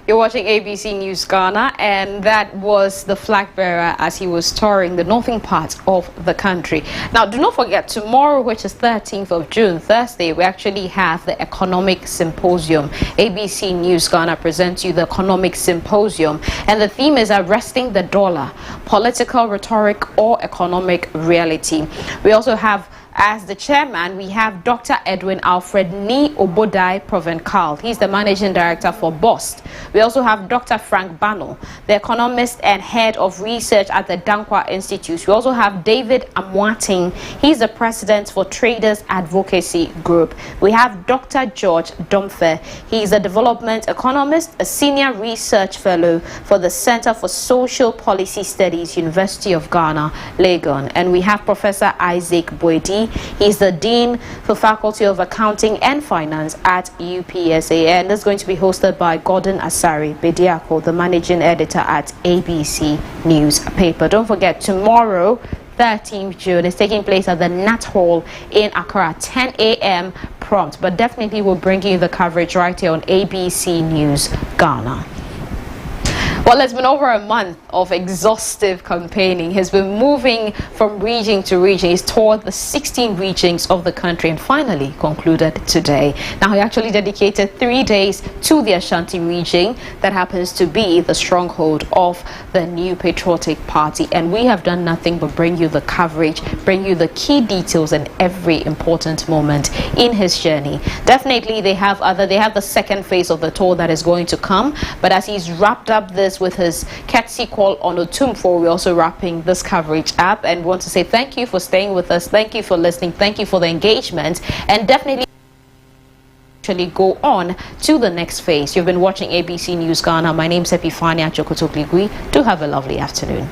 You're watching ABC News Ghana, and that was the flag bearer as he was touring the northern part of the country. Now, do not forget, tomorrow, which is 13th of June, Thursday, we actually have the Economic Symposium. ABC News Ghana presents you the Economic Symposium, and the theme is Arresting the Dollar, Political Rhetoric or Economic Reality. We also have, as the chairman, we have Dr. Edwin Alfred Ni Obodai Provencal. He's the managing director for BOST. We also have Dr. Frank Bano, the economist and head of research at the Dankwa Institute. We also have David Amwating. He's the president for Traders Advocacy Group. We have Dr. George Domfe. He's a development economist, a senior research fellow for the Center for Social Policy Studies, University of Ghana, Legon. And we have Professor Isaac Boedi. He's the Dean for Faculty of Accounting and Finance at UPSA, and this is going to be hosted by Gordon Asari Bediako, the Managing Editor at ABC Newspaper. Don't forget, tomorrow, 13th June, is taking place at the Nat Hall in Accra, 10 a.m. prompt, but definitely we'll bring you the coverage right here on ABC News Ghana. Well, it's been over a month of exhaustive campaigning. He's been moving from region to region. He's toured the 16 regions of the country and finally concluded today. Now, he actually dedicated 3 days to the Ashanti region that happens to be the stronghold of the New Patriotic Party. And we have done nothing but bring you the coverage, bring you the key details and every important moment in his journey. Definitely, they have the second phase of the tour that is going to come. But as he's wrapped up this with his courtesy call on Otumfo, we're also wrapping this coverage up and want to say thank you for staying with us, thank you for listening, thank you for the engagement, and definitely actually go on to the next phase. You've been watching ABC News Ghana. My name is Epifania Chokotokligui. Do have a lovely afternoon.